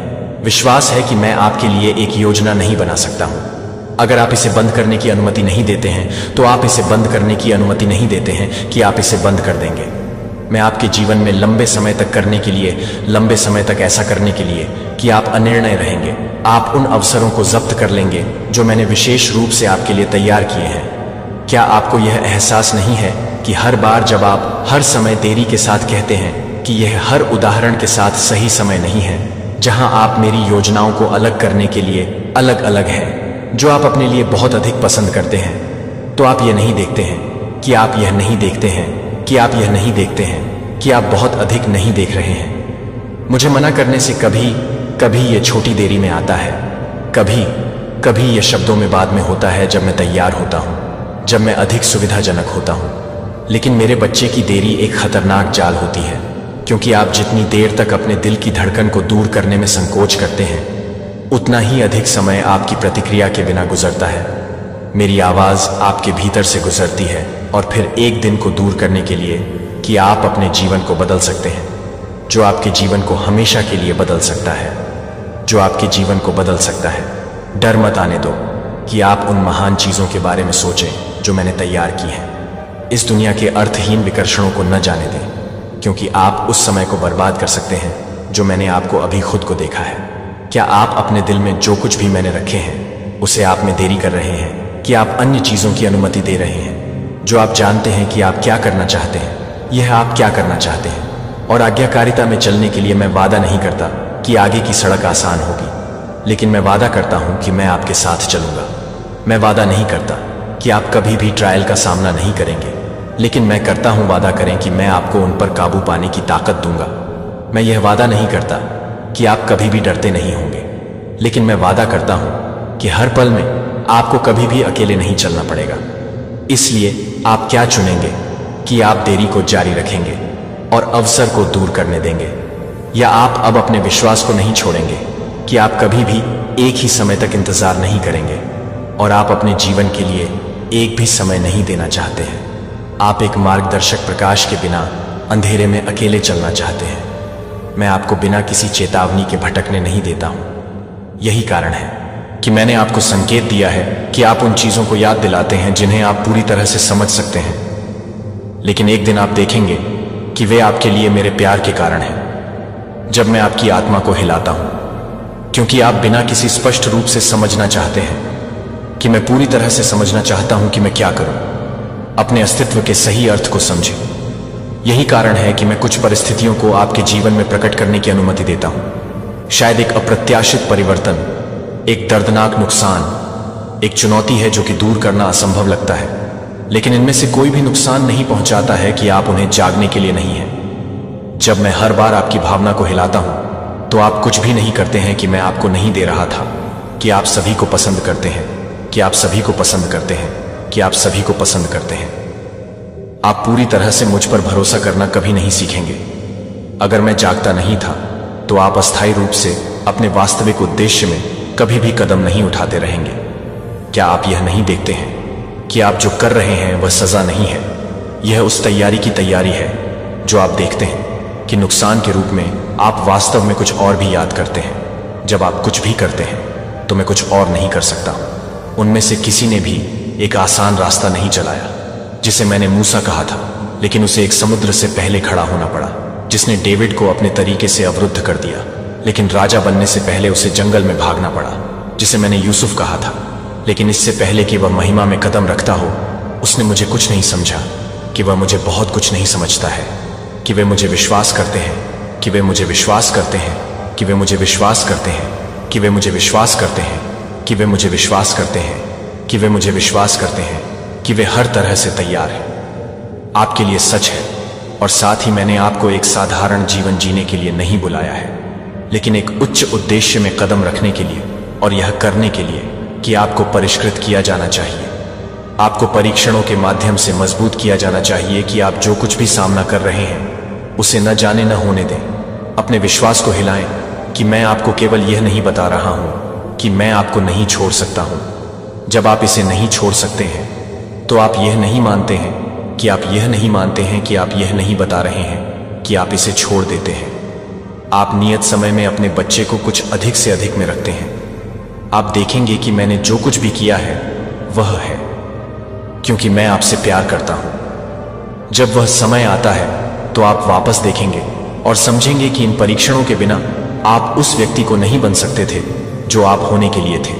विश्वास है कि मैं आपके लिए एक योजना नहीं बना सकता हूं। अगर आप इसे बंद करने की अनुमति नहीं देते हैं तो आप इसे बंद करने की अनुमति नहीं देते हैं कि आप इसे बंद कर देंगे। मैं आपके जीवन में लंबे समय तक करने के लिए, लंबे समय तक ऐसा करने के लिए कि आप अनिर्णय रहेंगे। आप उन अवसरों को जब्त कर लेंगे जो मैंने विशेष रूप से आपके लिए तैयार किए हैं। क्या आपको यह एहसास नहीं है कि हर बार जब आप हर समय देरी के साथ कहते हैं कि यह हर उदाहरण के साथ सही समय नहीं है, जहां आप मेरी योजनाओं को अलग करने के लिए अलग अलग हैं, जो आप अपने लिए बहुत अधिक पसंद करते हैं, तो आप यह नहीं देखते हैं कि आप यह नहीं देखते हैं कि आप यह नहीं देखते हैं कि आप बहुत अधिक नहीं देख रहे हैं। मुझे मना करने से कभी कभी यह छोटी देरी में आता है, कभी कभी यह शब्दों में बाद में होता है, जब मैं तैयार होता हूं, जब मैं अधिक सुविधाजनक होता हूं। लेकिन मेरे बच्चे की देरी एक खतरनाक जाल होती है, क्योंकि आप जितनी देर तक अपने दिल की धड़कन को दूर करने में संकोच करते हैं, उतना ही अधिक समय आपकी प्रतिक्रिया के बिना गुजरता है। मेरी आवाज आपके भीतर से गुजरती है और फिर एक दिन को दूर करने के लिए कि आप अपने जीवन को बदल सकते हैं, जो आपके जीवन को हमेशा के लिए बदल सकता है, जो आपके जीवन को बदल सकता है। डर मत आने दो कि आप उन महान चीजों के बारे में सोचें जो मैंने तैयार की हैं। इस दुनिया के अर्थहीन विकर्षणों को न जाने दें, क्योंकि आप उस समय को बर्बाद कर सकते हैं जो मैंने आपको अभी खुद को देखा है। क्या आप अपने दिल में जो कुछ भी मैंने रखे हैं उसे आप में देरी कर रहे हैं, कि आप अन्य चीजों की अनुमति दे रहे हैं जो आप जानते हैं कि आप क्या करना चाहते हैं? यह आप क्या करना चाहते हैं। और आज्ञाकारिता में चलने के लिए मैं वादा नहीं करता कि आगे की सड़क आसान होगी, लेकिन मैं वादा करता हूं कि मैं आपके साथ चलूंगा। मैं वादा नहीं करता कि आप कभी भी ट्रायल का सामना नहीं करेंगे, लेकिन मैं करता हूं वादा करें कि मैं आपको उन पर काबू पाने की ताकत दूंगा। मैं यह वादा नहीं करता कि आप कभी भी डरते नहीं होंगे, लेकिन मैं वादा करता हूं कि हर पल में आपको कभी भी अकेले नहीं चलना पड़ेगा। इसलिए आप क्या चुनेंगे, कि आप देरी को जारी रखेंगे और अवसर को दूर करने देंगे, या आप अब अपने विश्वास को नहीं छोड़ेंगे कि आप कभी भी एक ही समय तक इंतजार नहीं करेंगे और आप अपने जीवन के लिए एक भी समय नहीं देना चाहते हैं। आप एक मार्गदर्शक प्रकाश के बिना अंधेरे में अकेले चलना चाहते हैं। मैं आपको बिना किसी चेतावनी के भटकने नहीं देता हूं। यही कारण है कि मैंने आपको संकेत दिया है कि आप उन चीजों को याद दिलाते हैं जिन्हें आप पूरी तरह से समझ सकते हैं, लेकिन एक दिन आप देखेंगे कि वे आपके लिए मेरे प्यार के कारण हैं। जब मैं आपकी आत्मा को हिलाता हूं, क्योंकि आप बिना किसी स्पष्ट रूप से समझना चाहते हैं कि मैं पूरी तरह से समझना चाहता हूं कि मैं क्या करूं, अपने अस्तित्व के सही अर्थ को समझें। यही कारण है कि मैं कुछ परिस्थितियों को आपके जीवन में प्रकट करने की अनुमति देता हूं। शायद एक अप्रत्याशित परिवर्तन, एक दर्दनाक नुकसान, एक चुनौती है जो कि दूर करना असंभव लगता है, लेकिन इनमें से कोई भी नुकसान नहीं पहुंचाता है कि आप उन्हें जागने के लिए नहीं हैं। जब मैं हर बार आपकी भावना को हिलाता हूं, तो आप कुछ भी नहीं करते हैं कि मैं आपको नहीं दे रहा था कि आप सभी को पसंद करते हैं, कि आप सभी को पसंद करते हैं, कि आप सभी को पसंद करते हैं। आप पूरी तरह से मुझ पर भरोसा करना कभी नहीं सीखेंगे। अगर मैं जागता नहीं था तो आप अस्थायी रूप से अपने वास्तविक उद्देश्य में कभी भी कदम नहीं उठाते रहेंगे। क्या आप यह नहीं देखते हैं कि आप जो कर रहे हैं वह सजा नहीं है, यह उस तैयारी की तैयारी है जो आप देखते हैं कि नुकसान के रूप में आप वास्तव में कुछ और भी याद करते हैं। जब आप कुछ भी करते हैं तो मैं कुछ और नहीं कर सकता। उनमें से किसी ने भी एक आसान रास्ता नहीं चलाया, जिसे मैंने मूसा कहा था, लेकिन उसे एक समुद्र से पहले खड़ा होना पड़ा, जिसने डेविड को अपने तरीके से अवरुद्ध कर दिया, लेकिन राजा बनने से पहले उसे जंगल में भागना पड़ा, जिसे मैंने यूसुफ कहा था, लेकिन इससे पहले कि वह महिमा में कदम रखता हो, उसने मुझे कुछ नहीं समझा कि वह मुझे बहुत कुछ नहीं समझता है, कि वे मुझे विश्वास करते हैं, कि वे मुझे विश्वास करते हैं, कि वे मुझे विश्वास करते हैं, कि वे मुझे विश्वास करते हैं, कि वे मुझे विश्वास करते हैं, कि वे मुझे विश्वास करते हैं, कि वे हर तरह से तैयार हैं। आपके लिए सच है, और साथ ही मैंने आपको एक साधारण जीवन जीने के लिए नहीं बुलाया है, लेकिन एक उच्च उद्देश्य में कदम रखने के लिए, और यह करने के लिए कि आपको परिष्कृत किया जाना चाहिए। आपको परीक्षणों के माध्यम से मजबूत किया जाना चाहिए कि आप जो कुछ भी सामना कर रहे हैं उसे न जाने न होने दें। अपने विश्वास को हिलाएं कि मैं आपको केवल यह नहीं बता रहा हूं कि मैं आपको नहीं छोड़ सकता हूं। जब आप इसे नहीं छोड़ सकते हैं तो आप यह नहीं मानते हैं कि आप यह नहीं मानते हैं कि आप यह नहीं बता रहे हैं कि आप इसे छोड़ देते हैं। आप नियत समय में अपने बच्चे को कुछ अधिक से अधिक में रखते हैं। आप देखेंगे कि मैंने जो कुछ भी किया है वह है क्योंकि मैं आपसे प्यार करता हूं। जब वह समय आता है तो आप वापस देखेंगे और समझेंगे कि इन परीक्षणों के बिना आप उस व्यक्ति को नहीं बन सकते थे जो आप होने के लिए थे।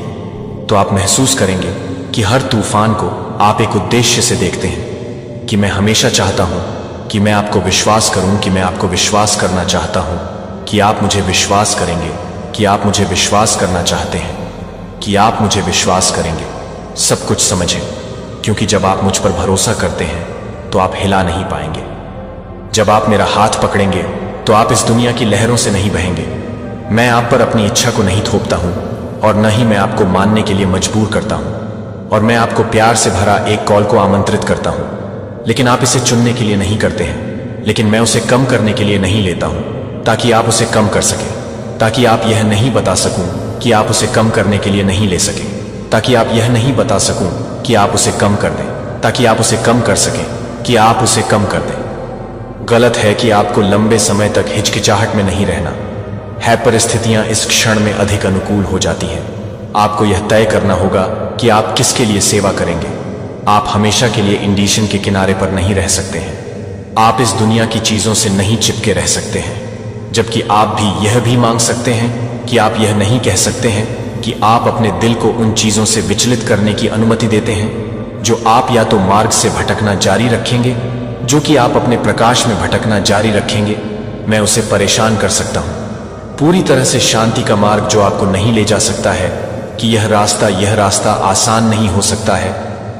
तो आप महसूस करेंगे कि हर तूफान को आप एक उद्देश्य से देखते हैं कि मैं हमेशा चाहता हूं कि मैं आपको विश्वास करूं, कि मैं आपको विश्वास करना चाहता हूं, कि आप मुझे विश्वास करेंगे, कि आप मुझे विश्वास करना चाहते हैं, कि आप मुझे विश्वास करेंगे। सब कुछ समझें, क्योंकि जब आप मुझ पर भरोसा करते हैं तो आप हिला नहीं पाएंगे। जब आप मेरा हाथ पकड़ेंगे तो आप इस दुनिया की लहरों से नहीं बहेंगे। मैं आप पर अपनी इच्छा को नहीं थोपता हूं और न ही मैं आपको मानने के लिए मजबूर करता हूं, और मैं आपको प्यार से भरा एक कॉल को आमंत्रित करता हूं, लेकिन आप इसे चुनने के लिए नहीं करते हैं। लेकिन मैं उसे कम करने के लिए नहीं लेता हूं ताकि आप उसे कम कर सकें, ताकि आप यह नहीं बता सकूं कि आप उसे कम करने के लिए नहीं ले सकें, ताकि आप यह नहीं बता सकूं कि आप उसे कम कर दें, ताकि आप उसे कम कर सकें कि आप उसे कम कर दें। गलत है कि आपको लंबे समय तक हिचकिचाहट में नहीं रहना है। परिस्थितियां इस क्षण में अधिक अनुकूल हो जाती हैं। आपको यह तय करना होगा कि आप किसके लिए सेवा करेंगे। आप हमेशा के लिए इंडिशन के किनारे पर नहीं रह सकते हैं। आप इस दुनिया की चीजों से नहीं चिपके रह सकते हैं। जबकि आप भी यह भी मांग सकते हैं कि आप यह नहीं कह सकते हैं कि आप अपने दिल को उन चीजों से विचलित करने की अनुमति देते हैं जो आप या तो मार्ग से भटकना जारी रखेंगे, जो कि आप अपने प्रकाश में भटकना जारी रखेंगे। मैं उसे परेशान कर सकता हूं। पूरी तरह से शांति का मार्ग जो आपको नहीं ले जा सकता है कि यह रास्ता आसान नहीं हो सकता है।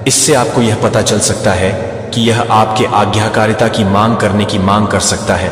इससे आपको यह पता चल सकता है कि यह आपके आज्ञाकारिता की मांग करने की मांग कर सकता है।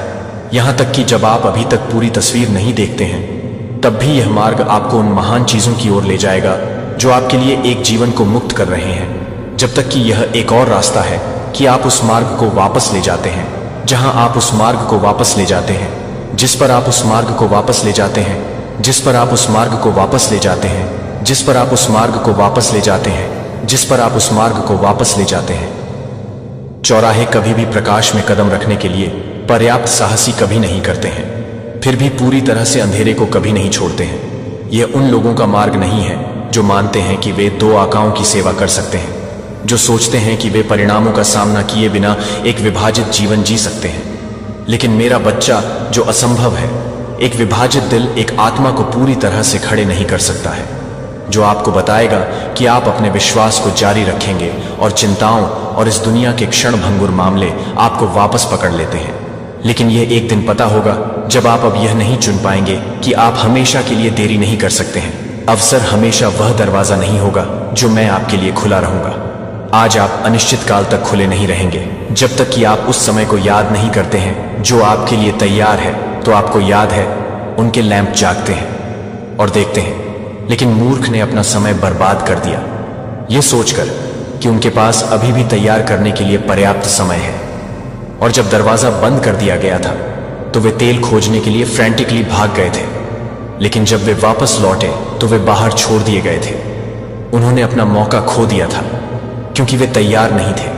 यहां तक कि जब आप अभी तक पूरी तस्वीर नहीं देखते हैं तब भी यह मार्ग आपको उन महान चीजों की ओर ले जाएगा जो आपके लिए एक जीवन को मुक्त कर रहे हैं। जब तक कि यह एक और रास्ता है कि आप उस मार्ग को वापस ले जाते हैं, जहां आप उस मार्ग को वापस ले जाते हैं, जिस पर आप उस मार्ग को वापस ले जाते हैं, जिस पर आप उस मार्ग को वापस ले जाते हैं, जिस पर आप उस मार्ग को वापस ले जाते हैं, जिस पर आप उस मार्ग को वापस ले जाते हैं। चौराहे कभी भी प्रकाश में कदम रखने के लिए पर्याप्त साहसी कभी नहीं करते हैं, फिर भी पूरी तरह से अंधेरे को कभी नहीं छोड़ते हैं। यह उन लोगों का मार्ग नहीं है जो मानते हैं कि वे दो आकाओं की सेवा कर सकते हैं, जो सोचते हैं कि वे परिणामों का सामना किए बिना एक विभाजित जीवन जी सकते हैं। लेकिन मेरा बच्चा, जो असंभव है, एक विभाजित दिल एक आत्मा को पूरी तरह से खड़े नहीं कर सकता है, जो आपको बताएगा कि आप अपने विश्वास को जारी रखेंगे और चिंताओं और इस दुनिया के क्षण भंगुर मामले आपको वापस पकड़ लेते हैं। लेकिन यह एक दिन पता होगा जब आप अब यह नहीं चुन पाएंगे कि आप हमेशा के लिए देरी नहीं कर सकते हैं। अवसर हमेशा वह दरवाजा नहीं होगा जो मैं आपके लिए खुला रहूंगा। आज आप अनिश्चित काल तक खुले नहीं रहेंगे जब तक कि आप उस समय को याद नहीं करते हैं जो आपके लिए तैयार है। तो आपको याद है, उनके लैंप जागते हैं और देखते हैं, लेकिन मूर्ख ने अपना समय बर्बाद कर दिया यह सोचकर कि उनके पास अभी भी तैयार करने के लिए पर्याप्त समय है। और जब दरवाजा बंद कर दिया गया था तो वे तेल खोजने के लिए फ्रैंटिकली भाग गए थे, लेकिन जब वे वापस लौटे तो वे बाहर छोड़ दिए गए थे। उन्होंने अपना मौका खो दिया था क्योंकि वे तैयार नहीं थे।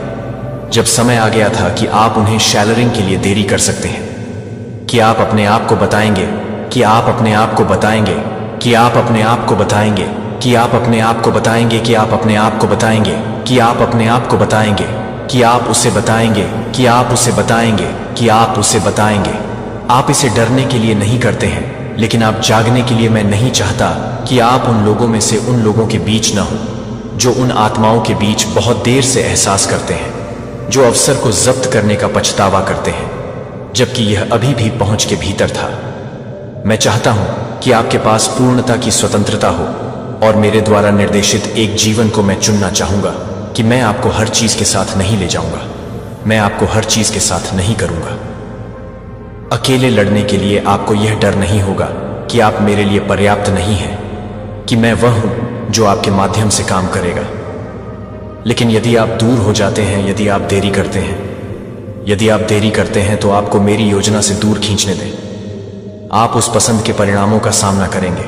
जब समय आ गया था कि आप उन्हें शैलरिंग के लिए देरी कर सकते हैं, कि आप अपने आप को बताएंगे, कि आप अपने आप को बताएंगे, कि आप अपने आप को बताएंगे, कि आप अपने आप को बताएंगे, कि आप अपने आप को बताएंगे, कि आप अपने आप को बताएंगे, कि आप उसे बताएंगे, कि आप उसे बताएंगे, कि आप उसे बताएंगे। आप इसे डरने के लिए नहीं करते हैं, लेकिन आप जागने के लिए। मैं नहीं चाहता कि आप उन लोगों में से उन लोगों के बीच न हो जो उन आत्माओं के बीच बहुत देर से एहसास करते हैं, जो अवसर को जब्त करने का पछतावा करते हैं जबकि यह अभी भी पहुंच के भीतर था। मैं चाहता हूं कि आपके पास पूर्णता की स्वतंत्रता हो और मेरे द्वारा निर्देशित एक जीवन को मैं चुनना चाहूंगा कि मैं आपको हर चीज के साथ नहीं ले जाऊंगा, मैं आपको हर चीज के साथ नहीं करूंगा। अकेले लड़ने के लिए आपको यह डर नहीं होगा कि आप मेरे लिए पर्याप्त नहीं हैं, कि मैं वह हूं जो आपके माध्यम से काम करेगा। लेकिन यदि आप दूर हो जाते हैं, यदि आप देरी करते हैं, यदि आप देरी करते हैं तो आपको मेरी योजना से दूर खींचने दें। आप उस पसंद के परिणामों का सामना करेंगे।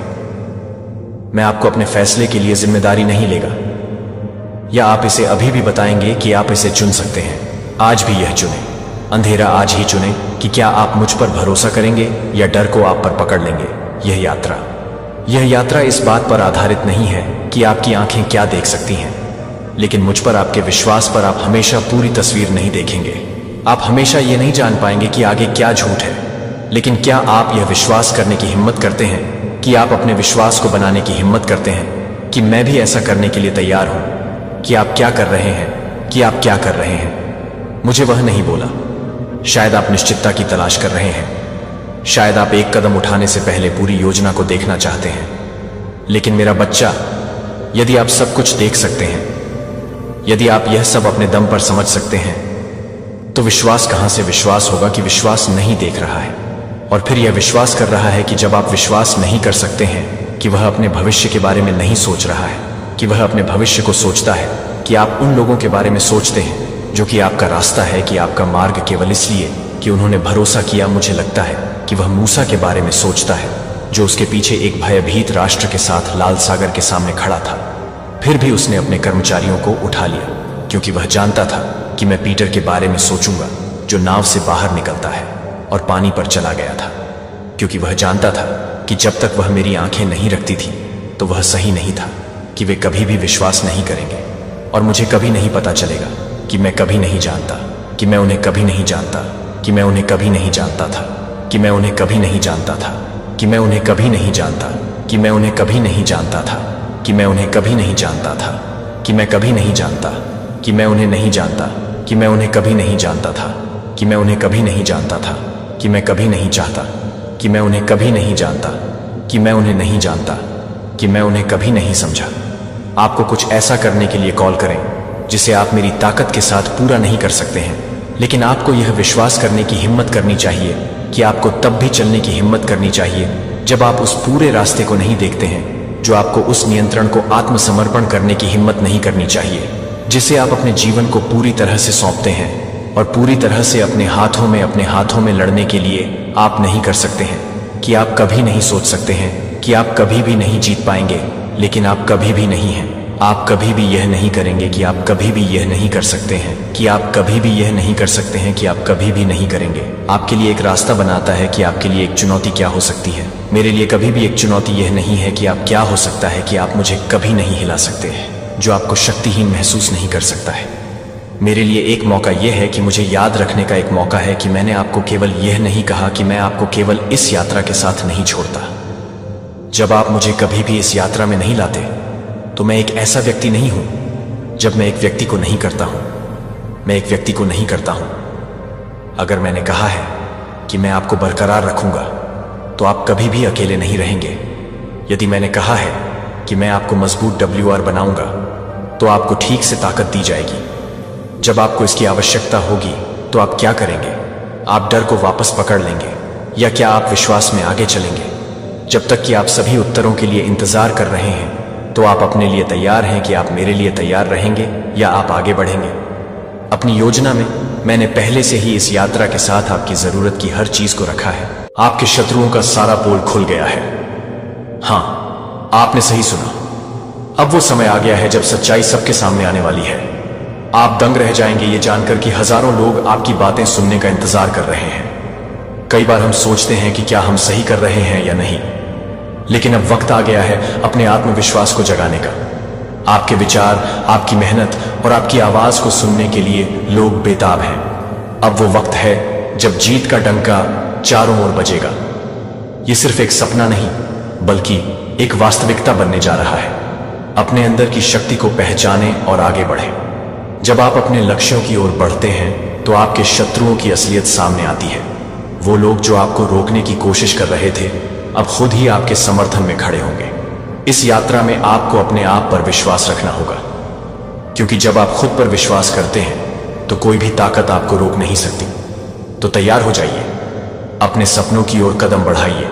मैं आपको अपने फैसले के लिए जिम्मेदारी नहीं लेगा, या आप इसे अभी भी बताएंगे कि आप इसे चुन सकते हैं। आज भी यह चुनें, अंधेरा आज ही चुनें कि क्या आप मुझ पर भरोसा करेंगे या डर को आप पर पकड़ लेंगे। यह यात्रा इस बात पर आधारित नहीं है कि आपकी आंखें क्या देख सकती हैं, लेकिन मुझ पर आपके विश्वास पर आप हमेशा पूरी तस्वीर नहीं देखेंगे। आप हमेशा ये नहीं जान पाएंगे कि आगे क्या झूठ है, लेकिन क्या आप यह विश्वास करने की हिम्मत करते हैं कि आप अपने विश्वास को बनाने की हिम्मत करते हैं कि मैं भी ऐसा करने के लिए तैयार हूं। कि आप क्या कर रहे हैं, कि आप क्या कर रहे हैं। मुझे वह नहीं बोला। शायद आप निश्चितता की तलाश कर रहे हैं, शायद आप एक कदम उठाने से पहले पूरी योजना को देखना चाहते हैं। लेकिन मेरा बच्चा, यदि आप सब कुछ देख सकते हैं, यदि आप यह सब अपने दम पर समझ सकते हैं, तो विश्वास कहां से विश्वास होगा कि विश्वास नहीं देख रहा है। और फिर यह विश्वास कर रहा है कि जब आप विश्वास नहीं कर सकते हैं कि वह अपने भविष्य के बारे में नहीं सोच रहा है, कि वह अपने भविष्य को सोचता है, कि आप उन लोगों के बारे में सोचते हैं जो कि आपका रास्ता है, कि आपका मार्ग, केवल इसलिए कि उन्होंने भरोसा किया। मुझे लगता है कि वह मूसा के बारे में सोचता है, जो उसके पीछे एक भयभीत राष्ट्र के साथ लाल सागर के सामने खड़ा था। फिर भी उसने अपने कर्मचारियों को उठा लिया, क्योंकि वह जानता था कि मैं पीटर के बारे में सोचूंगा, जो नाव से बाहर निकलता है और पानी पर चला गया था। क्योंकि वह जानता था कि जब तक वह मेरी आंखें नहीं रखती थी तो वह सही नहीं था, कि वे कभी भी विश्वास नहीं करेंगे। और मुझे कभी नहीं पता चलेगा कि मैं कभी नहीं जानता, कि मैं उन्हें कभी नहीं जानता, कि मैं उन्हें कभी नहीं जानता था, कि मैं उन्हें कभी नहीं जानता था, कि मैं उन्हें कभी नहीं जानता, कि मैं उन्हें कभी नहीं जानता था, कि मैं उन्हें कभी नहीं जानता था, कि मैं कभी नहीं जानता, कि मैं उन्हें नहीं जानता, कि मैं उन्हें कभी नहीं जानता था, कि मैं उन्हें कभी नहीं जानता था, कि मैं कभी नहीं चाहता, कि मैं उन्हें कभी नहीं जानता, कि मैं उन्हें नहीं जानता, कि मैं उन्हें कभी नहीं समझा। आपको कुछ ऐसा करने के लिए कॉल करें जिसे आप मेरी ताकत के साथ पूरा नहीं कर सकते हैं, लेकिन आपको यह विश्वास करने की हिम्मत करनी चाहिए, कि आपको तब भी चलने की हिम्मत करनी चाहिए जब आप उस पूरे रास्ते को नहीं देखते हैं, जो आपको उस नियंत्रण को आत्मसमर्पण करने की हिम्मत नहीं करनी चाहिए, जिसे आप अपने जीवन को पूरी तरह से सौंपते हैं और पूरी तरह से अपने हाथों में लड़ने के लिए आप नहीं कर सकते हैं। कि आप कभी नहीं सोच सकते हैं कि आप कभी भी नहीं जीत पाएंगे, लेकिन आप कभी भी नहीं हैं। आप कभी भी यह नहीं करेंगे, कि आप कभी भी यह नहीं कर सकते हैं, कि आप कभी भी यह नहीं कर सकते हैं, कि आप कभी भी नहीं करेंगे। आपके लिए एक रास्ता बनाता है कि आपके लिए एक चुनौती क्या हो सकती है। मेरे लिए कभी भी एक चुनौती यह नहीं है कि आप क्या हो सकता है, कि आप मुझे कभी नहीं हिला सकते हैं, जो आपको शक्तिहीन महसूस नहीं कर सकता है। मेरे लिए एक मौका यह है कि मुझे याद रखने का एक मौका है कि मैंने आपको केवल यह नहीं कहा कि मैं आपको केवल इस यात्रा के साथ नहीं छोड़ता। जब आप मुझे कभी भी इस यात्रा में नहीं लाते तो मैं एक ऐसा व्यक्ति नहीं हूं। जब मैं एक व्यक्ति को नहीं करता हूं, मैं एक व्यक्ति को नहीं करता हूं। अगर मैंने कहा है कि मैं आपको बरकरार रखूंगा तो आप कभी भी अकेले नहीं रहेंगे। यदि मैंने कहा है कि मैं आपको मजबूत WR बनाऊंगा तो आपको ठीक से ताकत दी जाएगी। जब आपको इसकी आवश्यकता होगी तो आप क्या करेंगे? आप डर को वापस पकड़ लेंगे, या क्या आप विश्वास में आगे चलेंगे? जब तक कि आप सभी उत्तरों के लिए इंतजार कर रहे हैं तो आप अपने लिए तैयार हैं कि आप मेरे लिए तैयार रहेंगे या आप आगे बढ़ेंगे। अपनी योजना में मैंने पहले से ही इस यात्रा के साथ आपकी जरूरत की हर चीज को रखा है। आपके शत्रुओं का सारा पोल खुल गया है। हां, आपने सही सुना। अब वो समय आ गया है जब सच्चाई सबके सामने आने वाली है। आप दंग रह जाएंगे ये जानकर कि हजारों लोग आपकी बातें सुनने का इंतजार कर रहे हैं। कई बार हम सोचते हैं कि क्या हम सही कर रहे हैं या नहीं, लेकिन अब वक्त आ गया है अपने आत्मविश्वास को जगाने का। आपके विचार, आपकी मेहनत और आपकी आवाज को सुनने के लिए लोग बेताब हैं। अब वो वक्त है जब जीत का डंका चारों ओर बजेगा। ये सिर्फ एक सपना नहीं बल्कि एक वास्तविकता बनने जा रहा है। अपने अंदर की शक्ति को पहचानें और आगे बढ़ें। जब आप अपने लक्ष्यों की ओर बढ़ते हैं तो आपके शत्रुओं की असलियत सामने आती है। वो लोग जो आपको रोकने की कोशिश कर रहे थे अब खुद ही आपके समर्थन में खड़े होंगे। इस यात्रा में आपको अपने आप पर विश्वास रखना होगा, क्योंकि जब आप खुद पर विश्वास करते हैं तो कोई भी ताकत आपको रोक नहीं सकती। तो तैयार हो जाइए, अपने सपनों की ओर कदम बढ़ाइए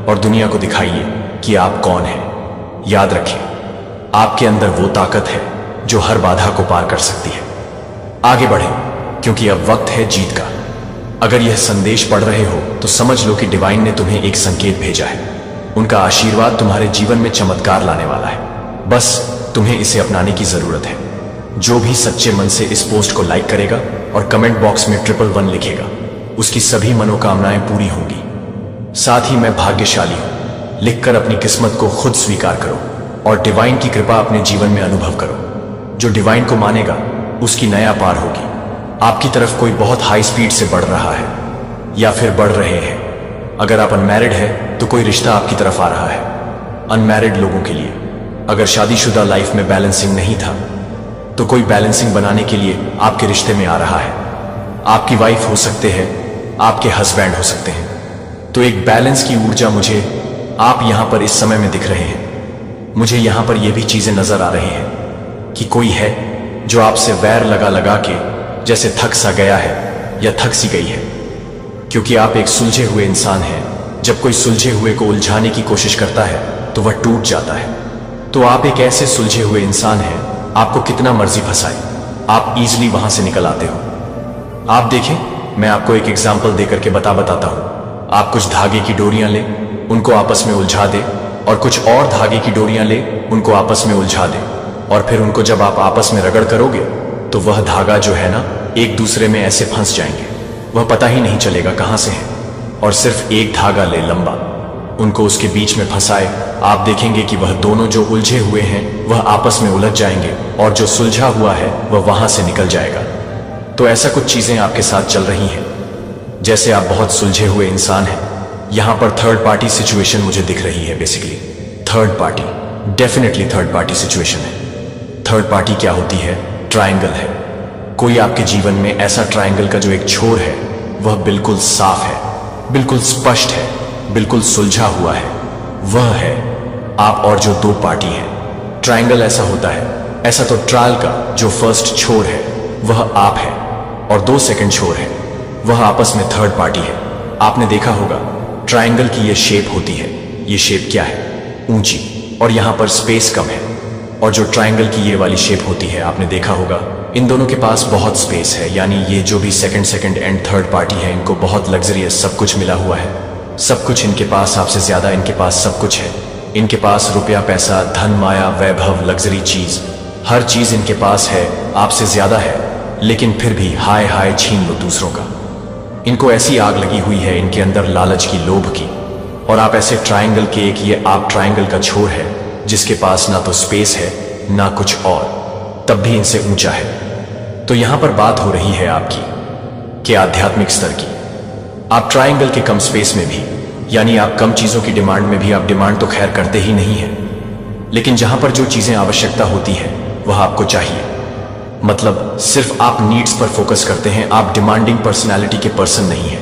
और दुनिया को दिखाइए कि आप कौन हैं। याद रखें, आपके अंदर वो ताकत है जो हर बाधा को पार कर सकती है। आगे बढ़ें, क्योंकि अब वक्त है जीत का। अगर यह संदेश पढ़ रहे हो तो समझ लो कि डिवाइन ने तुम्हें एक संकेत भेजा है। उनका आशीर्वाद तुम्हारे जीवन में चमत्कार लाने वाला है। बस तुम्हें इसे अपनाने की जरूरत है। जो भी सच्चे मन से इस पोस्ट को लाइक करेगा और कमेंट बॉक्स में 111 लिखेगा, उसकी सभी मनोकामनाएं पूरी होंगी। साथ ही मैं भाग्यशाली हूं लिखकर अपनी किस्मत को खुद स्वीकार करो और डिवाइन की कृपा अपने जीवन में अनुभव करो। जो डिवाइन को मानेगा उसकी नया पार होगी। आपकी तरफ कोई बहुत हाई स्पीड से बढ़ रहा है या फिर बढ़ रहे हैं। अगर आप अनमैरिड है तो कोई रिश्ता आपकी तरफ आ रहा है। अनमैरिड लोगों के लिए, अगर शादीशुदा लाइफ में बैलेंसिंग नहीं था तो कोई बैलेंसिंग बनाने के लिए आपके रिश्ते में आ रहा है। आपकी वाइफ हो सकते हैं, आपके हस्बैंड हो सकते हैं। तो एक बैलेंस की ऊर्जा मुझे आप यहां पर इस समय में दिख रहे हैं। मुझे यहां पर यह भी चीजें नजर आ रही हैं कि कोई है जो आपसे वैर लगा लगा के जैसे थक सा गया है या थक सी गई है, क्योंकि आप एक सुलझे हुए इंसान हैं। जब कोई सुलझे हुए को उलझाने की कोशिश करता है तो वह टूट जाता है। तो आप एक ऐसे सुलझे हुए इंसान हैं, आपको कितना मर्जी फंसाए, आप इजीली वहां से निकल आते हो। आप देखें, मैं आपको एक एग्जाम्पल देकर के बताता हूं। आप कुछ धागे की डोरियां ले, उनको आपस में उलझा दे, और कुछ और धागे की डोरियां ले, उनको आपस में उलझा दे, और फिर उनको जब आप आपस में रगड़ करोगे तो वह धागा जो है ना, एक दूसरे में ऐसे फंस जाएंगे, वह पता ही नहीं चलेगा कहां से है। और सिर्फ एक धागा ले लंबा, उनको उसके बीच में फंसाए, आप देखेंगे कि वह दोनों जो उलझे हुए हैं वह आपस में उलझ जाएंगे और जो सुलझा हुआ है वह वहां से निकल जाएगा। तो ऐसा कुछ चीजें आपके साथ चल रही हैं, जैसे आप बहुत सुलझे हुए इंसान हैं। यहां पर थर्ड पार्टी सिचुएशन मुझे दिख रही है। Basically third party, definitely third party situation है। थर्ड पार्टी क्या होती है? ट्रायंगल है। कोई आपके जीवन में ऐसा ट्रायंगल का जो एक छोर है वह बिल्कुल साफ है, बिल्कुल स्पष्ट है, बिल्कुल सुलझा हुआ है। वह है आप और जो दो पार्टी हैं। ट्रायंगल ऐसा होता है, ऐसा तो ट्रायल का जो फर्स्ट छोर है वह आप है, और दो सेकंड छोर है वह आपस में थर्ड पार्टी है। आपने देखा होगा ट्रायंगल की ये शेप होती है। ये शेप क्या है? ऊंची, और यहां पर स्पेस कम है। और जो ट्रायंगल की ये वाली शेप होती है, आपने देखा होगा इन दोनों के पास बहुत स्पेस है। यानी ये जो भी सेकंड एंड थर्ड पार्टी है, इनको बहुत लग्जरियस सब कुछ मिला हुआ है। सब कुछ इनके पास, आपसे ज्यादा इनके पास सब कुछ है। इनके पास रुपया, पैसा, धन, माया, वैभव, लग्जरी चीज, हर चीज इनके पास है, आपसे ज्यादा है। लेकिन फिर भी हाय हाय छीन लो दूसरों का। इनको ऐसी आग लगी हुई है इनके अंदर लालच की, लोभ की। और आप ऐसे ट्रायंगल के एक ये आप ट्रायंगल का छोर है जिसके पास ना तो स्पेस है ना कुछ और, तब भी इनसे ऊंचा है। तो यहां पर बात हो रही है आपकी कि आध्यात्मिक स्तर की। आप ट्रायंगल के कम स्पेस में भी, यानी आप कम चीजों की डिमांड में भी, आप डिमांड तो खैर करते ही नहीं है, लेकिन जहां पर जो चीजें आवश्यकता होती है वह आपको चाहिए। मतलब सिर्फ आप नीड्स पर फोकस करते हैं। आप डिमांडिंग पर्सनालिटी के पर्सन नहीं है।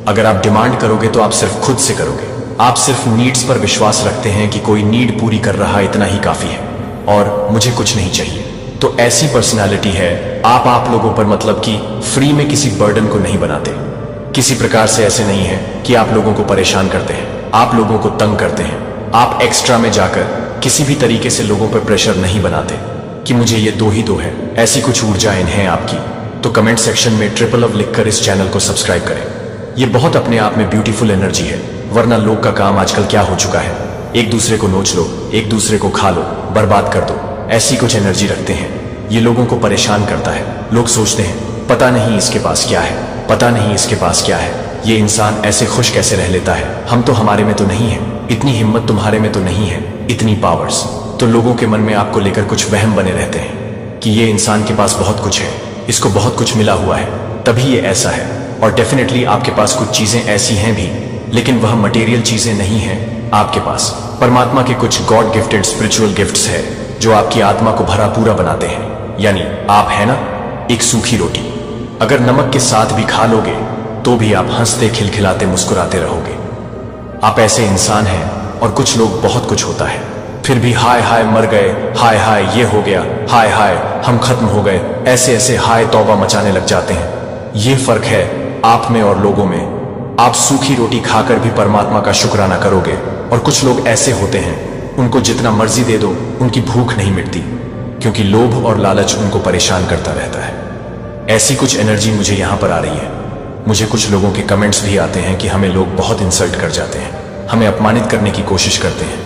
अगर आप डिमांड करोगे तो आप सिर्फ खुद से करोगे। आप सिर्फ नीड्स पर विश्वास रखते हैं कि कोई नीड पूरी कर रहा है, इतना ही काफी है और मुझे कुछ नहीं चाहिए। तो ऐसी पर्सनालिटी है आप लोगों पर, मतलब कि फ्री में किसी बर्डन को नहीं बनाते। किसी प्रकार से ऐसे नहीं है कि आप लोगों को परेशान करते हैं, आप लोगों को तंग करते हैं। आप एक्स्ट्रा में जाकर किसी भी तरीके से लोगों पर प्रेशर नहीं बनाते कि मुझे ये दो ही दो है। ऐसी कुछ ऊर्जाएं हैं आपकी। तो कमेंट सेक्शन में ट्रिपल लव लिखकर इस चैनल को सब्सक्राइब करें। ये बहुत अपने आप में ब्यूटीफुल एनर्जी है। वरना लोग का काम आजकल क्या हो चुका है, एक दूसरे को नोच लो, एक दूसरे को खा लो, बर्बाद कर दो, ऐसी कुछ एनर्जी रखते हैं। ये लोगों को परेशान करता है। लोग सोचते हैं पता नहीं इसके पास क्या है, पता नहीं इसके पास क्या है, ये इंसान ऐसे खुश कैसे रह लेता है, हम तो, हमारे में तो नहीं है, इतनी हिम्मत तुम्हारे में तो नहीं है, इतनी पावर्स। तो लोगों के मन में आपको लेकर कुछ वहम बने रहते हैं कि ये इंसान के पास बहुत कुछ है, इसको बहुत कुछ मिला हुआ है, तभी ये ऐसा है। और डेफिनेटली आपके पास कुछ चीजें ऐसी हैं भी, लेकिन वह मटेरियल चीजें नहीं हैं आपके पास। परमात्मा के कुछ गॉड गिफ्टेड स्पिरिचुअल गिफ्ट्स है जो आपकी आत्मा को भरा पूरा बनाते हैं। यानी आप है ना एक सूखी रोटी, अगर नमक के साथ भी खा लोगे तो भी आप हंसते खिलखिलाते मुस्कुराते रहोगे। आप ऐसे इंसान हैं। और कुछ लोग बहुत कुछ होता है फिर भी हाय हाय मर गए, हाय हाय ये हो गया, हाय हाय हम खत्म हो गए, ऐसे ऐसे हाय तौबा मचाने लग जाते हैं। ये फर्क है आप में और लोगों में। आप सूखी रोटी खाकर भी परमात्मा का शुक्राना करोगे। और कुछ लोग ऐसे होते हैं, उनको जितना मर्जी दे दो उनकी भूख नहीं मिटती, क्योंकि लोभ और लालच उनको परेशान करता रहता है। ऐसी कुछ एनर्जी मुझे यहां पर आ रही है। मुझे कुछ लोगों के कमेंट्स भी आते हैं कि हमें लोग बहुत इंसल्ट कर जाते हैं, हमें अपमानित करने की कोशिश करते हैं,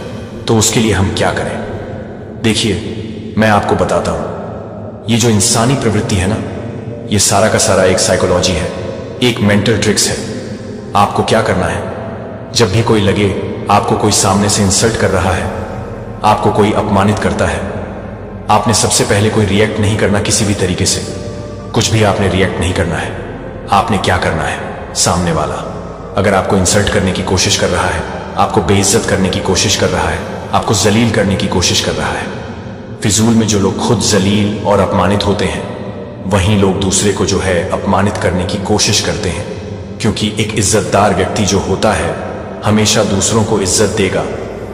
तो उसके लिए हम क्या करें? देखिए, मैं आपको बताता हूं, ये जो इंसानी प्रवृत्ति है ना, ये सारा का सारा एक साइकोलॉजी है, एक मेंटल ट्रिक्स है। आपको क्या करना है, जब भी कोई लगे आपको कोई सामने से इंसल्ट कर रहा है, आपको कोई अपमानित करता है, आपने सबसे पहले कोई रिएक्ट नहीं करना किसी भी तरीके से। कुछ भी आपने रिएक्ट नहीं करना है। आपने क्या करना है, सामने वाला अगर आपको इंसल्ट करने की कोशिश कर रहा है, आपको बेइज्जत करने की कोशिश कर रहा है, आपको जलील करने की कोशिश कर रहा है, फिजूल में जो लोग खुद जलील और अपमानित होते हैं, वहीं लोग दूसरे को जो है अपमानित करने की कोशिश करते हैं। क्योंकि एक इज्जतदार व्यक्ति जो होता है हमेशा दूसरों को इज्जत देगा,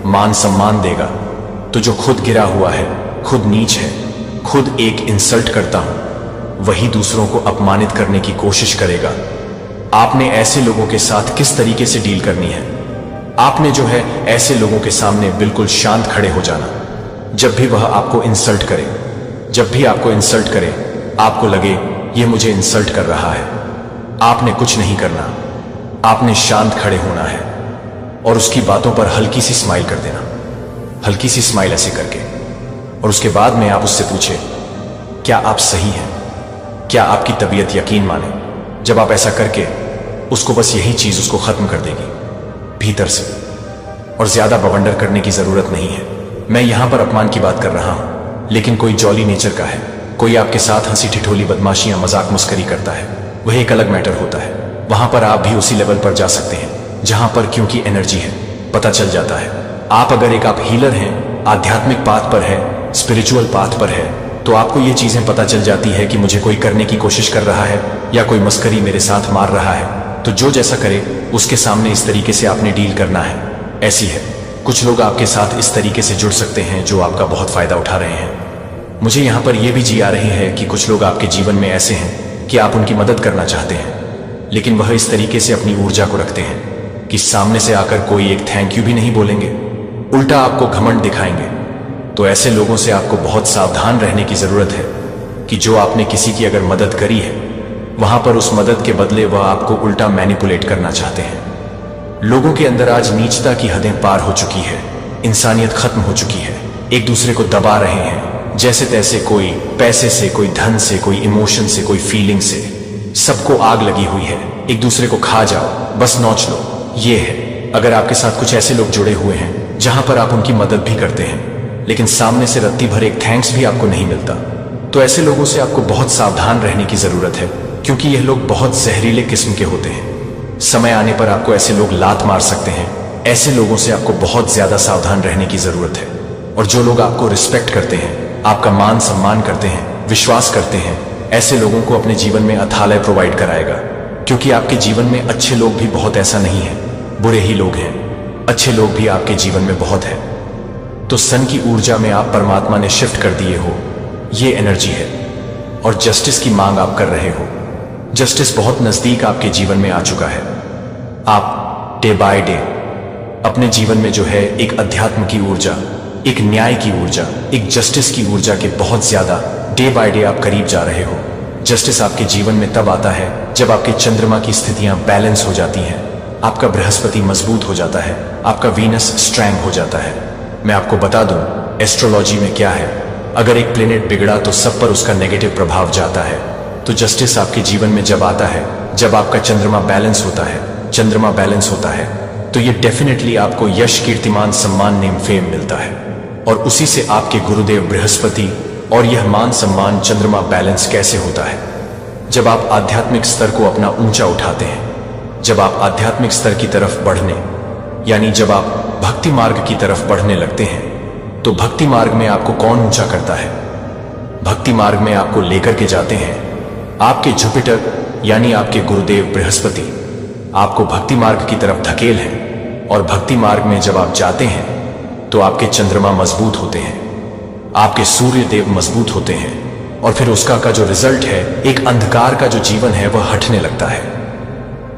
मान सम्मान देगा। तो जो खुद गिरा हुआ है, खुद नीच है, खुद एक इंसल्ट करता हूं, वही दूसरों को अपमानित करने की कोशिश करेगा। आपने ऐसे लोगों के साथ किस तरीके से डील करनी है? आपने जो है ऐसे लोगों के सामने बिल्कुल शांत खड़े हो जाना। जब भी वह आपको इंसल्ट करे, जब भी आपको इंसल्ट करे, आपको लगे ये मुझे इंसल्ट कर रहा है, आपने कुछ नहीं करना, आपने शांत खड़े होना है और उसकी बातों पर हल्की सी स्माइल कर देना, हल्की सी स्माइल ऐसे करके। और उसके बाद में आप उससे पूछे, क्या आप सही हैं? क्या आपकी तबीयत यकीन माने? जब आप ऐसा करके उसको, बस यही चीज उसको खत्म कर देगी भीतर से। और ज्यादा बवंडर करने की जरूरत नहीं है। मैं यहां पर अपमान की बात कर रहा हूं, लेकिन कोई जॉली नेचर का है, कोई आपके साथ हंसी ठिठोली बदमाशियां मजाक मस्करी करता है, वह एक अलग मैटर होता है। वहां पर आप भी उसी लेवल पर जा सकते हैं जहां पर, क्योंकि एनर्जी है, पता चल जाता है। आप अगर एक आप हीलर हैं, आध्यात्मिक पाथ पर है, स्पिरिचुअल पाथ पर है, तो आपको ये चीजें पता चल जाती है कि मुझे कोई करने की कोशिश कर रहा है या कोई मस्करी मेरे साथ मार रहा है, तो जो जैसा करे उसके सामने इस तरीके से आपने डील करना है। ऐसी है, कुछ लोग आपके साथ इस तरीके से जुड़ सकते हैं जो आपका बहुत फायदा उठा रहे हैं। मुझे यहां पर यह भी जी आ रही है कि कुछ लोग आपके जीवन में ऐसे हैं कि आप उनकी मदद करना चाहते हैं, लेकिन वह इस तरीके से अपनी ऊर्जा को रखते हैं कि सामने से आकर कोई एक थैंक यू भी नहीं बोलेंगे, उल्टा आपको घमंड दिखाएंगे। तो ऐसे लोगों से आपको बहुत सावधान रहने की जरूरत है कि जो आपने किसी की अगर मदद करी है, वहां पर उस मदद के बदले वह आपको उल्टा मैनिपुलेट करना चाहते हैं। लोगों के अंदर आज नीचता की हदें पार हो चुकी है, इंसानियत खत्म हो चुकी है, एक दूसरे को दबा रहे हैं जैसे तैसे, कोई पैसे से, कोई धन से, कोई इमोशन से, कोई फीलिंग से, सबको आग लगी हुई है। एक दूसरे को खा जाओ, बस नोच लो, ये है। अगर आपके साथ कुछ ऐसे लोग जुड़े हुए हैं जहां पर आप उनकी मदद भी करते हैं, लेकिन सामने से रत्ती भर एक थैंक्स भी आपको नहीं मिलता, तो ऐसे लोगों से आपको बहुत सावधान रहने की जरूरत है, क्योंकि यह लोग बहुत जहरीले किस्म के होते हैं। समय आने पर आपको ऐसे लोग लात मार सकते हैं। ऐसे लोगों से आपको बहुत ज्यादा सावधान रहने की जरूरत है। और जो लोग आपको रिस्पेक्ट करते हैं, आपका मान सम्मान करते हैं, विश्वास करते हैं, ऐसे लोगों को अपने जीवन में अथालय प्रोवाइड कराएगा। क्योंकि आपके जीवन में अच्छे लोग भी बहुत ऐसा नहीं है, बुरे ही लोग हैं, अच्छे लोग भी आपके जीवन में बहुत है। तो सन की ऊर्जा में आप परमात्मा ने शिफ्ट कर दिए हो, ये एनर्जी है। और जस्टिस की मांग आप कर रहे हो। जस्टिस बहुत नजदीक आपके जीवन में आ चुका है। आप डे बाय डे अपने जीवन में जो है एक अध्यात्म की ऊर्जा, एक न्याय की ऊर्जा, एक जस्टिस की ऊर्जा के बहुत ज्यादा डे बाय डे आप करीब जा रहे हो। जस्टिस आपके जीवन में तब आता है जब आपके चंद्रमा की स्थितियां बैलेंस हो जाती हैं, आपका बृहस्पति मजबूत हो जाता है, आपका वीनस स्ट्रैंग हो जाता है। मैं आपको बता दूं, एस्ट्रोलॉजी में क्या है, अगर एक प्लेनेट बिगड़ा तो सब पर उसका नेगेटिव प्रभाव जाता है। तो जस्टिस आपके जीवन में जब आता है, जब आपका चंद्रमा बैलेंस होता है, चंद्रमा बैलेंस होता है, तो ये डेफिनेटली आपको यश, कीर्तिमान, सम्मान, नेम, फेम मिलता है। और उसी से आपके गुरुदेव बृहस्पति, और यह मान सम्मान चंद्रमा बैलेंस कैसे होता है? जब आप आध्यात्मिक स्तर को अपना ऊंचा उठाते हैं, जब आप आध्यात्मिक स्तर की तरफ बढ़ने, यानी जब आप भक्ति मार्ग की तरफ बढ़ने लगते हैं, तो भक्ति मार्ग में आपको कौन ऊंचा करता है? भक्ति मार्ग में आपको लेकर के जाते हैं आपके जुपिटर, यानी आपके गुरुदेव बृहस्पति आपको भक्ति मार्ग की तरफ धकेल है। और भक्ति मार्ग में जब आप जाते हैं तो आपके चंद्रमा मजबूत होते हैं, आपके सूर्य देव मजबूत होते हैं, और फिर उसका का जो रिजल्ट है, एक अंधकार का जो जीवन है वह हटने लगता है।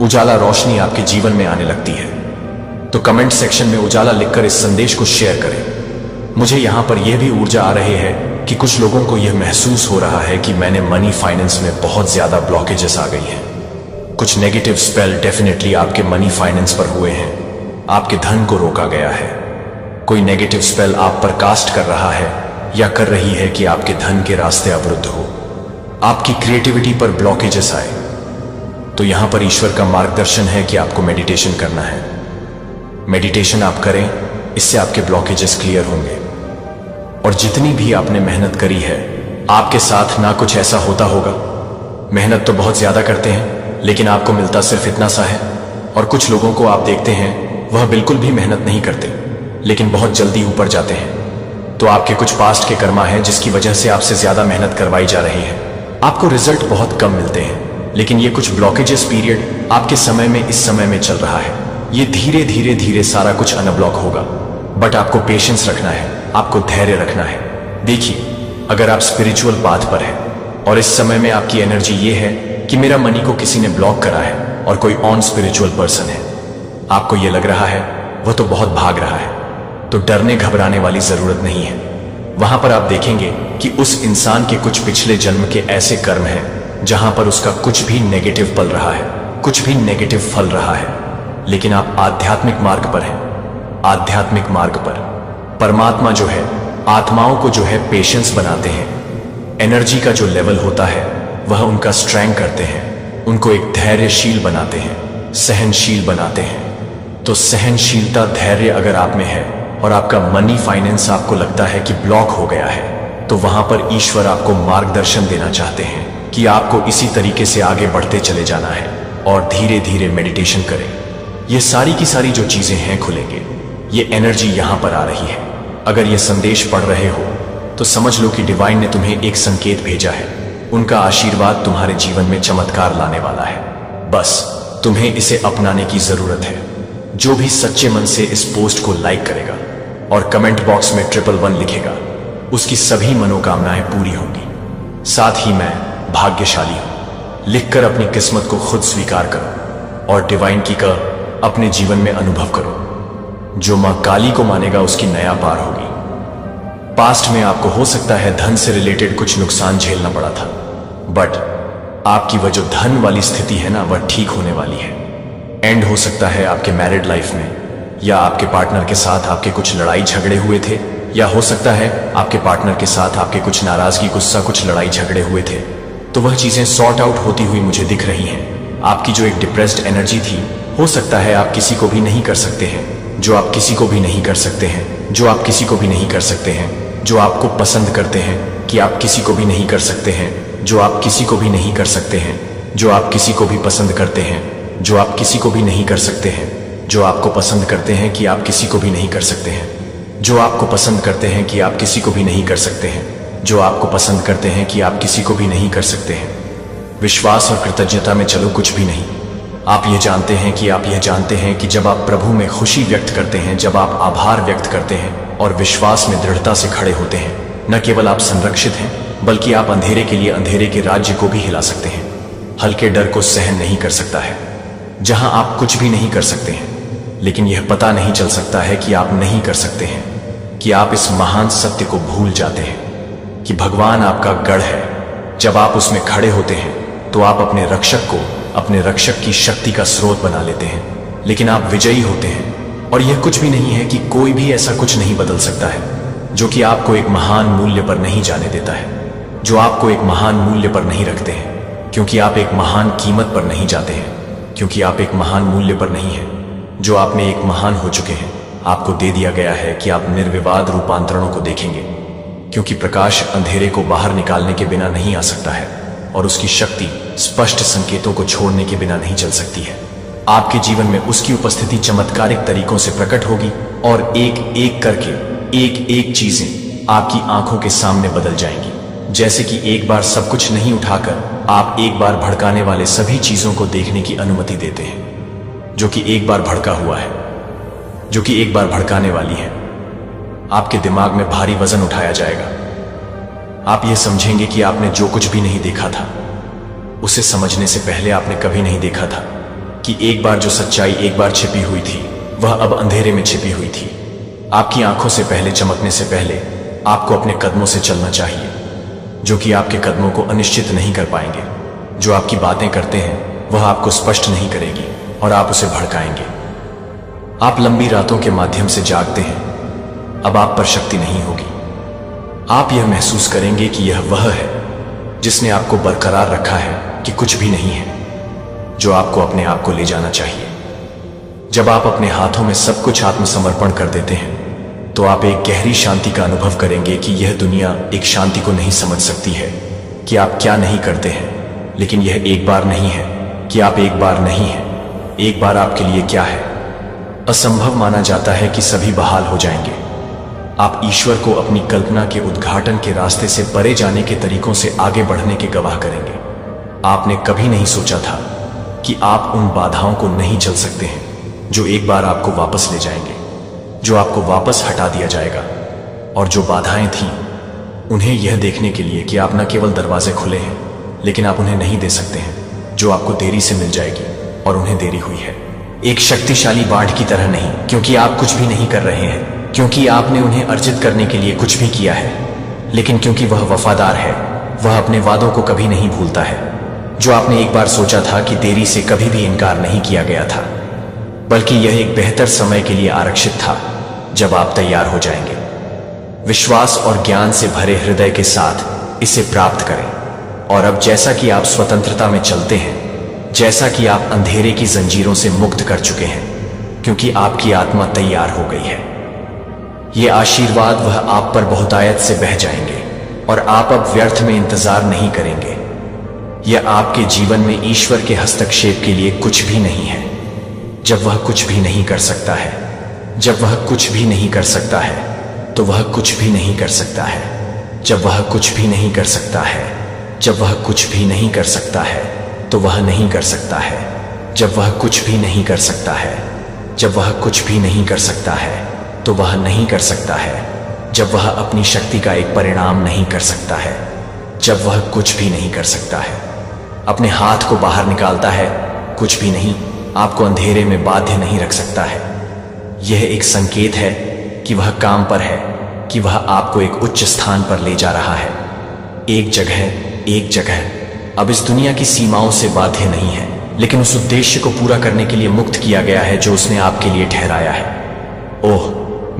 उजाला रोशनी आपके जीवन में आने लगती है। तो कमेंट सेक्शन में उजाला लिखकर इस संदेश को शेयर करें। मुझे यहां पर यह भी ऊर्जा आ रही है कि कुछ लोगों को यह महसूस हो रहा है कि मैंने मनी फाइनेंस में बहुत ज्यादा ब्लॉकेजेस आ गई हैं। कुछ नेगेटिव स्पेल डेफिनेटली आपके मनी फाइनेंस पर हुए हैं। आपके धन को रोका गया है। कोई नेगेटिव स्पेल आप पर कास्ट कर रहा है या कर रही है कि आपके धन के रास्ते अवरुद्ध हो, आपकी क्रिएटिविटी पर ब्लॉकेजेस आए। तो यहां पर ईश्वर का मार्गदर्शन है कि आपको मेडिटेशन करना है। मेडिटेशन आप करें, इससे आपके ब्लॉकेजेस क्लियर होंगे। और जितनी भी आपने मेहनत करी है, आपके साथ ना कुछ ऐसा होता होगा। मेहनत तो बहुत ज्यादा करते हैं, लेकिन आपको मिलता सिर्फ इतना सा है। और कुछ लोगों को आप देखते हैं, वह बिल्कुल भी मेहनत नहीं करते, लेकिन बहुत जल्दी ऊपर जाते हैं। तो आपके कुछ पास्ट के कर्मा है जिसकी वजह से आपसे ज्यादा मेहनत करवाई जा रही है। आपको रिजल्ट बहुत कम मिलते हैं, लेकिन ये कुछ ब्लॉकेजेस पीरियड आपके समय में इस समय में चल रहा है। ये धीरे धीरे धीरे सारा कुछ अनब्लॉक होगा। बट आपको पेशेंस रखना है, आपको धैर्य रखना है। देखिए, अगर आप स्पिरिचुअल पाथ पर हैं और इस समय में आपकी एनर्जी ये है कि मेरा मनी को किसी ने ब्लॉक करा है और कोई ऑन स्पिरिचुअल पर्सन है, आपको ये लग रहा है वह तो बहुत भाग रहा है, तो डरने घबराने वाली जरूरत नहीं है। वहां पर आप देखेंगे कि उस इंसान के कुछ पिछले जन्म के ऐसे कर्म हैं जहां पर उसका कुछ भी नेगेटिव पल रहा है, कुछ भी नेगेटिव फल रहा है। लेकिन आप आध्यात्मिक मार्ग पर हैं। आध्यात्मिक मार्ग पर परमात्मा जो है, आत्माओं को जो है पेशेंस बनाते हैं। एनर्जी का जो लेवल होता है वह उनका स्ट्रेंथ करते हैं, उनको एक धैर्यशील बनाते हैं, सहनशील बनाते हैं। तो सहनशीलता, धैर्य अगर आप में है और आपका मनी फाइनेंस आपको लगता है कि ब्लॉक हो गया है, तो वहां पर ईश्वर आपको मार्गदर्शन देना चाहते हैं कि आपको इसी तरीके से आगे बढ़ते चले जाना है और धीरे धीरे मेडिटेशन करें। ये सारी की सारी जो चीजें हैं खुलेंगे। ये एनर्जी यहां पर आ रही है। अगर ये संदेश पढ़ रहे हो तो समझ लो कि डिवाइन ने तुम्हें एक संकेत भेजा है। उनका आशीर्वाद तुम्हारे जीवन में चमत्कार लाने वाला है। बस तुम्हें इसे अपनाने की जरूरत है। जो भी सच्चे मन से इस पोस्ट को लाइक करेगा और कमेंट बॉक्स में 111 लिखेगा, उसकी सभी मनोकामनाएं पूरी होंगी। साथ ही मैं भाग्यशाली हूं लिखकर अपनी किस्मत को खुद स्वीकार करो और डिवाइन की का अपने जीवन में अनुभव करो। जो मां काली को मानेगा उसकी नया पार होगी। पास्ट में आपको हो सकता है धन से रिलेटेड कुछ नुकसान झेलना पड़ा था, बट आपकी वह जो धन वाली स्थिति है ना, वह ठीक होने वाली है। एंड हो सकता है आपके मैरिड लाइफ में, या आपके पार्टनर के साथ आपके कुछ लड़ाई झगड़े हुए थे, या हो सकता है आपके पार्टनर के साथ आपके कुछ नाराजगी, गुस्सा, कुछ लड़ाई झगड़े हुए थे। तो वह चीजें सॉर्ट आउट होती हुई मुझे दिख रही हैं। आपकी जो एक डिप्रेस्ड एनर्जी थी, हो सकता है आप किसी को भी नहीं कर सकते हैं, जो आप किसी को भी नहीं कर सकते हैं, जो आप किसी को भी नहीं कर सकते हैं, जो आपको पसंद करते हैं कि आप किसी को भी नहीं कर सकते हैं, जो आप किसी को भी नहीं कर सकते हैं, जो आप किसी को भी पसंद करते हैं, जो आप किसी को भी नहीं कर सकते हैं, जो आपको पसंद करते हैं कि आप किसी को भी नहीं कर सकते हैं, जो आपको पसंद करते हैं कि आप किसी को भी नहीं कर सकते हैं, जो आपको पसंद करते हैं कि आप किसी को भी नहीं कर सकते हैं। विश्वास और कृतज्ञता में चलो, कुछ भी नहीं। आप यह जानते हैं कि जब आप प्रभु में खुशी व्यक्त करते हैं, जब आप आभार व्यक्त करते हैं और विश्वास में दृढ़ता से खड़े होते हैं, न केवल आप संरक्षित हैं, बल्कि आप अंधेरे के लिए अंधेरे के राज्य को भी हिला सकते हैं। हल्के डर को सहन नहीं कर सकता है, जहां आप कुछ भी नहीं कर सकते हैं, लेकिन यह पता नहीं चल सकता है कि आप नहीं कर सकते हैं, कि आप इस महान सत्य को भूल जाते हैं कि भगवान आपका गढ़ है। जब आप उसमें खड़े होते हैं तो आप अपने रक्षक को, अपने रक्षक की शक्ति का स्रोत बना लेते हैं, लेकिन आप विजयी होते हैं। और यह कुछ भी नहीं है कि कोई भी ऐसा कुछ नहीं बदल सकता है जो कि आपको एक महान मूल्य पर नहीं जाने देता है, जो आपको एक महान मूल्य पर नहीं रखते हैं, क्योंकि आप एक महान कीमत पर नहीं जाते हैं, क्योंकि आप एक महान मूल्य पर नहीं हैं। जो आप में एक महान हो चुके हैं, आपको दे दिया गया है कि आप निर्विवाद रूपांतरणों को देखेंगे, क्योंकि प्रकाश अंधेरे को बाहर निकालने के बिना नहीं आ सकता है और उसकी शक्ति स्पष्ट संकेतों को छोड़ने के बिना नहीं चल सकती है। आपके जीवन में उसकी उपस्थिति चमत्कारिक तरीकों से प्रकट होगी और एक एक करके एक एक चीजें आपकी आंखों के सामने बदल जाएंगी। जैसे कि एक बार सब कुछ नहीं उठाकर आप एक बार भड़काने वाले सभी चीजों को देखने की अनुमति देते हैं, जो कि एक बार भड़का हुआ है, जो कि एक बार भड़काने वाली है। आपके दिमाग में भारी वजन उठाया जाएगा। आप यह समझेंगे कि आपने जो कुछ भी नहीं देखा था, उसे समझने से पहले आपने कभी नहीं देखा था। कि एक बार जो सच्चाई एक बार छिपी हुई थी वह अब अंधेरे में छिपी हुई थी। आपकी आंखों से पहले चमकने से पहले आपको अपने कदमों से चलना चाहिए, जो कि आपके कदमों को अनिश्चित नहीं कर पाएंगे। जो आपकी बातें करते हैं वह आपको स्पष्ट नहीं करेगी और आप उसे भड़काएंगे। आप लंबी रातों के माध्यम से जागते हैं, अब आप पर शक्ति नहीं होगी। आप यह महसूस करेंगे कि यह वह है जिसने आपको बरकरार रखा है कि कुछ भी नहीं है जो आपको अपने आप को ले जाना चाहिए। जब आप अपने हाथों में सब कुछ आत्मसमर्पण कर देते हैं तो आप एक गहरी शांति का अनुभव करेंगे कि यह दुनिया एक शांति को नहीं समझ सकती है कि आप क्या नहीं करते हैं, लेकिन यह एक बार नहीं है कि आप एक बार नहीं हैं। एक बार आपके लिए क्या है? असंभव माना जाता है कि सभी बहाल हो जाएंगे। आप ईश्वर को अपनी कल्पना के उद्घाटन के रास्ते से परे जाने के तरीकों से आगे बढ़ने के गवाह करेंगे। आपने कभी नहीं सोचा था कि आप उन बाधाओं को नहीं झेल सकते हैं जो एक बार आपको वापस ले जाएंगे, जो आपको वापस हटा दिया जाएगा। और जो बाधाएं थीं उन्हें यह देखने के लिए कि आप न केवल दरवाजे खुले हैं लेकिन आप उन्हें नहीं दे सकते हैं, जो आपको देरी से मिल जाएगी और उन्हें देरी हुई है। एक शक्तिशाली बाढ़ की तरह नहीं, क्योंकि आप कुछ भी नहीं कर रहे हैं, क्योंकि आपने उन्हें अर्जित करने के लिए कुछ भी किया है, लेकिन क्योंकि वह वफादार है। वह अपने वादों को कभी नहीं भूलता है। जो आपने एक बार सोचा था कि देरी से कभी भी इनकार नहीं किया गया था, बल्कि यह एक बेहतर समय के लिए आरक्षित था जब आप तैयार हो जाएंगे। विश्वास और ज्ञान से भरे हृदय के साथ इसे प्राप्त करें। और अब जैसा कि आप स्वतंत्रता में चलते हैं, जैसा कि आप अंधेरे की जंजीरों से मुक्त कर चुके हैं, क्योंकि आपकी आत्मा तैयार हो गई है, ये आशीर्वाद वह आप पर बहुतायत से बह जाएंगे और आप अब व्यर्थ में इंतजार नहीं करेंगे। यह आपके जीवन में ईश्वर के हस्तक्षेप के लिए कुछ भी नहीं है। जब वह कुछ भी नहीं कर सकता है, जब वह कुछ भी नहीं कर सकता है, तो वह कुछ भी नहीं कर सकता है। जब वह कुछ भी नहीं कर सकता है, जब वह कुछ भी नहीं कर सकता है, तो वह नहीं कर सकता है। जब वह कुछ भी नहीं कर सकता है, जब वह कुछ भी नहीं कर सकता है, तो वह नहीं कर सकता है। जब वह अपनी शक्ति का एक परिणाम नहीं कर सकता है, जब वह कुछ भी नहीं कर सकता है, अपने हाथ को बाहर निकालता है, कुछ भी नहीं आपको अंधेरे में बाध्य नहीं रख सकता है। यह एक संकेत है कि वह काम पर है, कि वह आपको एक उच्च स्थान पर ले जा रहा है। एक जगह अब इस दुनिया की सीमाओं से बाध्य नहीं है, लेकिन उस उद्देश्य को पूरा करने के लिए मुक्त किया गया है जो उसने आपके लिए ठहराया है। ओह,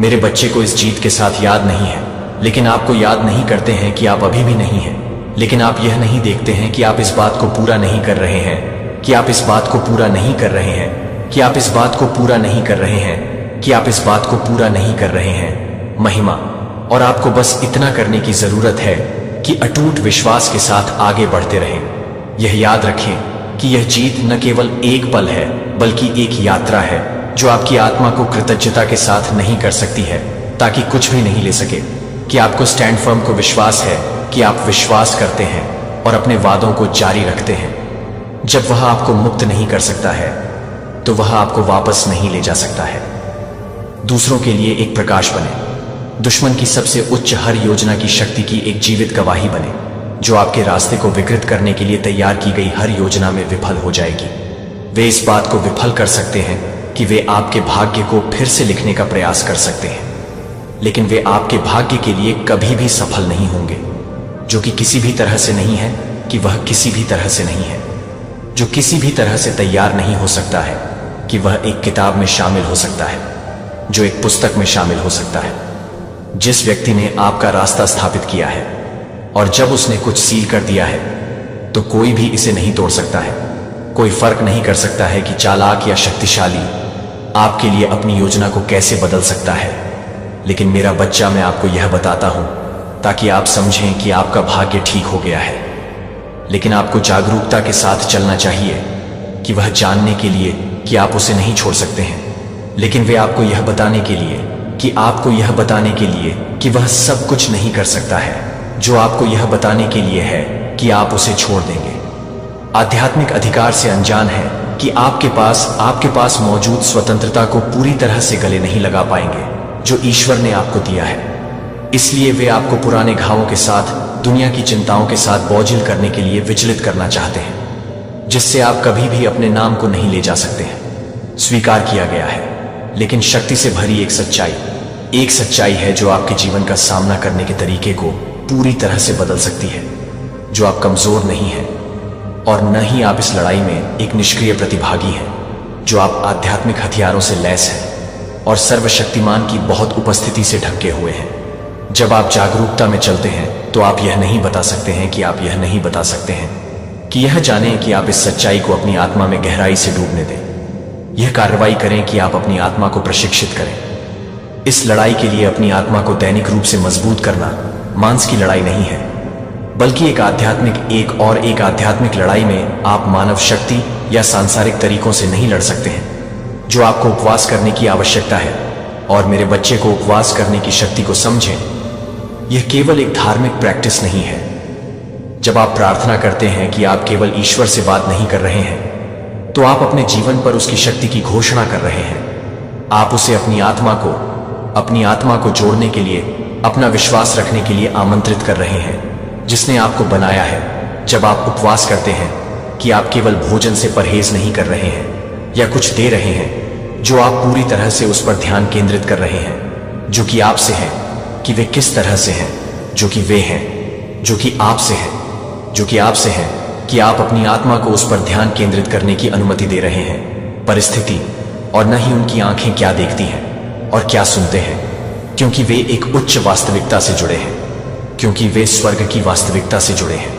मेरे बच्चे को इस जीत के साथ याद नहीं है, लेकिन आपको याद नहीं करते हैं कि आप अभी भी नहीं हैं। लेकिन आप यह नहीं देखते हैं कि आप इस बात को पूरा नहीं कर रहे हैं, कि आप इस बात को पूरा नहीं कर रहे हैं, कि आप इस बात को पूरा नहीं कर रहे हैं, कि आप इस बात को पूरा नहीं कर रहे हैं। महिमा। और आपको बस इतना करने की जरूरत है कि अटूट विश्वास के साथ आगे बढ़ते रहें। यह याद रखें कि यह जीत न केवल एक पल है, बल्कि एक यात्रा है जो आपकी आत्मा को कृतज्ञता के साथ नहीं कर सकती है, ताकि कुछ भी नहीं ले सके। कि आपको स्टैंड फर्म को विश्वास है कि आप विश्वास करते हैं और अपने वादों को जारी रखते हैं। जब वह आपको मुक्त नहीं कर सकता है, तो वह आपको वापस नहीं ले जा सकता है। दूसरों के लिए एक प्रकाश बने, दुश्मन की सबसे उच्च हर योजना की शक्ति की एक जीवित गवाही बने, जो आपके रास्ते को विकृत करने के लिए तैयार की गई हर योजना में विफल हो जाएगी। वे इस बात को विफल कर सकते हैं कि वे आपके भाग्य को फिर से लिखने का प्रयास कर सकते हैं, लेकिन वे आपके भाग्य के लिए कभी भी सफल नहीं होंगे, जो कि किसी भी तरह से नहीं है, कि वह किसी भी तरह से नहीं है, जो किसी भी तरह से तैयार नहीं हो सकता है कि वह एक किताब में शामिल हो सकता है, जो एक पुस्तक में शामिल हो सकता है। जिस व्यक्ति ने आपका रास्ता स्थापित किया है और जब उसने कुछ सील कर दिया है, तो कोई भी इसे नहीं तोड़ सकता है। कोई फर्क नहीं कर सकता है कि चालाक या शक्तिशाली आपके लिए अपनी योजना को कैसे बदल सकता है। लेकिन मेरा बच्चा, मैं आपको यह बताता हूं ताकि आप समझें कि आपका भाग्य ठीक हो गया है। लेकिन आपको जागरूकता के साथ चलना चाहिए कि वह जानने के लिए कि आप उसे नहीं छोड़ सकते हैं, लेकिन वे आपको यह बताने के लिए कि आपको यह बताने के लिए कि वह सब कुछ नहीं कर सकता है, जो आपको यह बताने के लिए है कि आप उसे छोड़ देंगे। आध्यात्मिक अधिकार से अनजान है कि आपके पास मौजूद स्वतंत्रता को पूरी तरह से गले नहीं लगा पाएंगे जो ईश्वर ने आपको दिया है। इसलिए वे आपको पुराने घावों के साथ, दुनिया की चिंताओं के साथ बोझिल करने के लिए विचलित करना चाहते हैं। जिससे आप कभी भी अपने नाम को नहीं ले जा सकते हैं। स्वीकार किया गया है, लेकिन शक्ति से भरी एक सच्चाई है जो आपके जीवन का सामना करने के तरीके को पूरी तरह से बदल सकती है। जो आप कमजोर नहीं हैं और न ही आप इस लड़ाई में एक निष्क्रिय प्रतिभागी हैं, जो आप आध्यात्मिक हथियारों से लैस हैं और सर्वशक्तिमान की बहुत उपस्थिति से ढके हुए हैं। जब आप जागरूकता में चलते हैं तो आप यह नहीं बता सकते हैं कि यह जानें कि आप इस सच्चाई को अपनी आत्मा में गहराई से डूबने दें। यह कार्रवाई करें कि आप अपनी आत्मा को प्रशिक्षित करें। इस लड़ाई के लिए अपनी आत्मा को दैनिक रूप से मजबूत करना मांस की लड़ाई नहीं है, बल्कि एक आध्यात्मिक लड़ाई में आप मानव शक्ति या सांसारिक तरीकों से नहीं लड़ सकते हैं। जो आपको उपवास करने की आवश्यकता है और मेरे बच्चे को उपवास करने की शक्ति को समझें, यह केवल एक धार्मिक प्रैक्टिस नहीं है। जब आप प्रार्थना करते हैं कि आप केवल ईश्वर से बात नहीं कर रहे हैं, तो आप अपने जीवन पर उसकी शक्ति की घोषणा कर रहे हैं। आप उसे अपनी आत्मा को जोड़ने के लिए, अपना विश्वास रखने के लिए आमंत्रित कर रहे हैं, जिसने आपको बनाया है। जब आप उपवास करते हैं कि आप केवल भोजन से परहेज नहीं कर रहे हैं या कुछ दे रहे हैं, जो आप पूरी तरह से उस पर ध्यान केंद्रित कर रहे हैं जो कि आपसे है, कि वे किस तरह से हैं, जो कि वे हैं, जो कि आपसे है, कि आप अपनी आत्मा को उस पर ध्यान केंद्रित करने की अनुमति दे रहे हैं। परिस्थिति और न ही उनकी आंखें क्या देखती हैं और क्या सुनते हैं, क्योंकि वे एक उच्च वास्तविकता से जुड़े हैं, क्योंकि वे स्वर्ग की वास्तविकता से जुड़े हैं,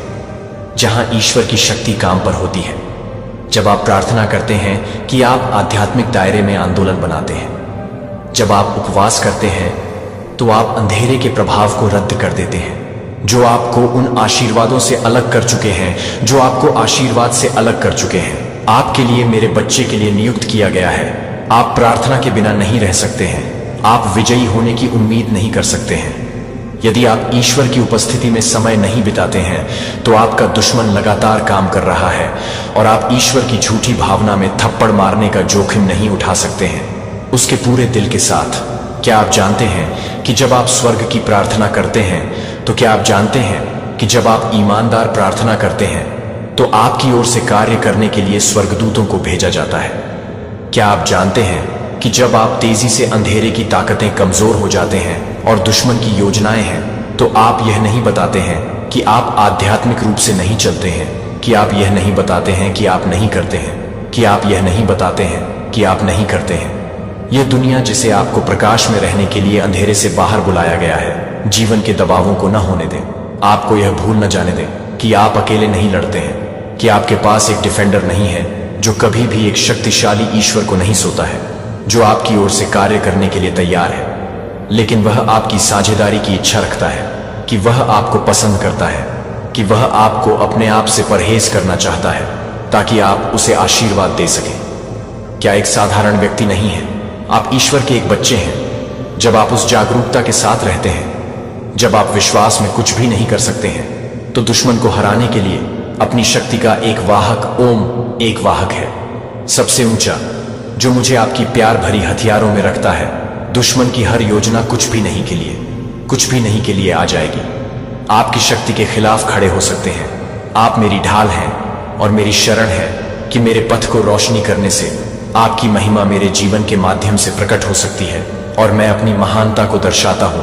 जहां ईश्वर की शक्ति काम पर होती है। जब आप प्रार्थना करते हैं कि आप आध्यात्मिक दायरे में आंदोलन बनाते हैं। जब आप उपवास करते हैं तो आप अंधेरे के प्रभाव को रद्द कर देते हैं, जो आपको उन आशीर्वादों से अलग कर चुके हैं, जो आपको आशीर्वाद से अलग कर चुके हैं। आपके लिए, मेरे बच्चे के लिए नियुक्त किया गया है। आप प्रार्थना के बिना नहीं रह सकते हैं। आप विजयी होने की उम्मीद नहीं कर सकते हैं यदि आप ईश्वर की उपस्थिति में समय नहीं बिताते हैं। तो आपका दुश्मन लगातार काम कर रहा है और आप ईश्वर की झूठी भावना में थप्पड़ मारने का जोखिम नहीं उठा सकते हैं उसके पूरे दिल के साथ। क्या आप जानते हैं कि जब आप स्वर्ग की प्रार्थना करते हैं, तो क्या आप जानते हैं कि जब आप ईमानदार प्रार्थना करते हैं तो आपकी ओर से कार्य करने के लिए स्वर्गदूतों को भेजा जाता है? क्या आप जानते हैं कि जब आप तेजी से अंधेरे की ताकतें कमजोर हो जाते हैं और दुश्मन की योजनाएं हैं, तो आप यह नहीं बताते हैं कि आप आध्यात्मिक रूप से नहीं चलते हैं, कि आप यह नहीं बताते हैं कि आप नहीं करते हैं, कि आप यह नहीं बताते हैं कि आप नहीं करते हैं। यह दुनिया जिसे आपको प्रकाश में रहने के लिए अंधेरे से बाहर बुलाया गया है, जीवन के दबावों को न होने दें। आपको यह भूल न जाने दें कि आप अकेले नहीं लड़ते हैं, कि आपके पास एक डिफेंडर नहीं है जो कभी भी एक शक्तिशाली ईश्वर को नहीं सोता है, जो आपकी ओर से कार्य करने के लिए तैयार है, लेकिन वह आपकी साझेदारी की इच्छा रखता है, कि वह आपको पसंद करता है, कि वह आपको अपने आप से परहेज करना चाहता है ताकि आप उसे आशीर्वाद दे सकें। क्या एक साधारण व्यक्ति नहीं है? आप ईश्वर के एक बच्चे हैं। जब आप उस जागरूकता के साथ रहते हैं, जब आप विश्वास में कुछ भी नहीं कर सकते हैं, तो दुश्मन को हराने के लिए अपनी शक्ति का एक वाहक, ओम एक वाहक है, सबसे ऊंचा, जो मुझे आपकी प्यार भरी हथियारों में रखता है। दुश्मन की हर योजना कुछ भी नहीं के लिए आ जाएगी। आपकी शक्ति के खिलाफ खड़े हो सकते हैं। आप मेरी ढाल हैं और मेरी शरण है कि मेरे पथ को रोशनी करने से आपकी महिमा मेरे जीवन के माध्यम से प्रकट हो सकती है। और मैं अपनी महानता को दर्शाता हूं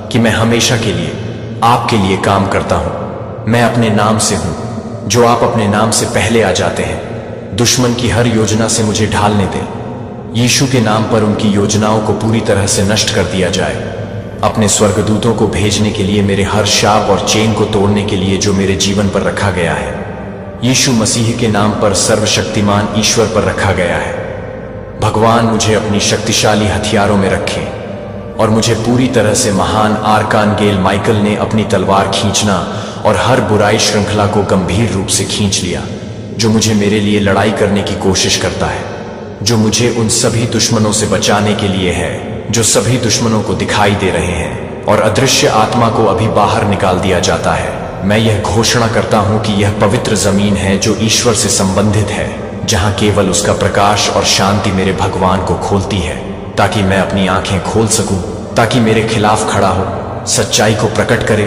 कि मैं हमेशा के लिए आपके लिए काम करता हूं। मैं अपने नाम से हूं, जो आप अपने नाम से पहले आ जाते हैं। दुश्मन की हर योजना से मुझे ढालने दें। यीशु के नाम पर उनकी योजनाओं को पूरी तरह से नष्ट कर दिया जाए। अपने स्वर्गदूतों को भेजने के लिए, मेरे हर शाप और चेन को तोड़ने के लिए जो मेरे जीवन पर रखा गया है, यीशु मसीह के नाम पर सर्वशक्तिमान ईश्वर पर रखा गया है। भगवान मुझे अपनी शक्तिशाली हथियारों में रखे और मुझे पूरी तरह से महान आर्कानगेल माइकल ने अपनी तलवार खींचना और हर बुराई श्रृंखला को गंभीर रूप से खींच लिया, जो मुझे मेरे लिए लड़ाई करने की कोशिश करता है, जो मुझे उन सभी दुश्मनों से बचाने के लिए है जो सभी दुश्मनों को दिखाई दे रहे हैं, और अदृश्य आत्मा को अभी बाहर निकाल दिया जाता है। मैं यह घोषणा करता हूं कि यह पवित्र जमीन है जो ईश्वर से संबंधित है, जहां केवल उसका प्रकाश और शांति मेरे भगवान को खोलती है, ताकि मैं अपनी आंखें खोल सकूं, ताकि मेरे खिलाफ खड़ा हो, सच्चाई को प्रकट करे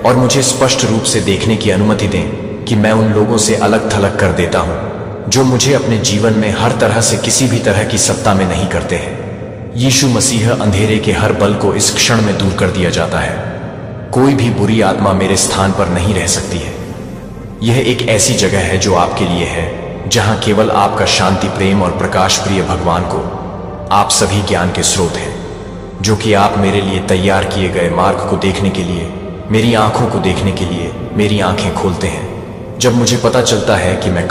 और मुझे स्पष्ट रूप से देखने की अनुमति दें कि मैं उन लोगों से अलग थलग कर देता हूं जो मुझे अपने जीवन में हर तरह से किसी भी तरह की सत्ता में नहीं करते हैं। यीशु मसीह अंधेरे के हर बल को इस क्षण में दूर कर दिया जाता है। कोई भी बुरी आत्मा मेरे स्थान पर नहीं रह सकती है। यह एक ऐसी जगह है जो आपके लिए है, जहां केवल आपका शांति, प्रेम और प्रकाश प्रिय भगवान को, आप सभी ज्ञान के स्रोत हैं, जो कि आप मेरे लिए तैयार किए गए मार्ग को देखने के लिए, मेरी आंखों को देखने के लिए मेरी आंखें खोलते हैं। जब मुझे पता चलता है कि मैं